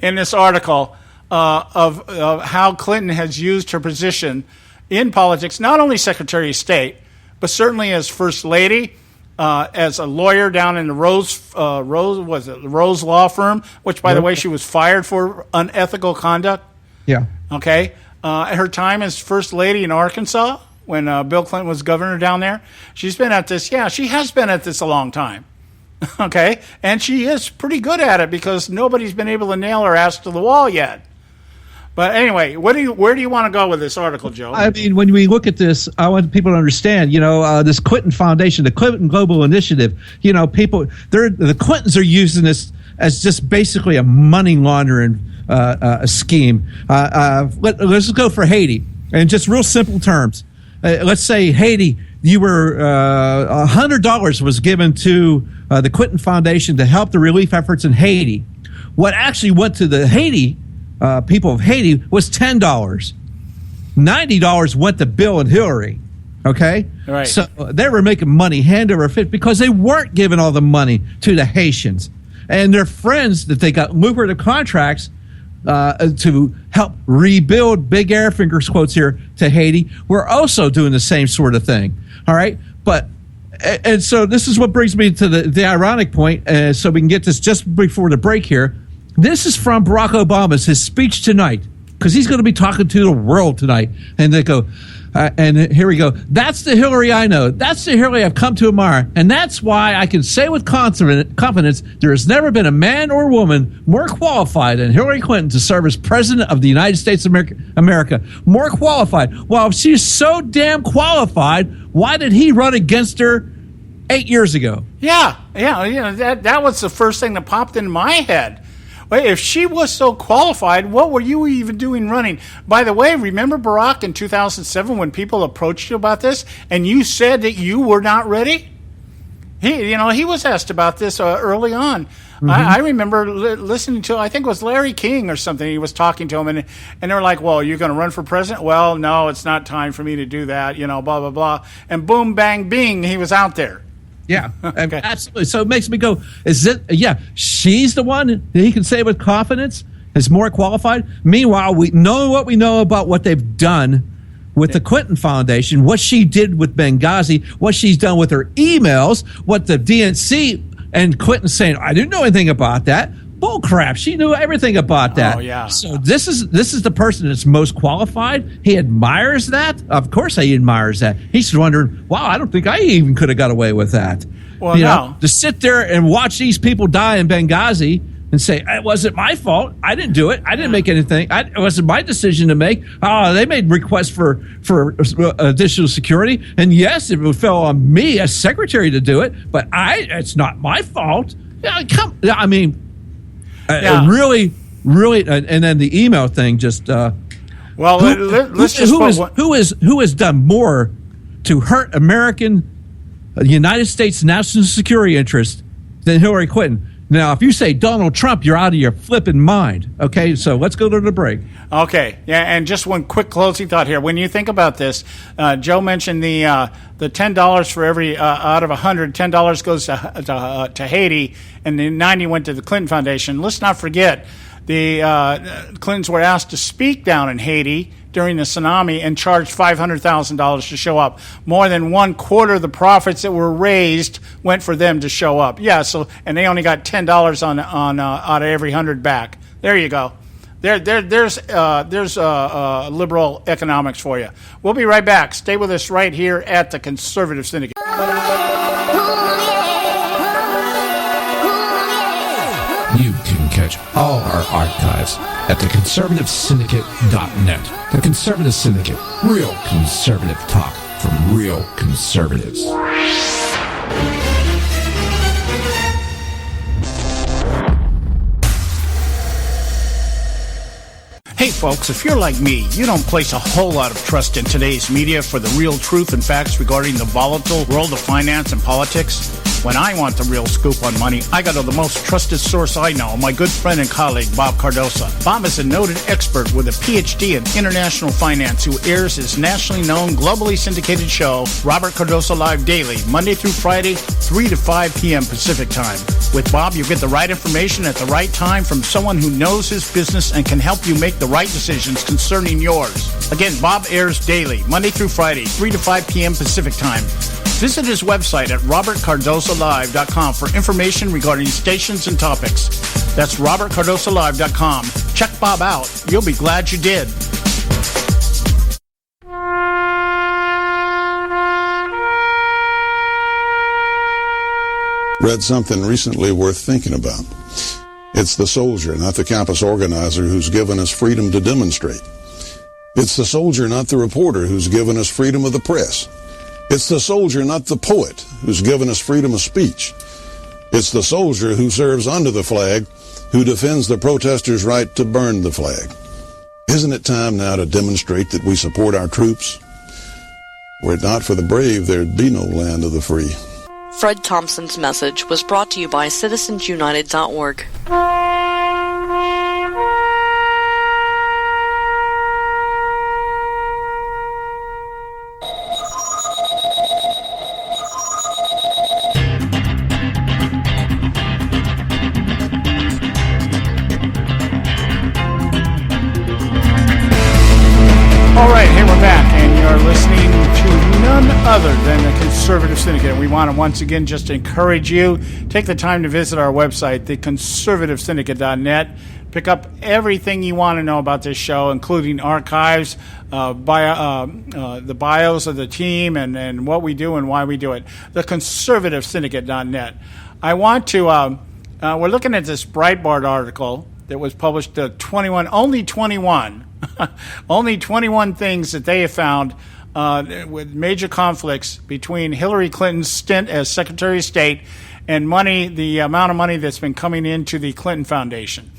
[SPEAKER 6] in this article of how Clinton has used her position in politics, not only Secretary of State, but certainly as First Lady, as a lawyer down in the Rose Law Firm, which, by the way, she was fired for unethical conduct.
[SPEAKER 7] Yeah.
[SPEAKER 6] Okay. Her time as First Lady in Arkansas, when Bill Clinton was governor down there. She's been at this. Yeah, she has been at this a long time. Okay? And she is pretty good at it because nobody's been able to nail her ass to the wall yet. But anyway, where do you want to go with this article, Joe?
[SPEAKER 7] I mean, when we look at this, I want people to understand, this Clinton Foundation, the Clinton Global Initiative, the Clintons are using this as just basically a money laundering scheme. Let's go for Haiti. In just real simple terms. Let's say Haiti, you were $100 was given to the Clinton Foundation to help the relief efforts in Haiti. What actually went to the Haiti people of Haiti was $10. $90 went to Bill and Hillary. Okay,
[SPEAKER 6] right.
[SPEAKER 7] So they were making money hand over fist because they weren't giving all the money to the Haitians and their friends that they got lucrative contracts to help rebuild, big air fingers quotes here, to Haiti. We're also doing the same sort of thing. All right. And so this is what brings me to the ironic point. So we can get this just before the break here. This is from Barack Obama's, his speech tonight, because he's going to be talking to the world tonight. And they go, And here we go. That's the Hillary I know. That's the Hillary I've come to admire. And that's why I can say with confidence there has never been a man or woman more qualified than Hillary Clinton to serve as president of the United States of America. More qualified. Well, if she's so damn qualified, why did he run against her 8 years ago?
[SPEAKER 6] Yeah. That was the first thing that popped into my head. If she was so qualified, what were you even doing running? By the way, remember Barack in 2007 when people approached you about this and you said that you were not ready? He was asked about this early on. Mm-hmm. I remember listening to, I think it was Larry King or something. He was talking to him and they were like, well, you're going to run for president? Well, no, it's not time for me to do that, blah, blah, blah. And boom, bang, bing, he was out there.
[SPEAKER 7] Yeah, okay. Absolutely. So it makes me go, she's the one that he can say with confidence is more qualified. Meanwhile, we know what we know about what they've done with the Clinton Foundation, what she did with Benghazi, what she's done with her emails, what the DNC and Clinton saying, I didn't know anything about that. Bull crap. She knew everything about that.
[SPEAKER 6] Oh, yeah.
[SPEAKER 7] So this is the person that's most qualified. He admires that. Of course he admires that. He's wondering, wow, I don't think I even could have got away with that.
[SPEAKER 6] Well, no.
[SPEAKER 7] To sit there and watch these people die in Benghazi and say, it wasn't my fault. I didn't do it. I didn't make anything. It wasn't my decision to make. They made requests for additional security. And yes, it fell on me as secretary to do it, but it's not my fault. Really, and then the email thing just. Who has done more to hurt United States national security interest than Hillary Clinton? Now, if you say Donald Trump, you're out of your flipping mind. Okay, so let's go to the break.
[SPEAKER 6] Okay, yeah, and just one quick closing thought here. When you think about this, Joe mentioned the $10 for every out of 100, $10 goes to Haiti, and the 90 went to the Clinton Foundation. Let's not forget the Clintons were asked to speak down in Haiti during the tsunami and charged $500,000 to show up. More than 1/4 of the profits that were raised went for them to show up. Yeah, so and they only got $10 on out of every 100 back. There you go. There's liberal economics for you. We'll be right back. Stay with us right here at the Conservative Syndicate.
[SPEAKER 8] You can catch all our archives at theconservativesyndicate.net. The Conservative Syndicate. Real conservative talk from real conservatives.
[SPEAKER 6] Hey folks, if you're like me, you don't place a whole lot of trust in today's media for the real truth and facts regarding the volatile world of finance and politics. When I want the real scoop on money, I go to the most trusted source I know, my good friend and colleague, Bob Cardoso. Bob is a noted expert with a PhD in international finance who airs his nationally known, globally syndicated show, Robert Cardoso Live Daily, Monday through Friday, 3 to 5 p.m. Pacific Time. With Bob, you get the right information at the right time from someone who knows his business and can help you make the right decisions concerning yours. Again, Bob airs daily, Monday through Friday, 3 to 5 p.m. Pacific Time. Visit his website at robertcardosolive.com for information regarding stations and topics. That's robertcardosolive.com. Check Bob out. You'll be glad you did.
[SPEAKER 11] Read something recently worth thinking about. It's the soldier, not the campus organizer, who's given us freedom to demonstrate. It's the soldier, not the reporter, who's given us freedom of the press. It's the soldier, not the poet, who's given us freedom of speech. It's the soldier who serves under the flag, who defends the protesters' right to burn the flag. Isn't it time now to demonstrate that we support our troops? Were it not for the brave, there'd be no land of the free.
[SPEAKER 12] Fred Thompson's message was brought to you by citizensunited.org.
[SPEAKER 6] All right, here we're back, and you're listening to none other than the Conservative Syndicate. We want to once again just encourage you, take the time to visit our website, theconservativesyndicate.net. Pick up everything you want to know about this show, including archives, the bios of the team, and what we do and why we do it. Theconservativesyndicate.net. I want to, we're looking at this Breitbart article that was published, only 21 things that they have found with major conflicts between Hillary Clinton's stint as Secretary of State and the amount of money that's been coming into the Clinton Foundation.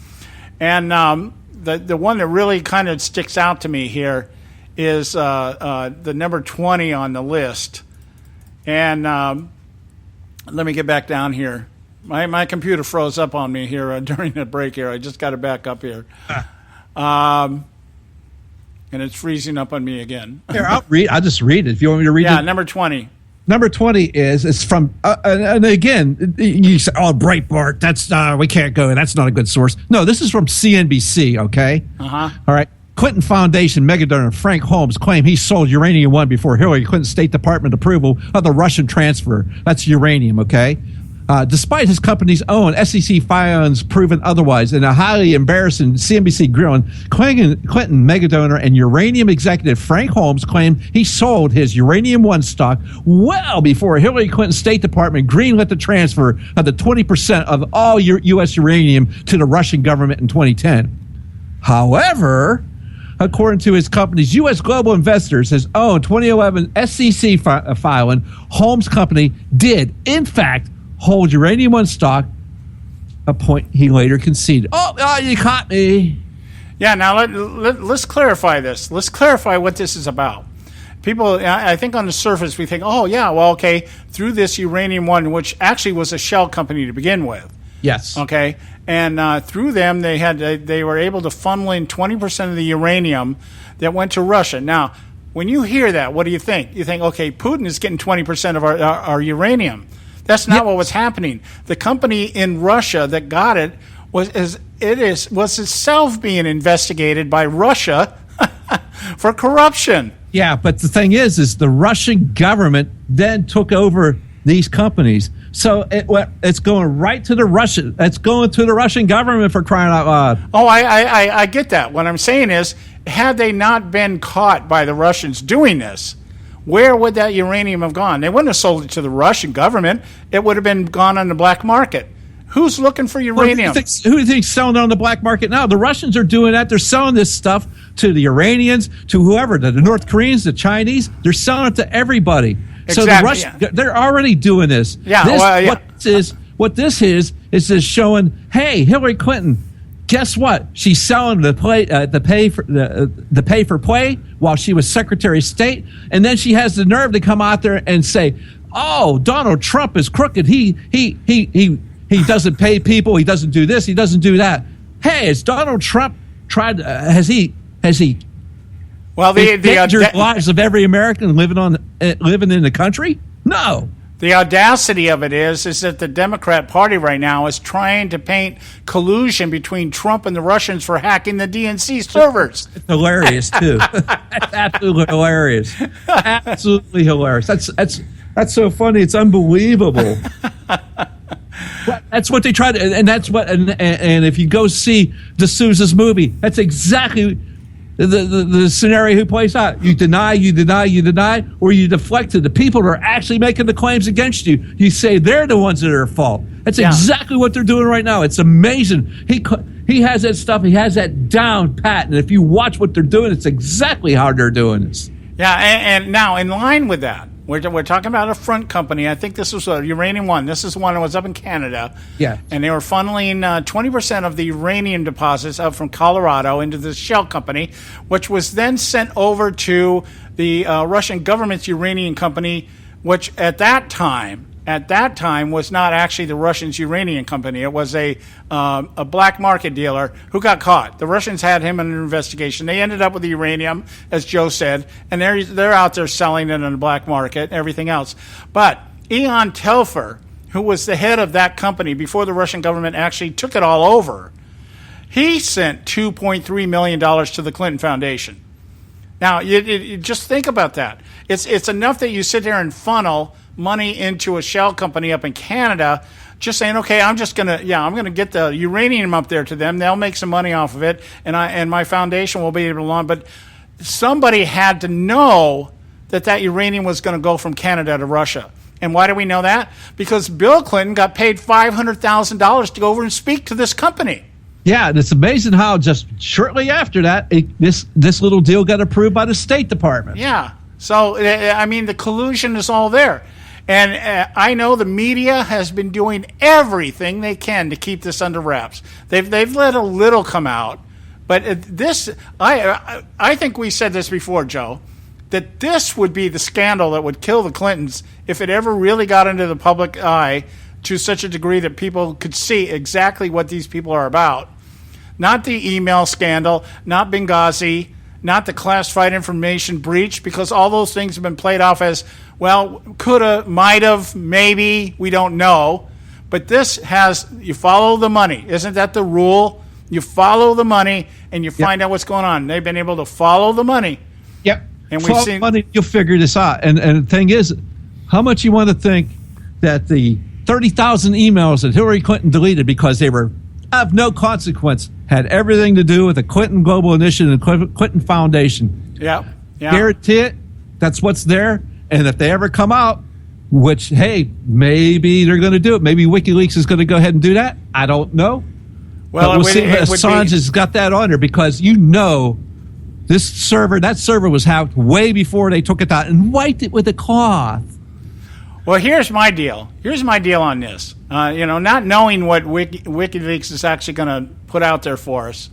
[SPEAKER 6] And the one that really kind of sticks out to me here is the number 20 on the list. And let me get back down here. My computer froze up on me here during the break here. I just got it back up here. And it's freezing up on me again.
[SPEAKER 7] Here, I'll just read it if you want me to read it.
[SPEAKER 6] Yeah, number 20.
[SPEAKER 7] Number 20 it's from, and again, you say, oh, Breitbart, that's, we can't go, that's not a good source. No, this is from CNBC, okay?
[SPEAKER 6] Uh-huh.
[SPEAKER 7] All right. Clinton Foundation mega donor Frank Holmes claimed he sold uranium one before Hillary Clinton's State Department approval of the Russian transfer. That's uranium, okay? Despite his company's own SEC filings proven otherwise, in a highly embarrassing CNBC grilling, Clinton mega donor and uranium executive Frank Holmes claimed he sold his Uranium One stock well before Hillary Clinton's State Department greenlit the transfer of the 20% of all U.S. uranium to the Russian government in 2010. However, according to his company's U.S. Global Investors, his own 2011 SEC filing, Holmes' company did, in fact, hold Uranium One stock, a point he later conceded. Oh, you caught me.
[SPEAKER 6] Yeah, now let's clarify this. Let's clarify what this is about. People, I think on the surface, we think, oh, yeah, well, okay, through this Uranium One, which actually was a shell company to begin with.
[SPEAKER 7] Yes.
[SPEAKER 6] Okay, and through them, they were able to funnel in 20% of the uranium that went to Russia. Now, when you hear that, what do you think? You think, okay, Putin is getting 20% of our uranium. That's not what was happening. The company in Russia that got it was itself being investigated by Russia for corruption.
[SPEAKER 7] Yeah, but the thing is the Russian government then took over these companies. So it's going right to the Russian. It's going to the Russian government, for crying out loud.
[SPEAKER 6] Oh, I get that. What I'm saying is, had they not been caught by the Russians doing this, where would that uranium have gone? They wouldn't have sold it to the Russian government. It would have been gone on the black market. Who's looking for uranium?
[SPEAKER 7] Who do you think's selling it on the black market now? The Russians are doing that. They're selling this stuff to the Iranians, to whoever, to the North Koreans, the Chinese. They're selling it to everybody.
[SPEAKER 6] Exactly,
[SPEAKER 7] so the Russians, they're already doing this.
[SPEAKER 6] Yeah,
[SPEAKER 7] What this is just showing, hey, Hillary Clinton, guess what? She's selling the pay for play while she was Secretary of State, and then she has the nerve to come out there and say, "Oh, Donald Trump is crooked. He doesn't pay people. He doesn't do this. He doesn't do that." Hey, has Donald Trump tried? Has he?
[SPEAKER 6] Well,
[SPEAKER 7] the lives of every American living in the country? No.
[SPEAKER 6] The audacity of it is that the Democrat Party right now is trying to paint collusion between Trump and the Russians for hacking the DNC servers.
[SPEAKER 7] It's hilarious too. That's absolutely hilarious. Absolutely hilarious. That's so funny. It's unbelievable. That's what they try to, and that's what. And if you go see D'Souza's movie, that's exactly the scenario who plays out. You deny, or you deflect to the people that are actually making the claims against you. You say they're the ones that are at fault. That's exactly what they're doing right now. It's amazing. He has that stuff. He has that down pat. And if you watch what they're doing, it's exactly how they're doing this.
[SPEAKER 6] Yeah, and now in line with that, we're talking about a front company. I think this was Uranium One. This is the one that was up in Canada.
[SPEAKER 7] Yeah.
[SPEAKER 6] And they were funneling 20% of the uranium deposits up from Colorado into the shell company, which was then sent over to the Russian government's uranium company, which at that time was not actually the Russians' uranium company. It was a black market dealer who got caught. The Russians had him in an investigation. They ended up with the uranium, as Joe said, and they're out there selling it on the black market and everything else. But Ion Telfer, who was the head of that company before the Russian government actually took it all over, he sent $2.3 million to the Clinton Foundation. Now, you just think about that. It's enough that you sit there and funnel money into a shell company up in Canada, just saying, okay, I'm going to get the uranium up there to them. They'll make some money off of it, and my foundation will be able to launch. But somebody had to know that uranium was going to go from Canada to Russia. And why do we know that? Because Bill Clinton got paid $500,000 to go over and speak to this company.
[SPEAKER 7] Yeah, and it's amazing how just shortly after that, this little deal got approved by the State Department.
[SPEAKER 6] Yeah. So, I mean, the collusion is all there. And I know the media has been doing everything they can to keep this under wraps. They've let a little come out. But this, I think we said this before, Joe, that this would be the scandal that would kill the Clintons if it ever really got into the public eye to such a degree that people could see exactly what these people are about. Not the email scandal, not Benghazi, not the classified information breach, because all those things have been played off as, well, coulda, might've, maybe, we don't know. But this has, you follow the money. Isn't that the rule? You follow the money and you find out what's going on. They've been able to follow the money.
[SPEAKER 7] Yep.
[SPEAKER 6] And
[SPEAKER 7] we've seen money, you'll figure this out. And the thing is, how much you want to think that the 30,000 emails that Hillary Clinton deleted because they were of no consequence had everything to do with the Clinton Global Initiative and the Clinton Foundation.
[SPEAKER 6] Yeah.
[SPEAKER 7] Guarantee it. That's what's there. And if they ever come out, which, hey, maybe they're going to do it. Maybe WikiLeaks is going to go ahead and do that. I don't know.
[SPEAKER 6] Well,
[SPEAKER 7] but we'll see if Assange has got that on there, because that server was hacked way before they took it out and wiped it with a cloth.
[SPEAKER 6] Well, here's my deal. Here's my deal on this. Not knowing what WikiLeaks is actually going to put out there for us.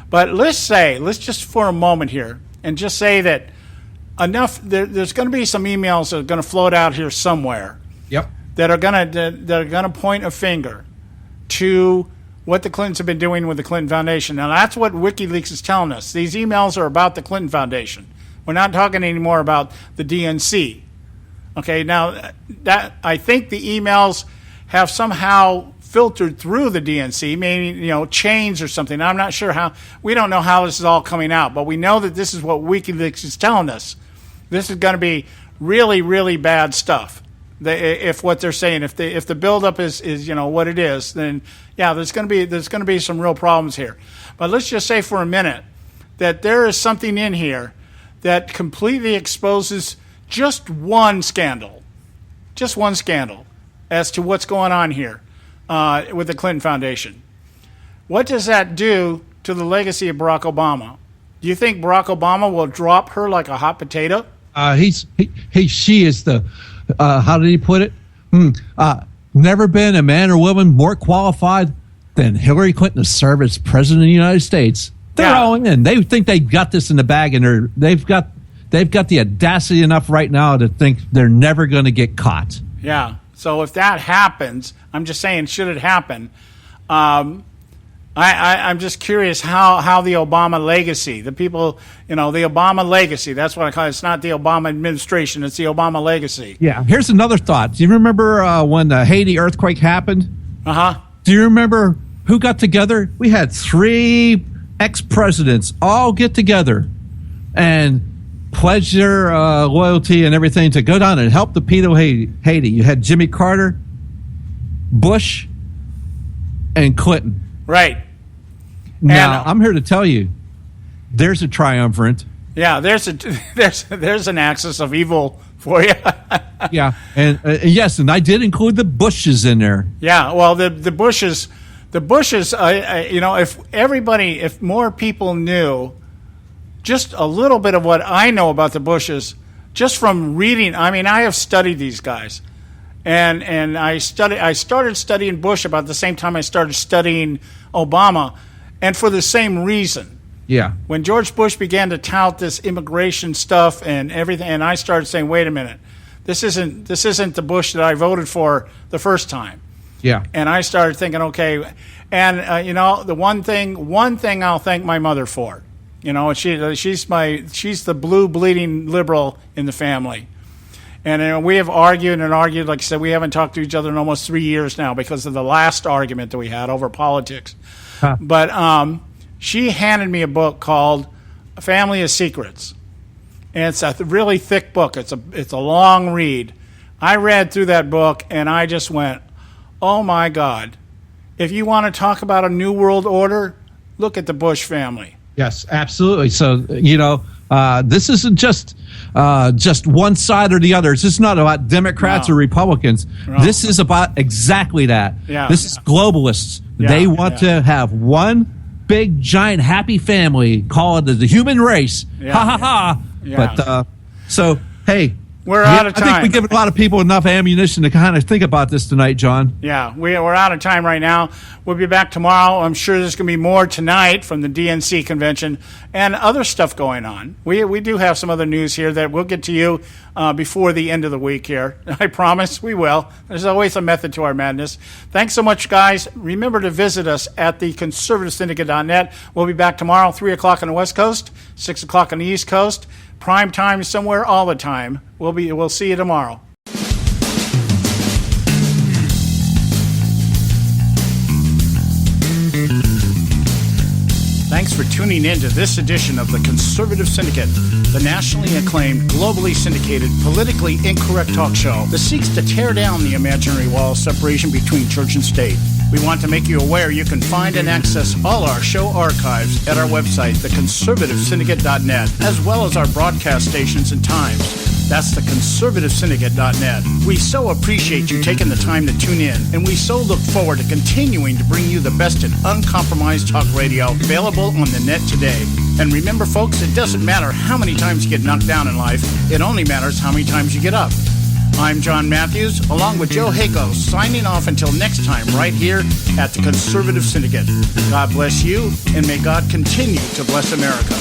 [SPEAKER 6] But let's just for a moment here, and just say that there's going to be some emails that are going to float out here somewhere.
[SPEAKER 7] Yep.
[SPEAKER 6] That are going to point a finger to what the Clintons have been doing with the Clinton Foundation. Now, that's what WikiLeaks is telling us. These emails are about the Clinton Foundation. We're not talking anymore about the DNC. Okay, now, that I think the emails have somehow filtered through the DNC, maybe, chains or something. I'm not sure how. We don't know how this is all coming out, but we know that this is what WikiLeaks is telling us. This is going to be really, really bad stuff. If what they're saying, if the buildup is what it is, then there's going to be some real problems here. But let's just say for a minute that there is something in here that completely exposes just one scandal as to what's going on here with the Clinton Foundation. What does that do to the legacy of Barack Obama? Do you think Barack Obama will drop her like a hot potato?
[SPEAKER 7] She is the. How did he put it? Never been a man or woman more qualified than Hillary Clinton to serve as president of the United States. They're all in. They think they got this in the bag, and they've got the audacity enough right now to think they're never going to get caught.
[SPEAKER 6] Yeah. So if that happens, I'm just saying, should it happen? I'm just curious how the Obama legacy, the people, the Obama legacy, that's what I call it. It's not the Obama administration, it's the Obama legacy.
[SPEAKER 7] Yeah. Here's another thought. Do you remember when the Haiti earthquake happened?
[SPEAKER 6] Uh-huh.
[SPEAKER 7] Do you remember who got together? We had 3 ex-presidents all get together and pledge their loyalty and everything to go down and help the people of Haiti. You had Jimmy Carter, Bush, and Clinton.
[SPEAKER 6] Right.
[SPEAKER 7] Now, I'm here to tell you, there's a triumvirate.
[SPEAKER 6] Yeah, there's an axis of evil for you.
[SPEAKER 7] Yeah, and yes, and I did include the Bushes in there.
[SPEAKER 6] Yeah, well, the Bushes, if more people knew just a little bit of what I know about the Bushes, just from reading. I mean, I have studied these guys. And I started studying Bush about the same time I started studying Obama, and for the same reason.
[SPEAKER 7] Yeah.
[SPEAKER 6] When George Bush began to tout this immigration stuff and everything, and I started saying, "Wait a minute, this isn't the Bush that I voted for the first time."
[SPEAKER 7] Yeah.
[SPEAKER 6] And I started thinking, okay, and the one thing I'll thank my mother for, she's the blue bleeding liberal in the family. And we have argued, like I said, we haven't talked to each other in almost 3 years now because of the last argument that we had over politics. Huh. But she handed me a book called Family of Secrets. And it's a really thick book. It's a long read. I read through that book, and I just went, oh, my God. If you want to talk about a new world order, look at the Bush family.
[SPEAKER 7] Yes, absolutely. So, this isn't just one side or the other. It's just not about Democrats or Republicans. No. This is about exactly that.
[SPEAKER 6] Yeah.
[SPEAKER 7] This is globalists. Yeah. They want to have one big, giant, happy family, call it the human race. Yeah. Ha, ha, ha. Yeah. But, so, hey.
[SPEAKER 6] We're out of time.
[SPEAKER 7] I think we give a lot of people enough ammunition to kind of think about this tonight, John.
[SPEAKER 6] Yeah, we're out of time right now. We'll be back tomorrow. I'm sure there's going to be more tonight from the DNC convention and other stuff going on. We do have some other news here that we'll get to you before the end of the week here. I promise we will. There's always a method to our madness. Thanks so much, guys. Remember to visit us at the conservativesyndicate.net. We'll be back tomorrow, 3 o'clock on the West Coast, 6 o'clock on the East Coast. Prime time somewhere all the time. We'll see you tomorrow. Thanks for tuning in to this edition of the Conservative Syndicate, the nationally acclaimed, globally syndicated, politically incorrect talk show that seeks to tear down the imaginary wall of separation between church and state. We want to make you aware you can find and access all our show archives at our website, theconservativesyndicate.net, as well as our broadcast stations and times. That's theconservativesyndicate.net. We so appreciate you taking the time to tune in, and we so look forward to continuing to bring you the best in uncompromised talk radio available on the net today. And remember, folks, it doesn't matter how many times you get knocked down in life. It only matters how many times you get up. I'm John Matthews, along with Joe Hako, signing off until next time right here at the Conservative Syndicate. God bless you, and may God continue to bless America.